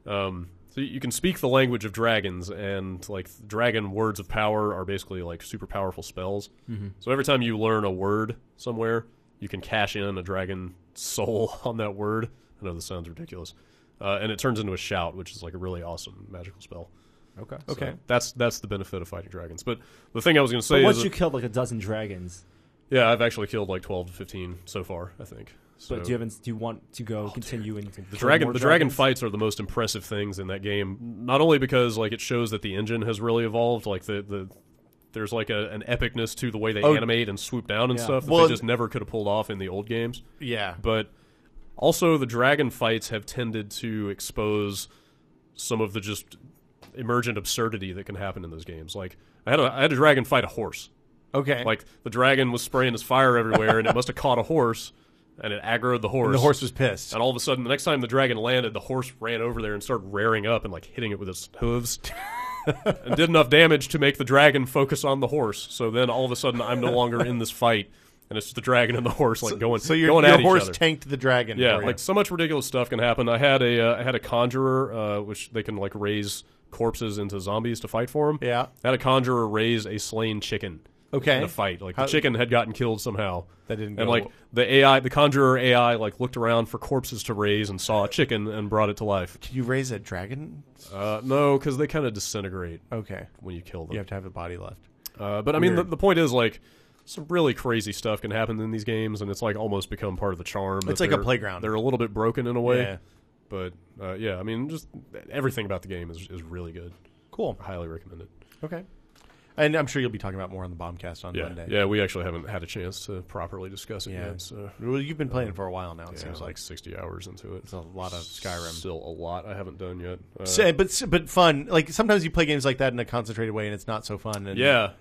So you can speak the language of dragons, and like dragon words of power are basically like super powerful spells. Mm-hmm. So every time you learn a word somewhere, you can cash in a dragon soul on that word. I know this sounds ridiculous. And it turns into a shout, which is like a really awesome magical spell. Okay. So okay. That's the benefit of fighting dragons. But the thing I was going to say once is you killed like a dozen dragons. Yeah, I've actually killed like 12 to 15 so far, I think. So, but do you want to continue and the dragon fights are the most impressive things in that game. Not only because like it shows that the engine has really evolved, like there's like an epicness to the way they animate and swoop down and stuff that they just never could have pulled off in the old games. Yeah, but also the dragon fights have tended to expose some of the just emergent absurdity that can happen in those games. Like I had a dragon fight a horse. Okay, like the dragon was spraying his fire everywhere, and it must have caught a horse. And it aggroed the horse. And the horse was pissed. And all of a sudden, the next time the dragon landed, the horse ran over there and started rearing up and like hitting it with its hooves. And did enough damage to make the dragon focus on the horse. So then all of a sudden, I'm no longer in this fight. And it's just the dragon and the horse like going at each other. So your horse tanked the dragon. Yeah, for you. like so much ridiculous stuff can happen. I had a conjurer, which they can like raise corpses into zombies to fight for them. Yeah. I had a conjurer raise a slain chicken. Okay. In a fight. Like the chicken had gotten killed somehow. That didn't go. And like the conjurer AI like looked around for corpses to raise and saw a chicken and brought it to life. Can you raise a dragon? No, because they kind of disintegrate. Okay. When you kill them. You have to have a body left. But I mean the point is like some really crazy stuff can happen in these games, and it's like almost become part of the charm. It's like a playground. They're a little bit broken in a way. Yeah. But yeah, I mean just everything about the game is really good. Cool. I highly recommend it. Okay. And I'm sure you'll be talking about more on the Bombcast on Monday. Yeah, we actually haven't had a chance to properly discuss it yet. So. Well, you've been playing for a while now, it seems like 60 hours into it. It's a lot of Skyrim. Still a lot I haven't done yet. But fun. Like, sometimes you play games like that in a concentrated way, and it's not so fun. And yeah.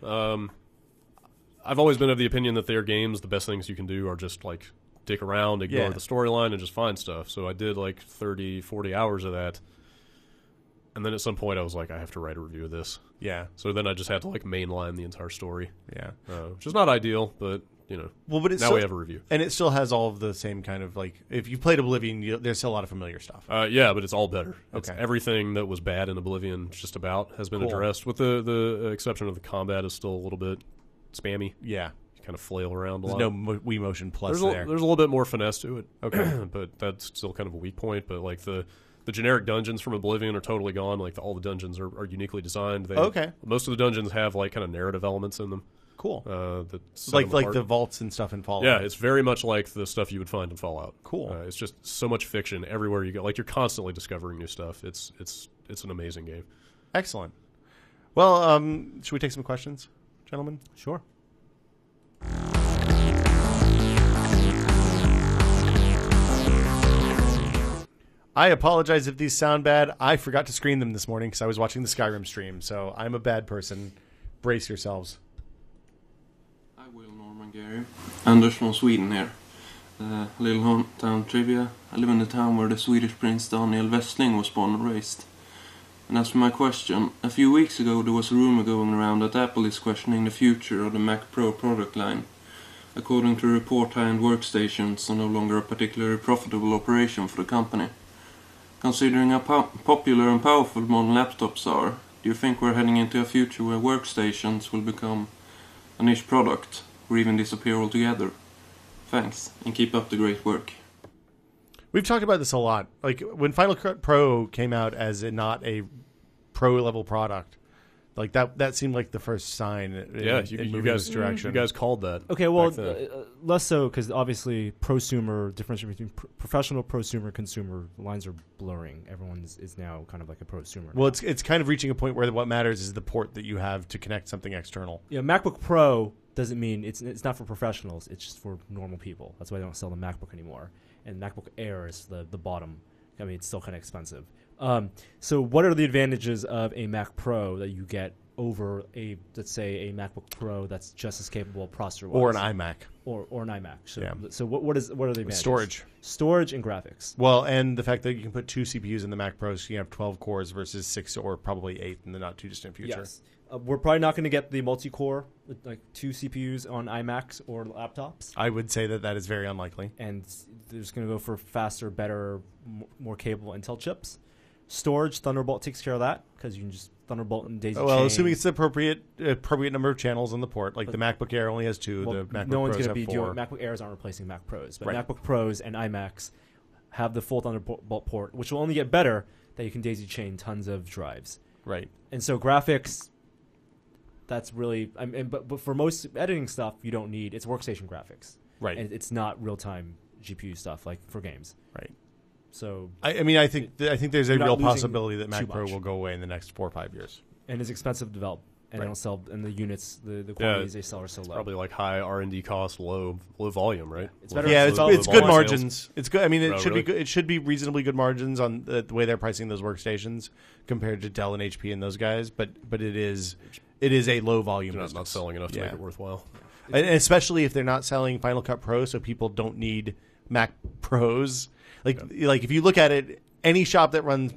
I've always been of the opinion that their games, the best things you can do are just, like, dick around, ignore the storyline, and just find stuff. So I did, like, 30, 40 hours of that. And then at some point I was like, I have to write a review of this. Yeah. So then I just had to like mainline the entire story. Yeah. Which is not ideal, but you know. Well, but now we have a review, and it still has all of the same kind of like. If you played Oblivion, there's still a lot of familiar stuff. Yeah, but it's all better. Okay. Everything that was bad in Oblivion, just about, has been addressed. With the exception of the combat is still a little bit spammy. Yeah. You kind of flail around a lot. There's no Wii Motion Plus there. There's a little bit more finesse to it. Okay. But that's still kind of a weak point. But like the generic dungeons from Oblivion are totally gone. Like all the dungeons are uniquely designed. Most of the dungeons have like kind of narrative elements in them. Cool. Like the vaults and stuff in Fallout. Yeah, it's very much like the stuff you would find in Fallout. Cool. It's just so much fiction everywhere you go. Like you're constantly discovering new stuff. It's an amazing game. Excellent. Well, should we take some questions, gentlemen? Sure. I apologize if these sound bad. I forgot to screen them this morning because I was watching the Skyrim stream, so I'm a bad person. Brace yourselves. Hi, Will, Norman, Gary. Anders from Sweden here. Little hometown trivia. I live in the town where the Swedish Prince Daniel Westling was born and raised. And as for my question, a few weeks ago there was a rumor going around that Apple is questioning the future of the Mac Pro product line. According to a report, high-end workstations are no longer a particularly profitable operation for the company. Considering how popular and powerful modern laptops are, do you think we're heading into a future where workstations will become a niche product, or even disappear altogether? Thanks, and keep up the great work. We've talked about this a lot. Like, when Final Cut Pro came out as not a pro-level product, like that seemed like the first sign in moving this direction. You guys called that. Okay, well, less so because obviously prosumer, differentiation between professional, prosumer, consumer, lines are blurring. Everyone is now kind of like a prosumer. Well, it's kind of reaching a point where what matters is the port that you have to connect something external. Yeah, MacBook Pro doesn't mean it's not for professionals. It's just for normal people. That's why they don't sell the MacBook anymore. And MacBook Air is the bottom. I mean, it's still kind of expensive. So what are the advantages of a Mac Pro that you get over let's say a MacBook Pro that's just as capable processor-wise? Or an iMac. Or an iMac. So, yeah. So what are the advantages? Storage and graphics. Well, and the fact that you can put two CPUs in the Mac Pro, so you have 12 cores versus 6 or probably 8 in the not too distant future. Yes. We're probably not going to get the multi-core, like two CPUs on iMacs or laptops. I would say that is very unlikely. And there's going to go for faster, better, more capable Intel chips. Storage, Thunderbolt takes care of that because you can just Thunderbolt and daisy chain. Well, assuming it's the appropriate number of channels on the port. Like the MacBook Air only has 2. Well, the MacBook no one's Pros going to be have 4. doing MacBook Airs aren't replacing Mac Pros, but right. MacBook Pros and iMacs have the full Thunderbolt port, which will only get better that you can daisy chain tons of drives. Right. And so graphics, that's really but for most editing stuff, you don't need it's workstation graphics. Right. And it's not real time GPU stuff like for games. Right. So I mean, I think there's a you're not real losing possibility that Mac too Pro much. will go away in the next 4 or 5 years. and it's expensive to develop, and Right. they don't sell, and the units, the quantities they sell are so low. Probably like high R&D cost, low volume, right? It's better. Yeah, Low it's good volume margins. sales. It's good. I mean, it Oh, should really? be good. It should be reasonably good margins on the way they're pricing those workstations compared to Dell and HP and those guys. But it is a low volume. They're business. not selling enough to make it worthwhile. And especially if they're not selling Final Cut Pro, so people don't need Mac Pros. Like if you look at it, any shop that runs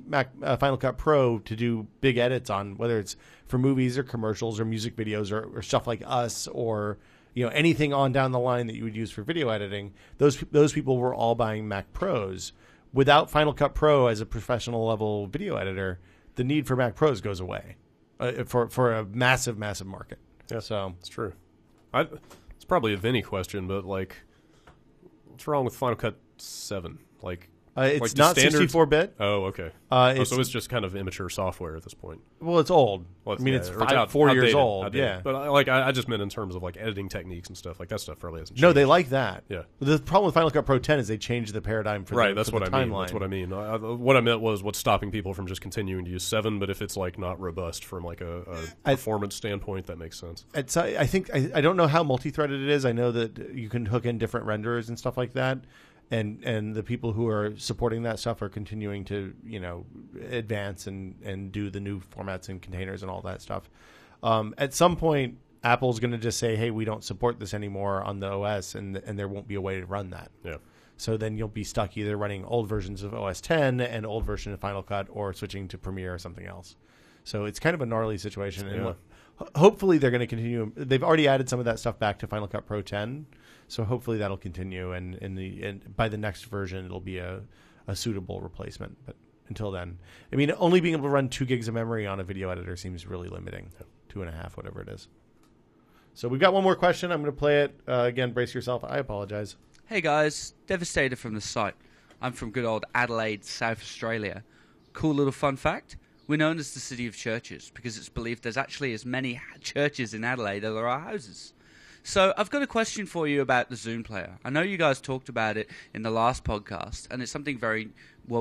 Final Cut Pro to do big edits on, whether it's for movies or commercials or music videos or stuff like us, or anything on down the line that you would use for video editing, those people were all buying Mac Pros. Without Final Cut Pro as a professional level video editor, the need for Mac Pros goes away for a massive market. Yeah, so it's true. It's probably a Vinny question, but like, what's wrong with Final Cut 7? It's not 64-bit. Oh, okay. So it's just kind of immature software at this point. Well, it's old. Well, it's or 4 years outdated, old. outdated. Yeah, but I just meant in terms of like editing techniques and stuff. Like that stuff probably hasn't changed. No, they like that. Yeah. The problem with Final Cut Pro 10 is they changed the paradigm for right. the, That's for what the I timeline. mean. That's what I mean. What I meant was what's stopping people from just continuing to use 7. But if it's like not robust from like a performance standpoint, that makes sense. I think I don't know how multi-threaded it is. I know that you can hook in different renderers and stuff like that. And the people who are supporting that stuff are continuing to advance and do the new formats and containers and all that stuff. At some point, Apple's going to just say, "Hey, we don't support this anymore on the OS," and there won't be a way to run that. Yeah. So then you'll be stuck either running old versions of OS 10 and old version of Final Cut, or switching to Premiere or something else. So it's kind of a gnarly situation. Yeah. And hopefully they're going to continue. They've already added some of that stuff back to Final Cut Pro 10. So hopefully that'll continue, and by the next version it'll be a suitable replacement. But until then, I mean, only being able to run 2 gigs of memory on a video editor seems really limiting. 2.5, whatever it is. So we've got one more question. I'm going to play it again. Brace yourself. I apologize. Hey guys, Devastator from the site. I'm from good old Adelaide, South Australia. Cool little fun fact. We're known as the City of Churches because it's believed there's actually as many churches in Adelaide as there are houses. So I've got a question for you about the Zune player. I know you guys talked about it in the last podcast, and it's something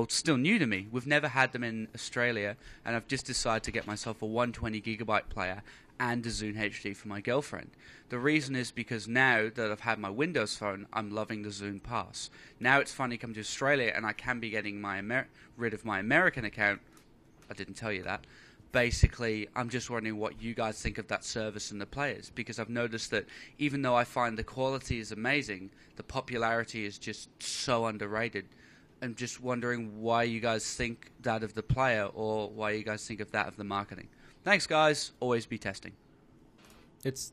still new to me. We've never had them in Australia, and I've just decided to get myself a 120 gigabyte player and a Zune HD for my girlfriend. The reason is because now that I've had my Windows phone, I'm loving the Zune Pass. Now it's finally come to Australia, and I can be getting rid of my American account. I didn't tell you that. Basically, I'm just wondering what you guys think of that service and the players, because I've noticed that even though I find the quality is amazing, the popularity is just so underrated. I'm just wondering why you guys think that of the player, or why you guys think of that of the marketing. Thanks, guys. Always be testing.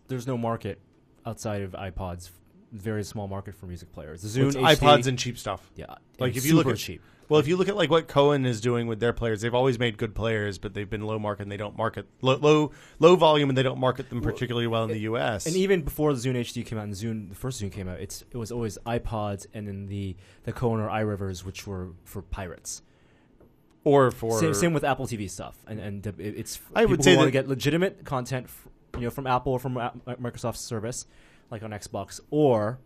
There's no market outside of iPods. Very small market for music players. The Zune It's HD, iPods and cheap stuff. yeah, Like and if you look super at cheap. Well, if you look at like what Cohen is doing with their players, they've always made good players, but they've been low market and they don't market low volume, and they don't market them particularly well in the US. And even before the Zune HD came out, and the first Zune came out, it was always iPods and then the Cohen or iRivers, which were for pirates. Or for Same with Apple TV stuff, and it's I would people say who want to that- get legitimate content, from Apple or from Microsoft's service, like on Xbox, or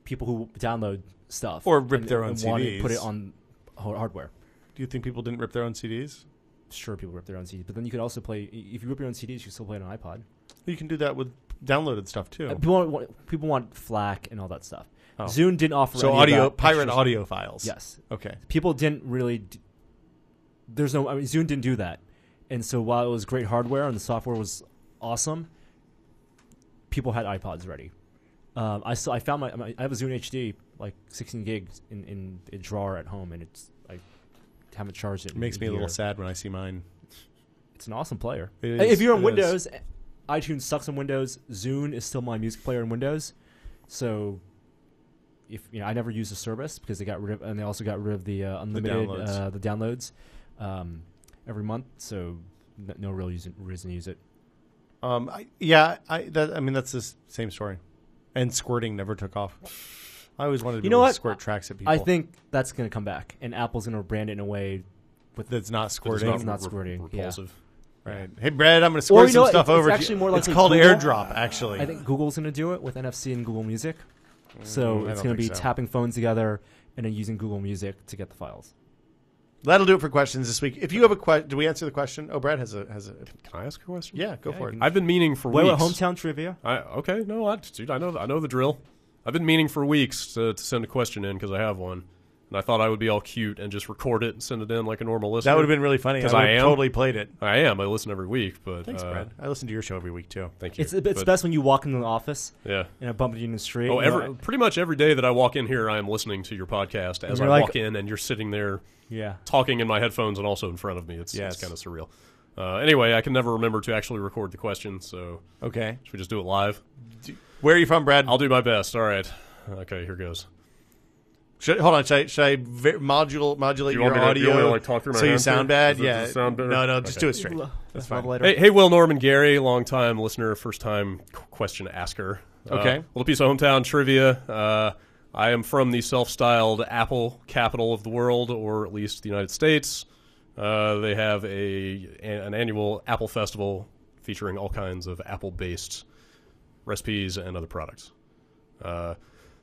people who download stuff Or rip their own and want to CDs. put it on hardware. Do you think people didn't rip their own CDs? Sure, people rip their own CDs, but then you could also play. If you rip your own CDs, you can still play it on iPod. You can do that with downloaded stuff too. People want FLAC and all that stuff. Oh. Zune didn't offer So any of that pirate extra audio files. stuff. Yes, Okay. people didn't really. Zune didn't do that, and so while it was great hardware and the software was awesome, people had iPods ready. I found I have a Zune HD like 16 gigs in a drawer at home, and I haven't charged it. It makes in me a little year. sad when I see mine. It's an awesome player. It is, If you're on it Windows, iTunes sucks on Windows. Zune is still my music player in Windows. So, I never used the service because they got rid of, and they also got rid of the unlimited downloads. every month. So, no real reason to use it. That's the same story. And squirting never took off. I always wanted to be able to squirt tracks at people. I think that's going to come back, and Apple's going to brand it in a way that's not squirting. It's not squirting. Repulsive. Right. Hey, Brad, I'm going to squirt some stuff over to you. Actually more it's likely called Google. AirDrop, actually. I think Google's going to do it with NFC and Google Music. So it's going to be tapping phones together and then using Google Music to get the files. That'll do it for questions this week. If you have a question, do we answer the question? Oh, Brad has a. Can I ask a question? Yeah, go for it. I've been meaning for weeks. Wait, hometown trivia? Dude, I know the drill. I've been meaning for weeks to send a question in because I have one. And I thought I would be all cute and just record it and send it in like a normal listener. That would have been really funny. Because I totally played it. I am. I listen every week. But thanks, Brad. I listen to your show every week, too. Thank you. It's best when you walk into the office. Yeah. And I bump into you in the street. Pretty much every day that I walk in here, I am listening to your podcast as I walk in, and you're sitting there talking in my headphones and also in front of me. It's kind of surreal. Anyway, I can never remember to actually record the question, so... Okay. Should we just do it live? Where are you from, Brad? I'll do my best. All right. Okay, here goes. Hold on. Should I modulate your audio talk through my so you sound bad? Does it sound better? No, just do it straight. That's fine. Hey, Will, Norman, Gary, long-time listener, first-time question asker. Okay. Little piece of hometown trivia. I am from the self-styled Apple capital of the world, or at least the United States. They have an annual Apple festival featuring all kinds of Apple-based recipes and other products.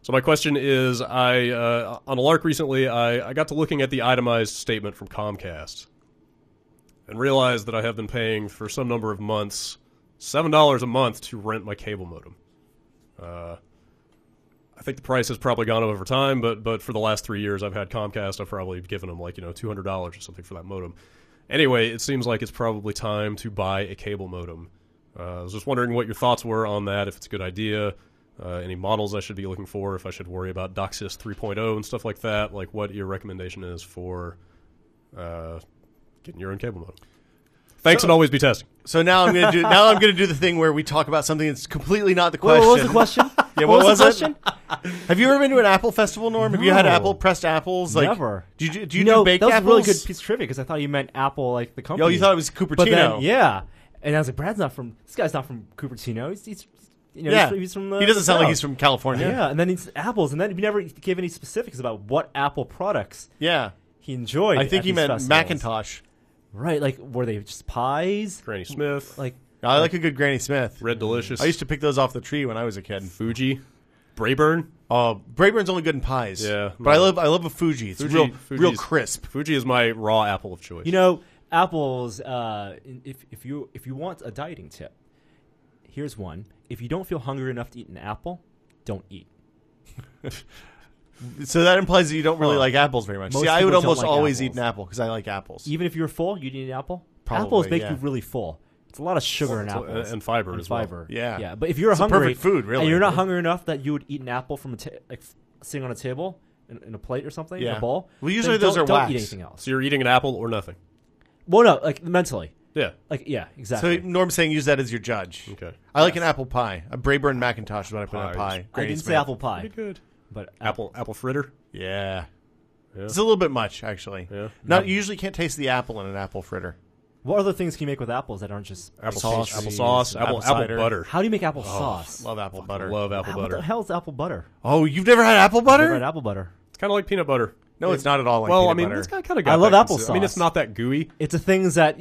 So my question is, on a lark recently, I got to looking at the itemized statement from Comcast and realized that I have been paying for some number of months $7 a month to rent my cable modem. I think the price has probably gone up over time, but for the last 3 years I've had Comcast, I've probably given them $200 or something for that modem. Anyway, it seems like it's probably time to buy a cable modem. I was just wondering what your thoughts were on that, if it's a good idea. Any models I should be looking for, if I should worry about DOCSIS 3.0 and stuff like that, like what your recommendation is for getting your own cable modem. Thanks, and always be testing. So now I'm going to do the thing where we talk about something that's completely not the question. What was the question? Yeah, what was the question? Have you ever been to an Apple festival, Norm? No. Have you had pressed apples? Never. Do you do baked apples? That was a really good piece of trivia because I thought you meant Apple, like the company. Oh, you thought it was Cupertino. But then, yeah. And I was like, this guy's not from Cupertino. He's from the he doesn't sound South. like he's from California. Yeah, and then he's apples, and then he never gave any specifics about what Apple products he enjoyed. I think he meant festivals. Macintosh. Right, like were they just pies? Granny Smith. I like a good Granny Smith. Red Delicious. I used to pick those off the tree when I was a kid. Fuji. Brayburn. Brayburn's only good in pies. Yeah. But I love a Fuji. It's real crisp. Fuji is my raw apple of choice. Apples, if you want a dieting tip, here's one. If you don't feel hungry enough to eat an apple, don't eat. So that implies that you don't really like apples very much. Most See, I would almost like always apples. eat an apple because I like apples. Even if you're full, you'd eat an apple? Probably, apples make you really full. It's a lot of sugar in apples. And fiber as well. Fiber. Yeah. But if you're it's hungry, a perfect food, really. And you're not hungry enough that you would eat an apple from sitting on a table in a plate or something, in a bowl. Well, usually those are don't eat anything else. So you're eating an apple or nothing. Well, no, like mentally. Yeah. Exactly. So Norm's saying use that as your judge. Okay. I like an apple pie. A Brayburn Macintosh is what I put in a pie. I didn't say apple pie. Pretty good. But apple fritter. Yeah. It's a little bit much, actually. Yeah. You usually can't taste the apple in an apple fritter. What other things can you make with apples that aren't just apple sauce, apple butter? How do you make apple sauce? Love apple butter. Love apple butter. What the hell is apple butter? Oh, you've never had apple butter? Never had apple butter. It's kind of like peanut butter. No, it's not at all like peanut butter. It's kind of got I love that applesauce. I mean, it's not that gooey. It's the things that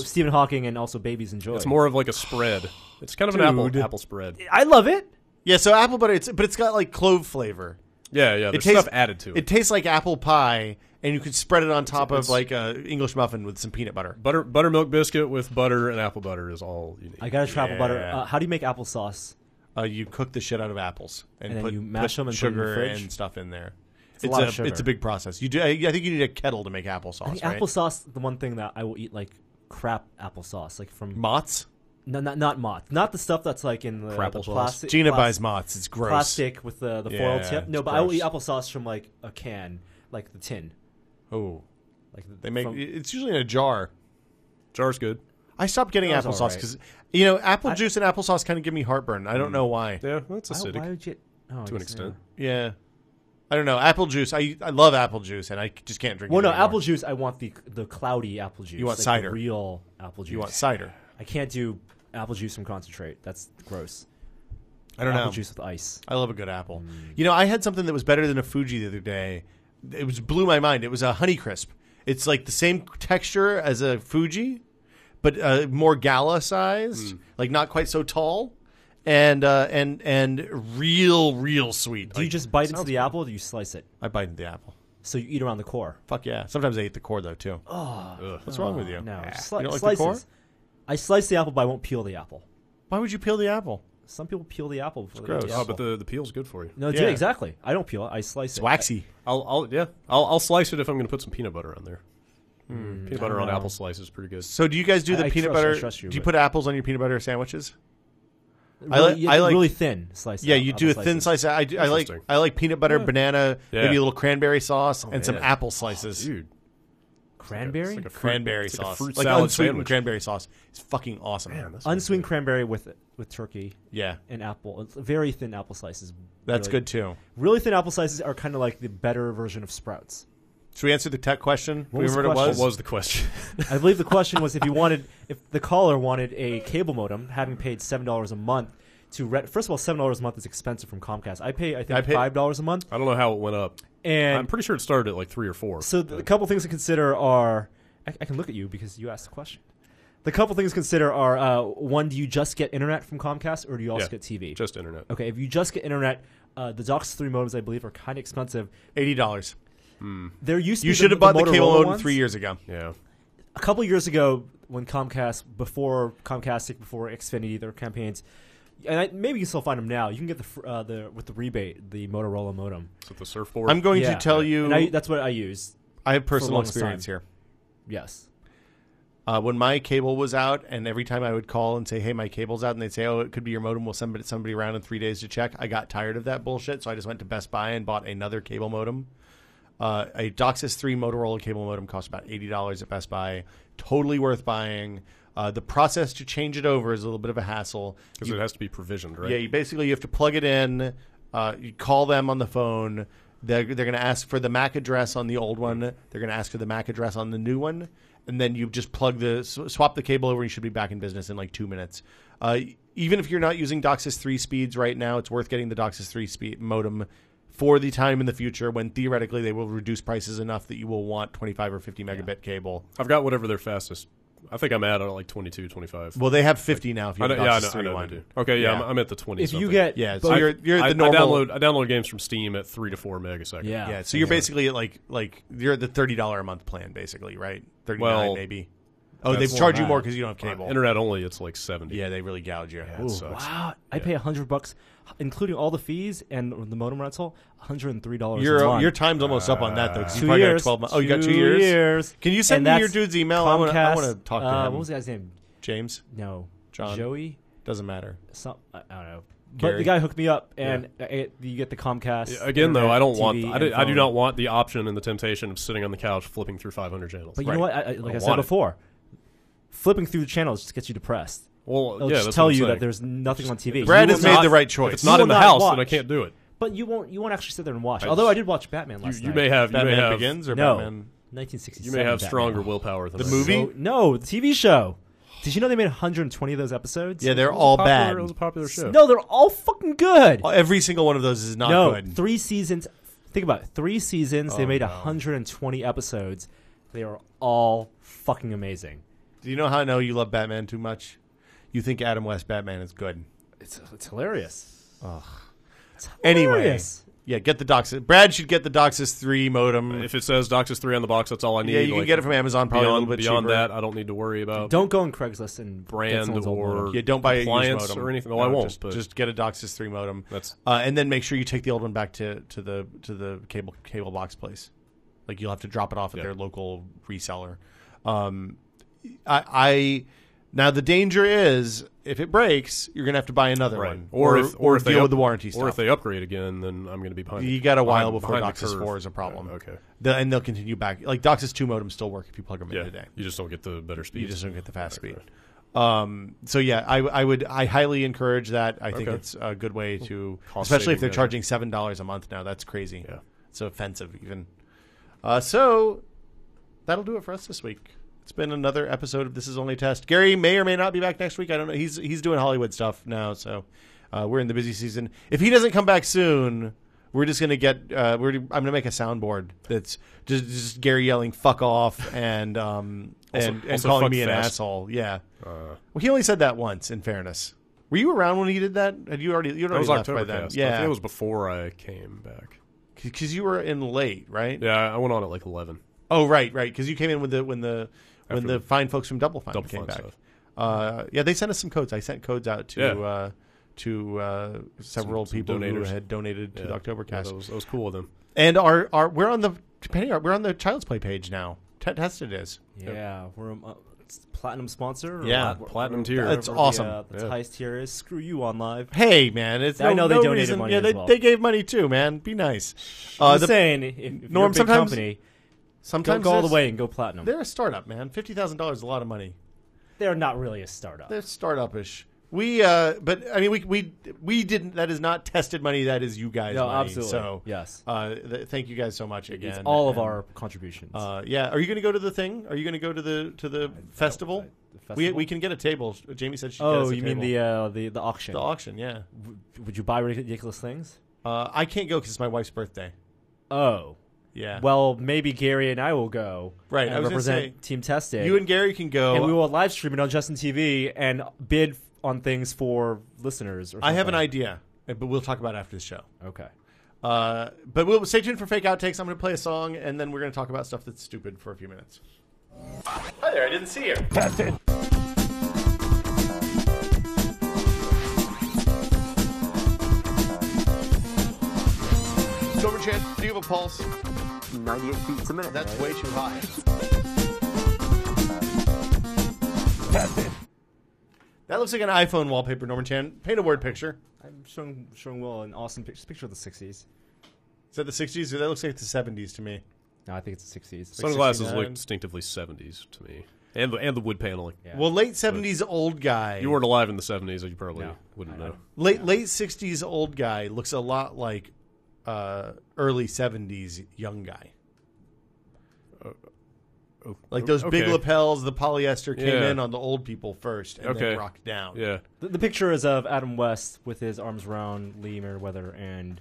Stephen Hawking and also babies enjoy. It's more of like a spread. It's kind of an apple spread. I love it. Yeah, so apple butter, it's got like clove flavor. Yeah. There's stuff added to it. It tastes like apple pie, and you could spread it on top of like a English muffin with some peanut butter. Buttermilk biscuit with butter and apple butter is all you need. I gotta try apple butter. How do you make applesauce? You cook the shit out of apples and then put you mash them and sugar put them in the fridge? and stuff in there. It's a big process. You do. I think you need a kettle to make applesauce. I think right? applesauce, the one thing that I will eat like crap applesauce, like from Mott's. No, not Mott's. Not the stuff that's like in the plastic. Gina buys Mott's. It's gross. Plastic with the foil tip. No, but I will eat applesauce from like a can, like the tin. Oh, like they make. It's usually in a jar. Jar's good. I stopped getting applesauce because apple juice and applesauce kind of give me heartburn. I don't know why. Yeah, that's acidic. Why would you? To an extent. Yeah. I don't know. Apple juice. I love apple juice, and I just can't drink it anymore. Apple juice, I want the cloudy apple juice. You want like cider. The real apple juice. You want cider. I can't do apple juice from concentrate. That's gross. I don't know. Apple juice with ice. I love a good apple. I had something that was better than a Fuji the other day. It blew my mind. It was a Honeycrisp. It's like the same texture as a Fuji, but more gala size, like not quite so tall. and real sweet. Do you just bite into the apple, or do you slice it? I bite into the apple. So you eat around the core. Fuck yeah! Sometimes I eat the core though too. What's wrong with you? No, you don't like the core? I slice the apple, but I won't peel the apple. Why would you peel the apple? Some people peel the apple before gross. they eat the Oh, apple. but the peel's good for you. No, yeah, exactly. I don't peel it. I slice It's it. waxy. I'll slice it if I'm going to put some peanut butter on there. Peanut butter on apple slice is pretty good. So do you guys do the peanut butter? Do you put apples on your peanut butter sandwiches? Really, I like really thin slice. Yeah, you do a thin slice. I like peanut butter, banana, maybe a little cranberry sauce, and some apple slices. Dude, cranberry? Like a cranberry sauce, fruit like salad unsweetened sandwich. cranberry sauce. It's fucking awesome. Man, Unsweetened cranberry with turkey. Yeah, and apple. It's very thin apple slices. That's good too. Really thin apple slices are kind of like the better version of Sprouts. Should we answer the tech question? What was the question? I believe the question was if the caller wanted a cable modem, having paid $7 a month to rent. First of all, $7 a month is expensive from Comcast. I pay $5 a month. I don't know how it went up, and I'm pretty sure it started at like 3 or 4. So a couple things to consider are I can look at you because you asked the question. The couple things to consider are one, do you just get internet from Comcast or do you also get TV? Just internet. Okay, if you just get internet, the DOCSIS 3 modems I believe are kind of expensive. $80. There used to you be should have bought the cable modem ones. 3 years ago. Yeah. A couple years ago, when before Xfinity, their campaigns, and maybe you can still find them now. You can get the with the rebate, the Motorola modem. With the surfboard. I'm going to tell you. And that's what I use. I have personal experience here. Yes. When my cable was out, and every time I would call and say, "Hey, my cable's out," and they'd say, "Oh, it could be your modem. We'll send somebody around in 3 days to check." I got tired of that bullshit, so I just went to Best Buy and bought another cable modem. A DOCSIS 3 Motorola cable modem cost about $80 at Best Buy. Totally worth buying. The process to change it over is a little bit of a hassle. Because it has to be provisioned, right? Yeah, you have to plug it in. You call them on the phone. They're going to ask for the MAC address on the old one. They're going to ask for the MAC address on the new one. And then you just swap the cable over and you should be back in business in like 2 minutes. Even if you're not using DOCSIS 3 speeds right now, it's worth getting the DOCSIS 3 speed modem for the time in the future when theoretically they will reduce prices enough that you will want 25 or 50 megabit cable. I've got whatever their fastest. I think I'm at like 22, 25. Well, they have 50 now if you have DOCSIS 3 one. Okay, I'm at the 20. If you get so you're the normal. I download games from Steam at 3 to 4 megaseconds. Yeah. So you're basically at like you're at the $30 a month plan, basically, right? $39 maybe. Oh, they charge you more because you don't have cable. Internet only, it's like $70. Yeah, they really gouge you. Yeah, it sucks. Wow, I pay $100, including all the fees and the modem rental. $103 a month. Your time's almost up on that though. 2 years. 12 months. Oh, you got 2 years. Can you send me your dude's email? Comcast, I want to talk to him. What was the guy's name? James. No. John. Joey. Doesn't matter. I don't know. Gary. But the guy hooked me up, and you get the Comcast. Yeah, again, though, I don't TV want. I do not want the option and the temptation of sitting on the couch flipping through 500 channels. But you know what? Like I said before, flipping through the channels just gets you depressed. Well, It'll just tell you that there's nothing on TV. Brad has made the right choice. If it's not in the house, then I can't do it. But you won't actually sit there and watch. Although I did watch Batman last night. You may have Batman Begins or no, Batman 1967. You may have stronger willpower than the movie. No, the TV show. Did you know they made 120 of those episodes? Yeah, they're all bad. It was a popular show. No, they're all fucking good. Every single one of those is not good. 3 seasons. Think about it. 3 seasons. They made 120 episodes. They are all fucking amazing. Do you know how I know you love Batman too much? You think Adam West Batman is good. It's hilarious. Ugh. It's Anyway, hilarious. yeah, get the DOCSIS. Brad should get the DOCSIS 3 modem. If it says DOCSIS 3 on the box, that's all I need. Yeah, you can get it from Amazon probably a little bit beyond cheaper. that, I don't need to worry about. Don't go on Craigslist and brand or don't buy a used appliance modem or anything. No, I won't. Just get a DOCSIS 3 modem. That's and then make sure you take the old one back to the cable box place. Like you'll have to drop it off at their local reseller. Now the danger is if it breaks, you're gonna have to buy another one, or if deal with the warranty stuff. Or if they upgrade again, then I'm gonna be behind. You got a while before DOCSIS 4 is a problem. Okay, and they'll continue back. Like DOCSIS 2 modems still work if you plug them in today. You just don't get the better speed. You just don't get the fast speed. So yeah, I highly encourage that. I think it's a good way to, especially if they're charging $7 a month now. That's crazy. Yeah, it's so offensive even. So that'll do it for us this week. It's been another episode of This Is Only a Test. Gary may or may not be back next week. I don't know. He's doing Hollywood stuff now, so we're in the busy season. If he doesn't come back soon, we're just gonna get. I'm gonna make a soundboard that's just Gary yelling "fuck off" and also calling me an fast. asshole. Yeah. Well, he only said that once. In fairness, Were you around when he did that? Had you already? That was left by October then? cast. Yeah, I think it was before I came back. Because you were in late, right? Yeah, I went on at like 11. Oh, right. Because you came in when the fine folks from Double Fine came back. Yeah, they sent us some codes. I sent codes out to several people who had donated to the Oktobercast. Yeah, that was cool of them. And we're on the Child's Play page now. Tested is. Yeah, we're platinum sponsor. Platinum tier. That's awesome. The highest tier is screw you on live. Hey man, it's I know they donated reason. money. Yeah, as well. they gave money too, man. Be nice. I'm saying if Norm, you're a big company, sometimes go all the way and go platinum. They're a startup, man. $50,000 is a lot of money. They're not really a startup. They're startup-ish. But I mean, we didn't. That is not tested money. That is you guys' money. Absolutely. So yes. Thank you guys so much again. It's all of our contributions. Yeah. Are you going to go to the thing? Are you going to go to the festival? We can get a table. Jamie said she. Oh, you mean the auction? The auction, yeah. Would you buy ridiculous things? I can't go because it's my wife's birthday. Oh. Yeah. Well, maybe Gary and I will go. Right. And I was represent Team Testing. You and Gary can go. And we will live stream it on Justin TV and bid on things for listeners. Or something. I have an idea, but we'll talk about it after the show. Okay. But we'll stay tuned for fake outtakes. I'm going to play a song, and then we're going to talk about stuff that's stupid for a few minutes. Hi there. I didn't see you. Tested. Silver Chan, do you have a pulse? 98 beats a minute. That's way too high. Tested. That looks like an iPhone wallpaper, Norman Chan. Paint a word picture. I'm showing Will an awesome picture of the 60s. Is that the 60s? Or that looks like the 70s to me. No, I think it's the 60s. Sunglasses 69. look distinctly 70s to me. And the wood paneling. Yeah. Well, late 70s old guy. You weren't alive in the 70s, so you probably wouldn't know. Late 60s old guy looks a lot like early 70s young guy. Like those big lapels, the polyester came in on the old people first and then rocked down. Yeah. The picture is of Adam West with his arms around Lee Meriwether and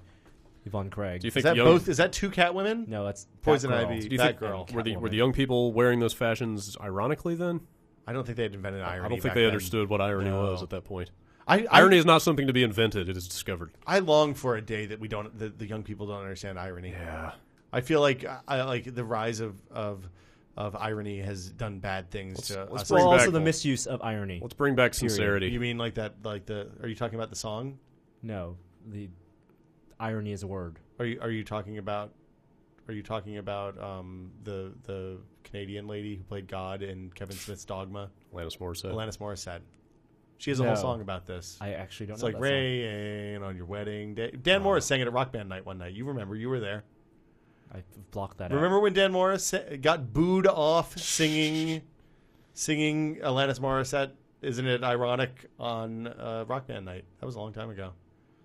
Yvonne Craig. Do you think Is that both? Is that two Catwomen? No, that's Poison Batgirl. Ivy. Do you think Batgirl. were the young people wearing those fashions ironically then? I don't think they had invented irony. I don't think back they then. understood what irony was at that point. Irony is not something to be invented; it is discovered. I long for a day that the young people don't understand irony. Yeah, I feel like the rise of irony has done bad things to us. Well, also the misuse of irony. Let's bring back sincerity. You mean like that? Are you talking about the song? No, the irony is a word. Are you talking about? Are you talking about the Canadian lady who played God in Kevin Smith's Dogma? Alanis Morissette. Alanis Morissette. She has a whole song about this. I actually don't it's know. It's like that Rain on your wedding day. Dan Morris sang it at Rock Band Night one night. You remember? You were there. I blocked that. Remember when Dan Morris got booed off singing Alanis Morissette? Isn't it ironic on Rock Band Night? That was a long time ago.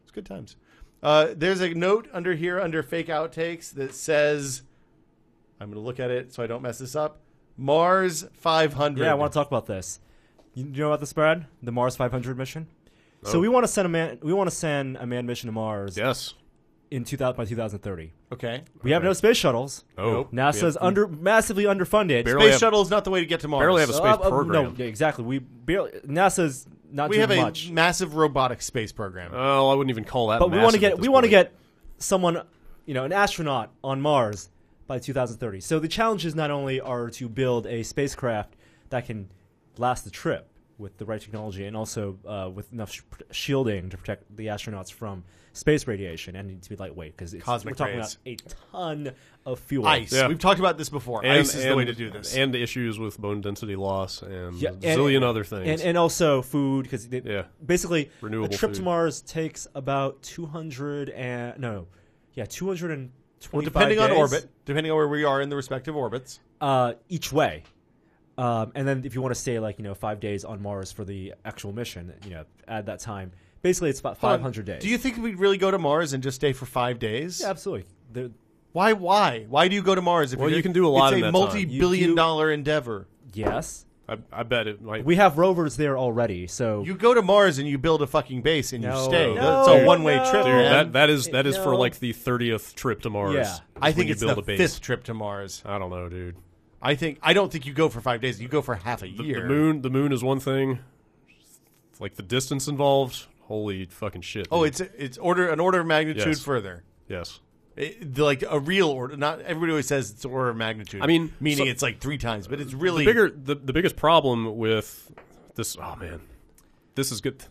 It's good times. There's a note under fake outtakes that says, I'm going to look at it so I don't mess this up. Mars 500. Yeah, I want to talk about this. You know about this, Brad? The Mars 500 mission. Oh. So we want to send a man. We want to send a manned mission to Mars. Yes. By 2030. Okay. We have no space shuttles. Oh. NASA's massively underfunded. Space shuttle is not the way to get to Mars. Barely have a space program. No, exactly. NASA's not we doing have much. a massive robotic space program. Oh, I wouldn't even call that. But we want to get someone, an astronaut on Mars by 2030. So the challenges not only are to build a spacecraft that can last the trip with the right technology and also with enough shielding to protect the astronauts from space radiation and need to be lightweight because we're talking about a ton of fuel. Ice. Yeah. We've talked about this before. Ice is the way to do this. And issues with bone density loss and a zillion other things. And also food because basically renewable a trip food. to Mars takes about 225 well, depending on days. orbit, depending on where we are in the respective orbits. Each way. And then if you want to stay 5 days on Mars for the actual mission, add that time. Basically, it's about 500 days. Do you think we'd really go to Mars and just stay for 5 days? Yeah, absolutely. Why? Why do you go to Mars? You can do a lot in that time. It's a multi-billion-dollar endeavor. Yes. I bet it might. We have rovers there already, so you go to Mars and you build a fucking base and you stay. No, it's a one-way trip. Dude, that is for like the 30th trip to Mars. Yeah. I think it's the 5th trip to Mars. I don't know, dude. I don't think you go for 5 days. You go for half a year. The moon is one thing. like the distance involved. Holy fucking shit! Oh, dude. it's an order of magnitude Yes. further. Yes. Like a real order. Not everybody always says it's order of magnitude. I mean, meaning it's like 3 times, but it's really the biggest problem with this. Oh man, this is good.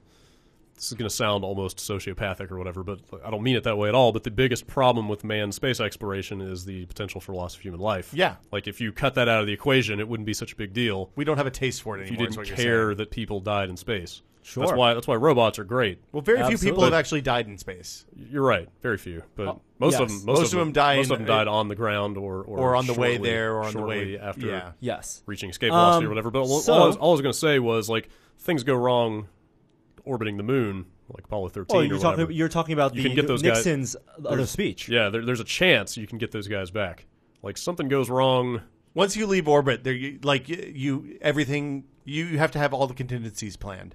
This is going to sound almost sociopathic or whatever, but I don't mean it that way at all. But the biggest problem with manned space exploration is the potential for loss of human life. Yeah. Like if you cut that out of the equation, it wouldn't be such a big deal. We don't have a taste for it If anymore. you didn't care that people died in space. Sure. That's why robots are great. Well, very few people Absolutely. have actually died in space. You're right, very few, but most of them died on the ground or on the way shortly- there or on the shortly way after Yeah. Yes. reaching escape velocity or whatever. But all I was going to say was like things go wrong orbiting the moon, like Apollo 13 Oh, or whatever. you're talking about You can get those guys- Nixon's other speech. Yeah, there's a chance you can get those guys back. Like something goes wrong. Once you leave orbit, everything you have to have all the contingencies planned.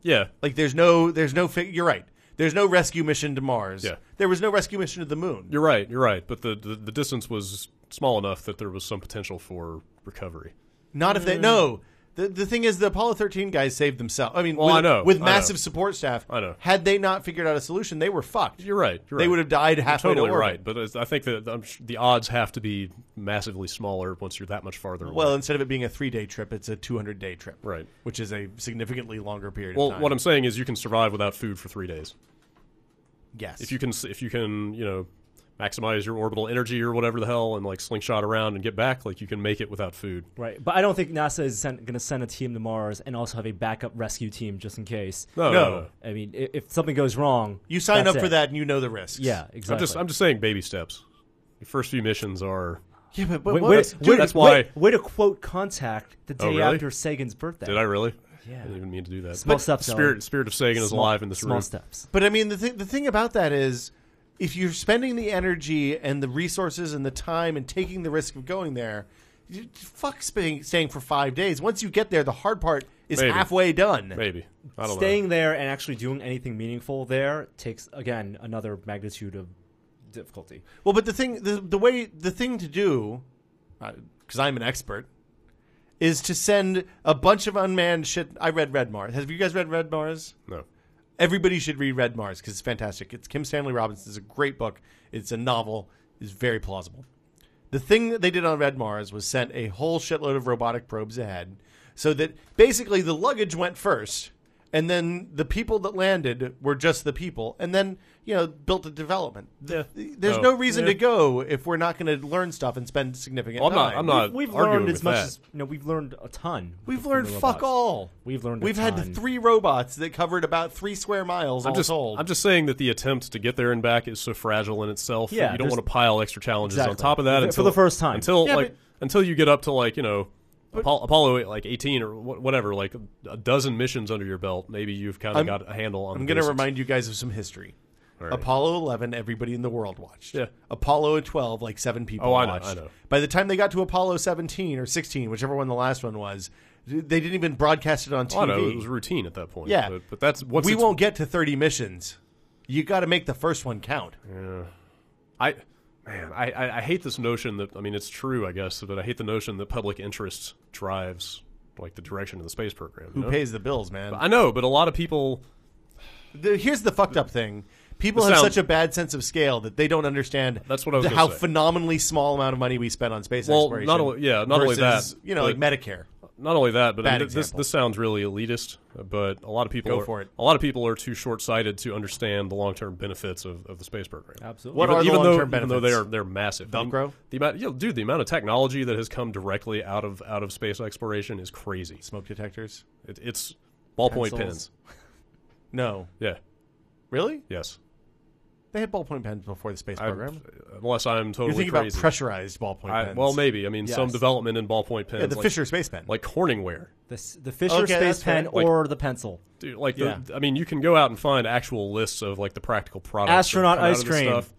Yeah, Like you're right. There's no rescue mission to Mars. Yeah. There was no rescue mission to the moon. you're right. But the distance was small enough that there was some potential for recovery. Not if they no. The thing is, the Apollo 13 guys saved themselves. I mean, Well, I know. with I massive know. support staff. I know. Had they not figured out a solution, they were fucked. You're right. They would have died halfway totally to orbit. right. But I think that the odds have to be massively smaller once you're that much farther away. Well, instead of it being a 3-day trip, it's a 200-day trip. Right. Which is a significantly longer period Well, of time. what I'm saying is you can survive without food for 3 days. Yes. If you can, maximize your orbital energy or whatever the hell and like slingshot around and get back, like you can make it without food. Right. But I don't think NASA is going to send a team to Mars and also have a backup rescue team just in case. No. I mean, if something goes wrong, You sign that's up for it. that and you know the risks. Yeah, exactly. I'm just saying baby steps. The first few missions are. Yeah, but that's why- Way to quote Contact the day Oh, really? after Sagan's birthday. Did I really? Yeah. I didn't even mean to do that. Small steps. Spirit of Sagan is alive in this small room. steps. But I mean, the thing about that is, if you're spending the energy and the resources and the time and taking the risk of going there, fuck staying for 5 days. Once you get there, the hard part is Maybe. halfway done. Maybe. I don't Staying know. there and actually doing anything meaningful there takes, again, another magnitude of difficulty. Well, but the thing to do, because I'm an expert, is to send a bunch of unmanned shit. I read Red Mars. Have you guys read Red Mars? No. Everybody should read Red Mars because it's fantastic. It's Kim Stanley Robinson. It's a great book. It's a novel. It's very plausible. The thing that they did on Red Mars was sent a whole shitload of robotic probes ahead so that basically the luggage went first and then the people that landed were just the people and then, built a development. Yeah. There's Oh, no reason yeah. to go if we're not going to learn stuff and spend significant Well, time. I'm not We've arguing learned as with much that. as we've learned a ton. We've from learned the fuck robots. all. We've learned. We've a had ton. 3 robots that covered about 3 square miles all told. I'm just saying that the attempt to get there and back is so fragile in itself. Yeah, that you don't there's- want to pile extra challenges Exactly. on top of that For until the first time. until you get up to Apollo 18 or whatever, like a dozen missions under your belt. Maybe you've kind of got a handle on. I'm going to remind you guys of some history. Right. Apollo 11, everybody in the world watched. Yeah. Apollo 12, like 7 people watched. I know. By the time they got to Apollo 17 or 16, whichever one the last one was, they didn't even broadcast it on TV. I know it was routine at that point. Yeah. but that's we won't get to 30 missions. You got to make the first one count. Yeah. I hate this notion that it's true, I guess, but I hate the notion that public interest drives like the direction of the space program. Who pays the bills, man? I know, but a lot of people. Here's the fucked up thing. People have such a bad sense of scale that they don't understand That's what I was gonna how say. phenomenally small amount of money we spend on space Well, exploration. not only versus, that, like but- Medicare. Not only that, but Bad this example. sounds really elitist. But a lot of people Go for it. A lot of people are too short-sighted to understand the long-term benefits of the space program. Absolutely. What are the long-term even though benefits? they're massive. Velcro? The amount, the amount of technology that has come directly out of space exploration is crazy. Smoke detectors? It's ballpoint Pencils. pens. No. Yeah. Really? Yes. They had ballpoint pens before the space program. Unless I'm You're totally thinking crazy. about pressurized ballpoint pens. Well, maybe. Some Yes. development in ballpoint pens. Yeah, the like, Fisher space pen. like Corningware. The Fisher Okay, space that's fair. pen Like- or the pencil. Dude, like Yeah. you can go out and find actual lists of like the practical products. that Astronaut come out ice of this cream. stuff.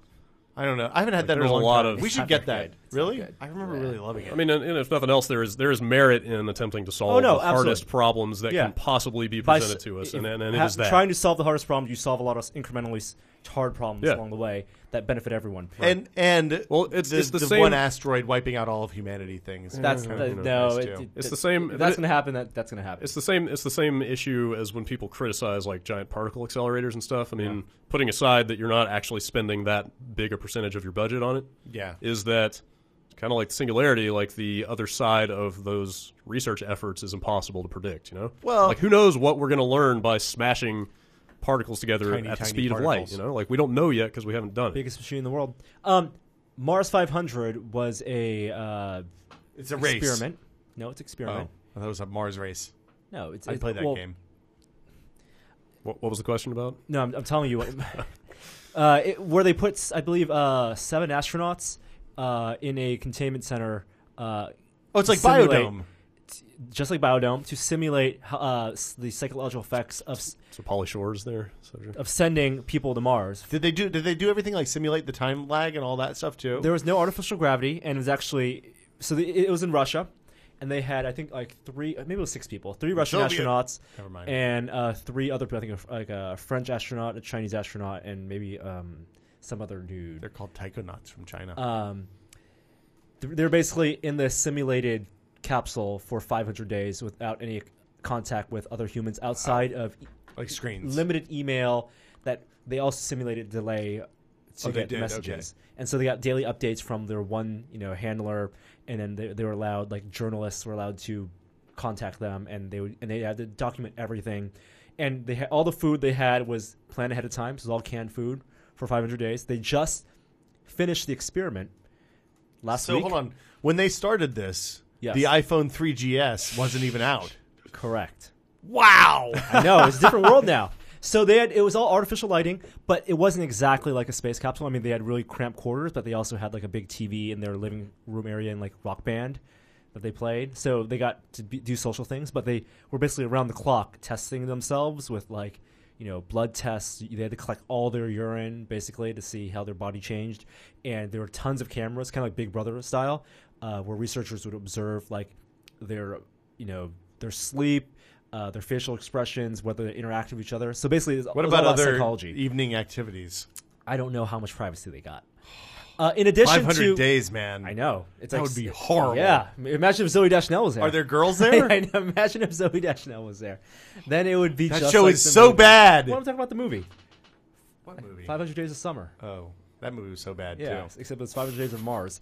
I don't know. I haven't had that in a there's a long lot time. of- We should get that. Really? Good. I remember really loving it. I mean, and if nothing else, there is merit in attempting to solve the hardest problems that can possibly be presented to us, and it is that. Trying to solve the hardest problems, you solve a lot of incrementally hard problems along the way that benefit everyone. Right. And well, it's the same one asteroid wiping out all of humanity things. That's it's the same. That's going to happen. That's going to happen. It's the same issue as when people criticize like giant particle accelerators and stuff. I mean, putting aside that you're not actually spending that big a percentage of your budget on it. Yeah, is that kind of like the singularity? Like the other side of those research efforts is impossible to predict. Well, like who knows what we're going to learn by smashing particles together at the speed of light. Like we don't know yet because we haven't done it. Biggest machine in the world. Mars 500 was it's a race experiment. No, it's experiment. Oh, I thought it was a Mars race. No, I played that game. What was the question about? No, I'm telling you. Where they put, I believe, 7 astronauts in a containment center. It's like Biodome. Just like Biodome, to simulate the psychological effects of Pauly Shore's there of sending people to Mars. Did they do everything like simulate the time lag and all that stuff too? There was no artificial gravity, and it was actually it was in Russia, and they had I think like 3, maybe it was 6 people, 3 Russian astronauts, and 3 other people. I think like a French astronaut, a Chinese astronaut, and maybe some other dude. They're called taikonauts from China. They're basically in this simulated capsule for 500 days without any contact with other humans outside of like screens, limited email. That they also simulated delay to get messages, and so they got daily updates from their one handler, and then they were allowed, like journalists were allowed to contact them, and they had to document everything, and they had all the food they had was planned ahead of time, so it was all canned food for 500 days. They just finished the experiment last week. So hold on, when they started this. Yes. The iPhone 3GS wasn't even out. Correct. Wow. I know. It's a different world now. So it was all artificial lighting, but it wasn't exactly like a space capsule. I mean, they had really cramped quarters, but they also had like a big TV in their living room area and like Rock Band that they played. So they got to do social things, but they were basically around the clock testing themselves with like, blood tests. They had to collect all their urine basically to see how their body changed. And there were tons of cameras, kind of like Big Brother style, where researchers would observe like their sleep, their facial expressions, whether they interact with each other. So basically, what about other psychology? Evening activities? I don't know how much privacy they got. In addition 500 days, man. I know. That would be horrible. Yeah. Imagine if Zooey Deschanel was there. Are there girls there? I know. Imagine if Zooey Deschanel was there. Then it would be that just show like is so movie. bad. Well, I'm talking about the movie. What movie? 500 Days of Summer. Oh, that movie was so bad, too. Except it's 500 Days of Mars.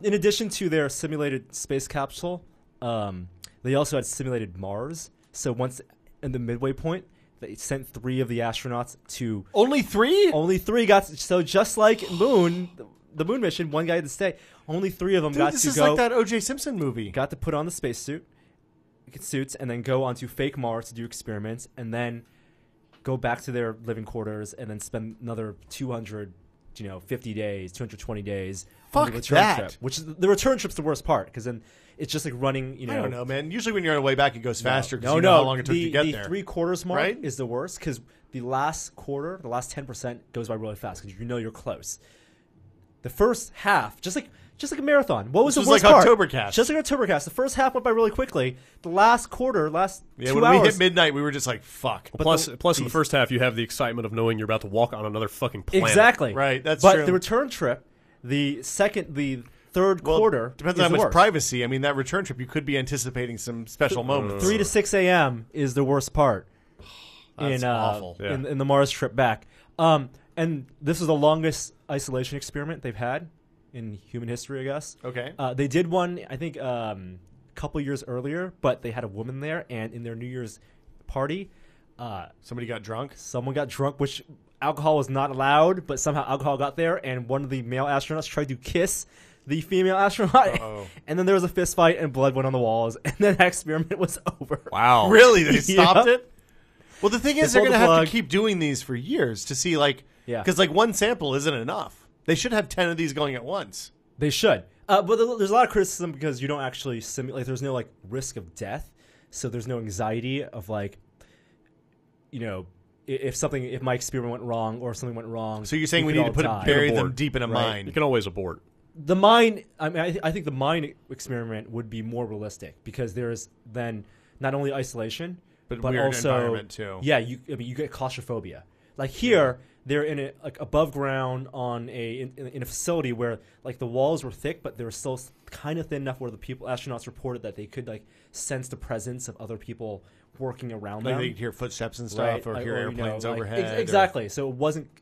In addition to their simulated space capsule, they also had simulated Mars. So once in the midway point, they sent 3 of the astronauts to... Only 3? Only 3 got... So just like Moon... The Moon mission, one guy had to stay. Only 3 of them got to go. This is like that O.J. Simpson movie. Got to put on the spacesuits, and then go onto fake Mars to do experiments, and then go back to their living quarters, and then spend another 250 days, 220 days. Fuck on the return that. trip, which is, the return trip's the worst part, because then it's just like running. I don't know, man. Usually when you're on the way back, it goes faster because no, you know how long it took to get there. The 3/4 mark right? is the worst, because the last quarter, the last 10% goes by really fast because you're close. The first half, just like a marathon. What was the worst part? Oktobercast. Just like Oktobercast. The first half went by really quickly. The last quarter, 2 hours. When we hit midnight, we were just like, fuck. Plus, in the first half, you have the excitement of knowing you're about to walk on another fucking planet. Exactly. Right, that's true. But the return trip, the third quarter, depends on how much privacy. I mean, that return trip, you could be anticipating some special moments. 3 to 6 a.m. is the worst part. That's awful. In the Mars trip back. And this is the longest isolation experiment they've had in human history, I guess. Okay. They did one, I think, a couple years earlier, but they had a woman there, and in their New Year's party, somebody got drunk? Someone got drunk, which alcohol was not allowed, but somehow alcohol got there, and one of the male astronauts tried to kiss the female astronaut. Uh-oh. And then there was a fist fight, and blood went on the walls, and then that experiment was over. Wow. Really? They stopped it? Well, the thing is, they're going to have to keep doing these for years to see, like... Yeah. Because, like, one sample isn't enough. They should have 10 of these going at once. They should. But there's a lot of criticism because you don't actually simulate. Like, there's no, like, risk of death. So there's no anxiety of, like, if my experiment went wrong or something went wrong. So you're saying we need to bury them deep in a mine. You can always abort. the mine. I mean, I think the mine experiment would be more realistic because there's then not only isolation, but weird also environment too. Yeah, you get claustrophobia. Like here, they're in a like above ground on in a facility where like the walls were thick, but they were still kind of thin enough where the astronauts reported that they could like sense the presence of other people working around them. Like they could hear footsteps and stuff, or hear airplanes overhead. Exactly. So it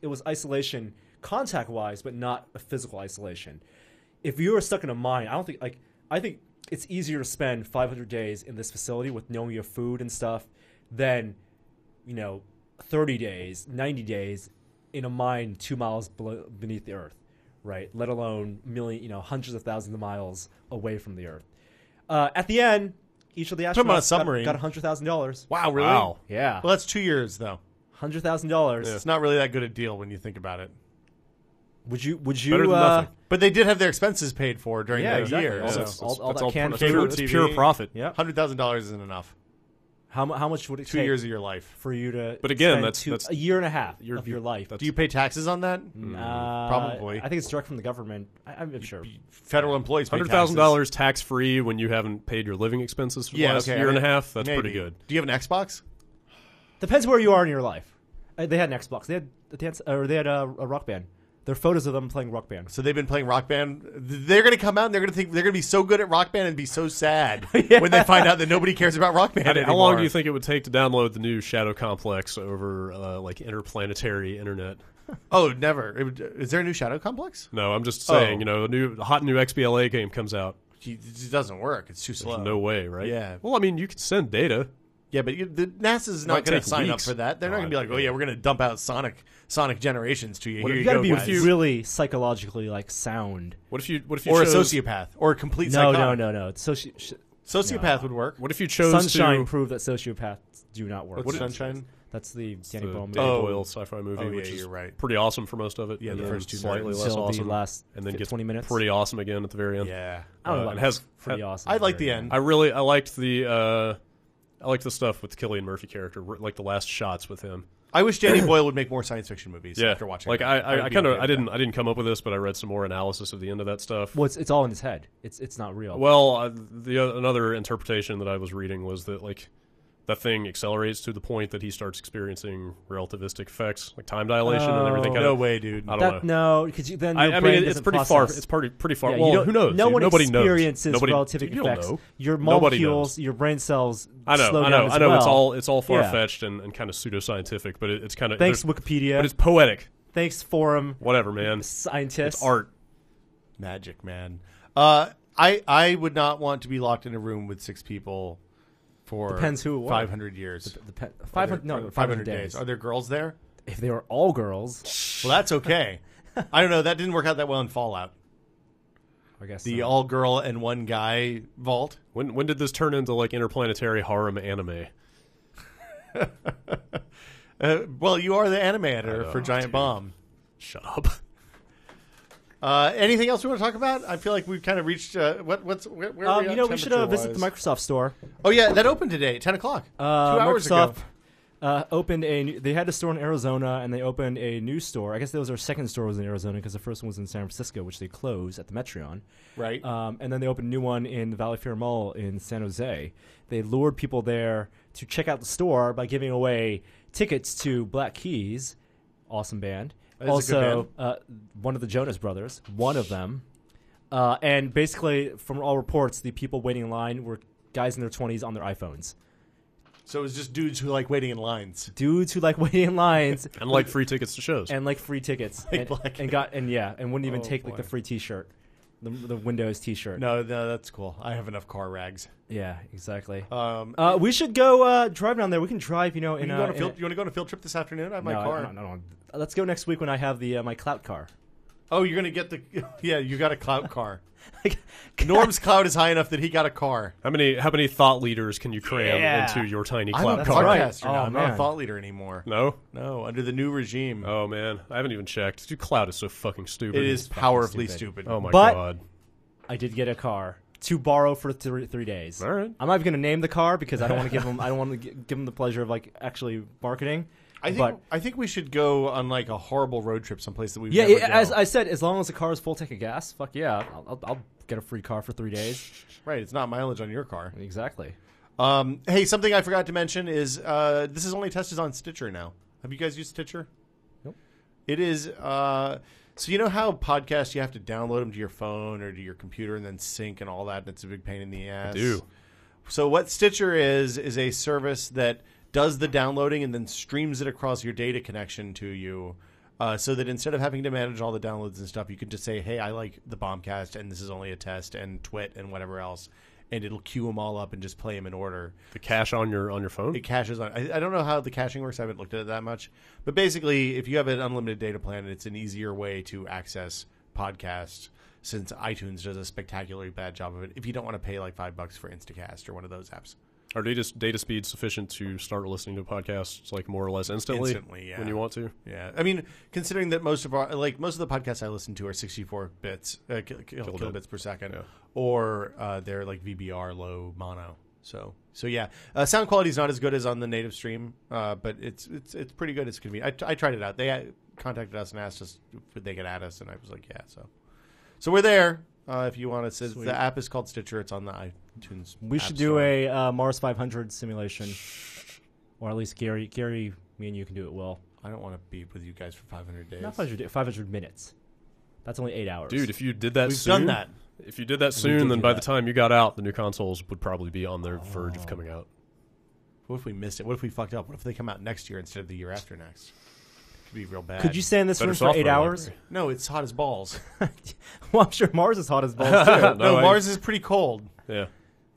was isolation contact wise, but not a physical isolation. If you were stuck in a mine, I think it's easier to spend 500 days in this facility with knowing you have food and stuff than 30 days, 90 days in a mine 2 miles beneath the earth, right? Let alone hundreds of thousands of miles away from the earth. At the end, each of the astronauts got $100,000. Wow, really? Wow. Yeah. Well, that's 2 years though. $100,000. It's not really that good a deal when you think about it. Would you? Better than nothing. But they did have their expenses paid for during that year. All, So all that canned it's food. pure profit. Yeah. $100,000 isn't enough. How much would it 2 take years of your life. for you to? But again, spend that's a year and a half of your life. Do you pay taxes on that? Probably. I think it's direct from the government. I'm sure. Federal employees pay $100,000 tax free when you haven't paid your living expenses for the last year and a half. That's pretty good. Do you have an Xbox? Depends where you are in your life. They had an Xbox. They had a Rock Band. There are photos of them playing Rock Band. So they've been playing Rock Band. They're going to come out and they're going to think they're going to be so good at Rock Band and be so sad when they find out that nobody cares about Rock Band anymore. How long do you think it would take to download the new Shadow Complex over like interplanetary internet? Oh, never. Is there a new Shadow Complex? No, I'm just saying. The hot new XBLA game comes out. It doesn't work. It's too slow. There's no way, right? Yeah. Well, I mean, you can send data. Yeah, but the NASA's not going to sign up for that. They're not going to be like, oh yeah, we're going to dump out Sonic Generations to you. You got to be really psychologically like sound. What if you or a sociopath or a complete psychotic? No. Sociopath would work. What if you chose Sunshine proved that sociopaths do not work. What's Sunshine? That's the Danny Boyle movie. Danny Boyle sci-fi movie, which is you're right. Pretty awesome for most of it. Yeah, the first two slightly less awesome, and then gets 20 minutes. Pretty awesome again at the very end. Yeah, it has pretty awesome. I like the end. I liked the stuff with the Cillian Murphy character, like the last shots with him. I wish Danny Boyle would make more science fiction movies after watching. Like I didn't come up with this, but I read some more analysis of the end of that stuff. Well, it's all in his head. It's not real. Well, another interpretation that I was reading was that like that thing accelerates to the point that he starts experiencing relativistic effects, like time dilation and everything. No way, dude. I don't know. No, because then I mean, it's pretty far. It's pretty far. Yeah, well, who knows? No one nobody experiences knows. relativistic effects. Know. Your molecules, your brain cells. I know. Well. It's all far fetched and kind of pseudo-scientific, but it's kind of thanks Wikipedia. But it's poetic. Thanks forum. Whatever, man. Scientists. It's art. Magic, man. I would not want to be locked in a room with 6 people. For depends who it was. 500 years. 500 days. Are there girls there? If they were all girls, well, that's okay. I don't know. That didn't work out that well in Fallout. I guess the all girl and one guy vault. When did this turn into like interplanetary harem anime? Well, you are the anime editor for Giant Bomb. Shut up. Anything else we want to talk about? I feel like we've kind of reached where are we we should visit the Microsoft store. Oh yeah, that opened today at 10 o'clock. 2 hours ago. Opened they had a store in Arizona and they opened a new store. I guess that was their second store was in Arizona because the first one was in San Francisco, which they closed at the Metreon. Right. And then they opened a new one in the Valley Fair Mall in San Jose. They lured people there to check out the store by giving away tickets to Black Keys, awesome band. Also, one of the Jonas Brothers, one of them. And basically, from all reports, the people waiting in line were guys in their 20s on their iPhones. So it was just dudes who like waiting in lines. Dudes who like waiting in lines. And like free tickets to shows. And like free tickets. and wouldn't even take like the free T-shirt. The Windows T-shirt. No, that's cool. I have enough car rags. Yeah, exactly. We should go drive down there. We can drive, you want to go on a field trip this afternoon? I have my car. No. Let's go next week when I have the my Clout car. Oh, you're gonna get you got a Clout car. Norm's clout is high enough that he got a car. How many thought leaders can you cram into your tiny clout car? Right. I'm not a thought leader anymore. No, under the new regime. Oh man, I haven't even checked. Dude, clout is so fucking stupid. It is powerfully stupid. Oh my god. I did get a car to borrow for 3 days. All right. I'm not even going to name the car because I don't want to give them. I don't want to give them the pleasure of like actually marketing. I think we should go on like a horrible road trip someplace that we've Yeah, never as go. I said, as long as the car is full tank of gas, fuck yeah, I'll get a free car for 3 days. Right, it's not mileage on your car. Exactly. Hey, something I forgot to mention is this is only tested on Stitcher now. Have you guys used Stitcher? Nope. It is so you know how podcasts you have to download them to your phone or to your computer and then sync and all that, and it's a big pain in the ass. I do. So what Stitcher is a service that does the downloading and then streams it across your data connection to you, so that instead of having to manage all the downloads and stuff, you can just say, hey, I like the Bombcast and this is only a test and Twit and whatever else, and it'll queue them all up and just play them in order. The cache on your phone? It caches on. I don't know how the caching works. I haven't looked at it that much. But basically, if you have an unlimited data plan, it's an easier way to access podcasts, since iTunes does a spectacularly bad job of it if you don't want to pay like $5 for Instacast or one of those apps. Are data speeds sufficient to start listening to podcasts like more or less instantly? Yeah. When you want to? Yeah. I mean, considering that most of the podcasts I listen to are 64 bits, kilobits per second, or they're like VBR low mono. So yeah, sound quality is not as good as on the native stream, but it's pretty good. It's convenient. I tried it out. They contacted us and asked us if they could add us, and I was like, yeah. So we're there. If you want to, the app is called Stitcher. It's on the iTunes. We should do a Mars 500 simulation, or at least Gary, me and you can do it well. I don't want to be with you guys for 500 days. Not 500 minutes. That's only 8 hours. Dude, if you did that We've soon, done that. If you did that soon, then by the time you got out, the new consoles would probably be on their verge of coming out. What if we missed it? What if we fucked up? What if they come out next year instead of the year after next? Could be real bad. Could you stay in this Better room for 8 software hours? library. No, it's hot as balls. Well, I'm sure Mars is hot as balls too. No, Mars is pretty cold. Yeah.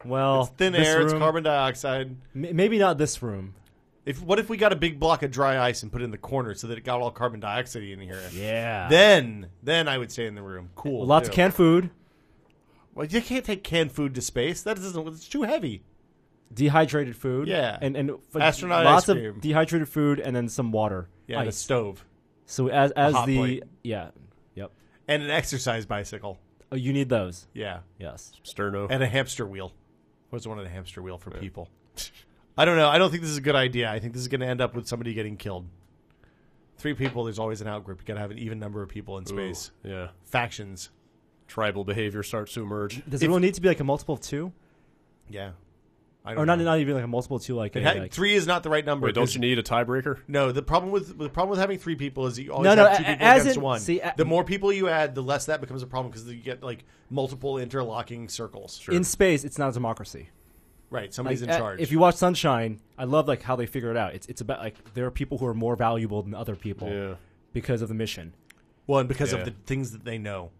Well, It's thin this air. It's room- carbon dioxide. Maybe not this room. What if we got a big block of dry ice and put it in the corner so that it got all carbon dioxide in here? Yeah. Then I would stay in the room. Cool. Lots too. of canned food, Well, you can't take canned food to space. That doesn't. It's too heavy. dehydrated food. Yeah. and Astronaut lots ice cream. of dehydrated food, and then some water. Yeah, and a ice. stove So as hot the plate. yep. and an exercise bicycle. Oh, you need those. Yeah, Yes. Sterno. and a hamster wheel. What's one of the hamster wheel for people? I don't know. I don't think this is a good idea. I think this is going to end up with somebody getting killed. 3 people, there's always an outgroup. You got to have an even number of people in space. Ooh, yeah. Factions. Tribal behavior starts to emerge. Does it really need to be like a multiple of 2, Yeah. I or don't know. not even like a multiple of 2? Like, like 3 is not the right number. Wait, don't 'cause- you need a tiebreaker? No, the problem with having 3 people is you always No, have 2 people as against in- 1. see, the more people you add, the less that becomes a problem because you get like multiple interlocking circles. Sure. in space, it's not a democracy. Right, somebody's Like, in charge. If you watch Sunshine, I love like how they figure it out. It's about like there are people who are more valuable than other people Yeah. because of the mission. well, and because Yeah. of the things that they know.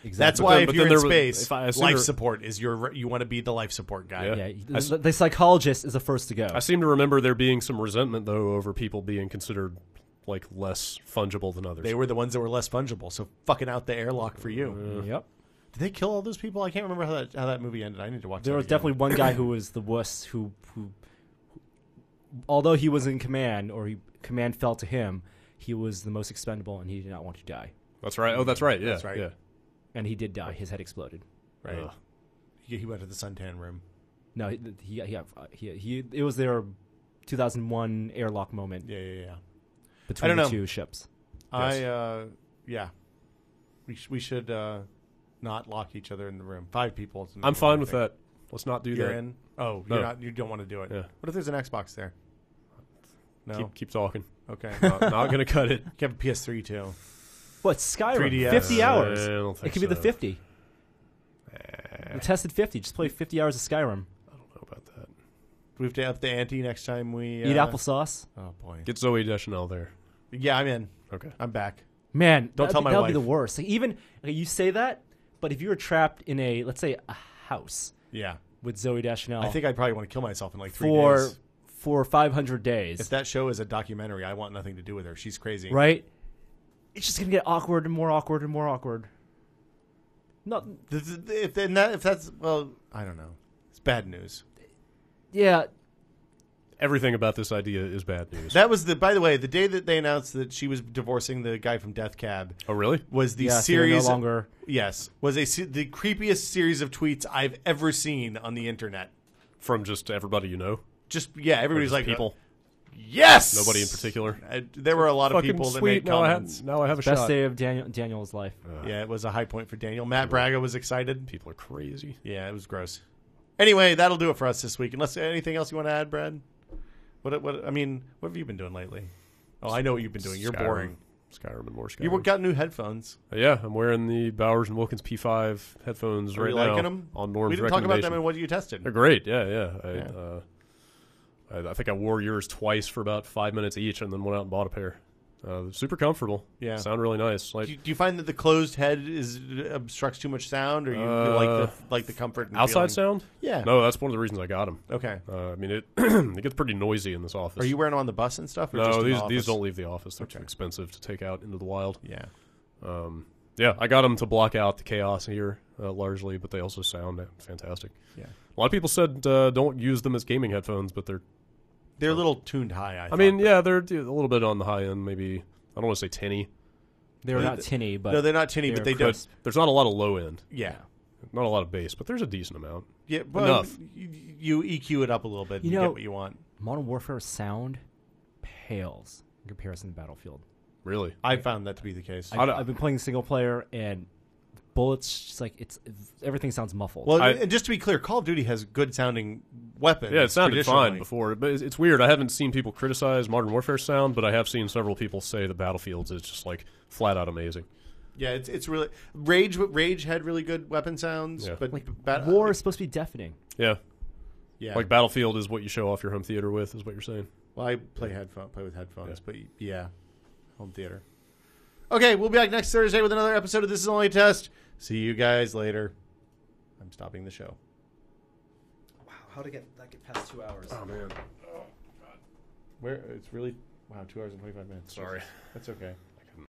Exactly. That's But why then- if but you're then in there was- space, if I assume life there- support is you want to be the life support guy. Yeah. Yeah, the psychologist is the first to go. I seem to remember there being some resentment, though, over people being considered like less fungible than others. They were the ones that were less fungible, so fucking out the airlock for you. Yep. Did they kill all those people? I can't remember how that movie ended. I need to watch. There that was again. definitely one guy who was the wuss who although he was in command or command fell to him, he was the most expendable and he did not want to die. That's right. Oh, that's right. Yeah, That's right. Yeah. And he did die. His head exploded. right. Ugh. He went to the suntan room. No, he it was their 2001 airlock moment Yeah. between don't the know. 2 ships. Yeah. We should not lock each other in the room. 5 people. I'm fine with that. Let's not do You're that. in. Oh, No. you're not. You don't want to do it. Yeah. What if there's an Xbox there? No. Keep talking. Okay. Not going to cut it. You have a PS3 too. What, Skyrim? 3DS. 50 hours. I don't think It could be the so. 50. We tested 50. Just play 50 hours of Skyrim. I don't know about that. We have to up the ante next time we Eat applesauce. Oh boy. Get Zoe Deschanel there. Yeah, I'm in. Okay. I'm back. Man, Don't tell my that would be the wife. worst. Like, even you say that, but if you were trapped in let's say a house Yeah. with Zoe Deschanel I think I'd probably want to kill myself in like 3 for days. 500 days, If that show is a documentary, I want nothing to do with her. She's crazy. right? It's just gonna get awkward and more awkward and more awkward. Not, If that's well, I don't know. It's bad news. yeah. Everything about this idea is bad news. That was by the way, the day that they announced that she was divorcing the guy from Death Cab Oh, really? was the Yeah, series. no longer. Yes, was the creepiest series of tweets I've ever seen on the internet. From just everybody you know? Just everybody's just like people? Yes. Nobody in particular. There were a lot of people that made comments. Now I have a Best shot. day of Daniel's life. Yeah, it was a high point for Daniel. Matt Braga was excited. People are crazy. Yeah, it was gross. Anyway, that'll do it for us this week. Unless anything else you want to add, Brad? What have you been doing lately? Oh, I know what you've been doing. You're boring. Skyrim and more Skyrim. You got new headphones. Yeah, I'm wearing the Bowers & Wilkins P5 headphones right now. Are you liking them? On Norm's We didn't talk about them and what you tested. They're great. Yeah. I think I wore yours twice for about 5 minutes each, and then went out and bought a pair. Super comfortable. Yeah, sound really nice. Like, do you find that the closed head obstructs too much sound, or you like the comfort? And outside feeling? sound? Yeah. No, that's one of the reasons I got them. Okay. I mean, it it gets pretty noisy in this office. Are you wearing them on the bus and stuff? Or no, just these don't leave the office. They're too expensive to take out into the wild. Yeah. Yeah, I got them to block out the chaos here largely, but they also sound fantastic. Yeah. A lot of people said don't use them as gaming headphones, but they're a little tuned high. I mean, yeah, they're a little bit on the high end. Maybe I don't want to say tinny. They're not tinny, but no, they're not tinny, but they do. There's not a lot of low end. Yeah, not a lot of bass, but there's a decent amount. Yeah, but enough. You EQ it up a little bit. And you get what you want. Modern Warfare sound pales in comparison to Battlefield. Really, I found that to be the case. I've been playing single player and bullets. Just like everything sounds muffled. Well, and just to be clear, Call of Duty has good sounding weapons. Yeah, it sounded fine before, but it's weird. I haven't seen people criticize Modern Warfare sound, but I have seen several people say that Battlefield's is just like flat out amazing. Yeah, it's really Rage had really good weapon sounds, but like War is supposed to be deafening. Yeah, yeah. Like Battlefield is what you show off your home theater with, is what you're saying. Well, I play with headphones, but yeah, home theater. Okay, we'll be back next Thursday with another episode of This Is Only a Test. See you guys later. I'm stopping the show. Wow, how to get past 2 hours? Oh man. Where it's really 2 hours and 25 minutes. Sorry. That's okay.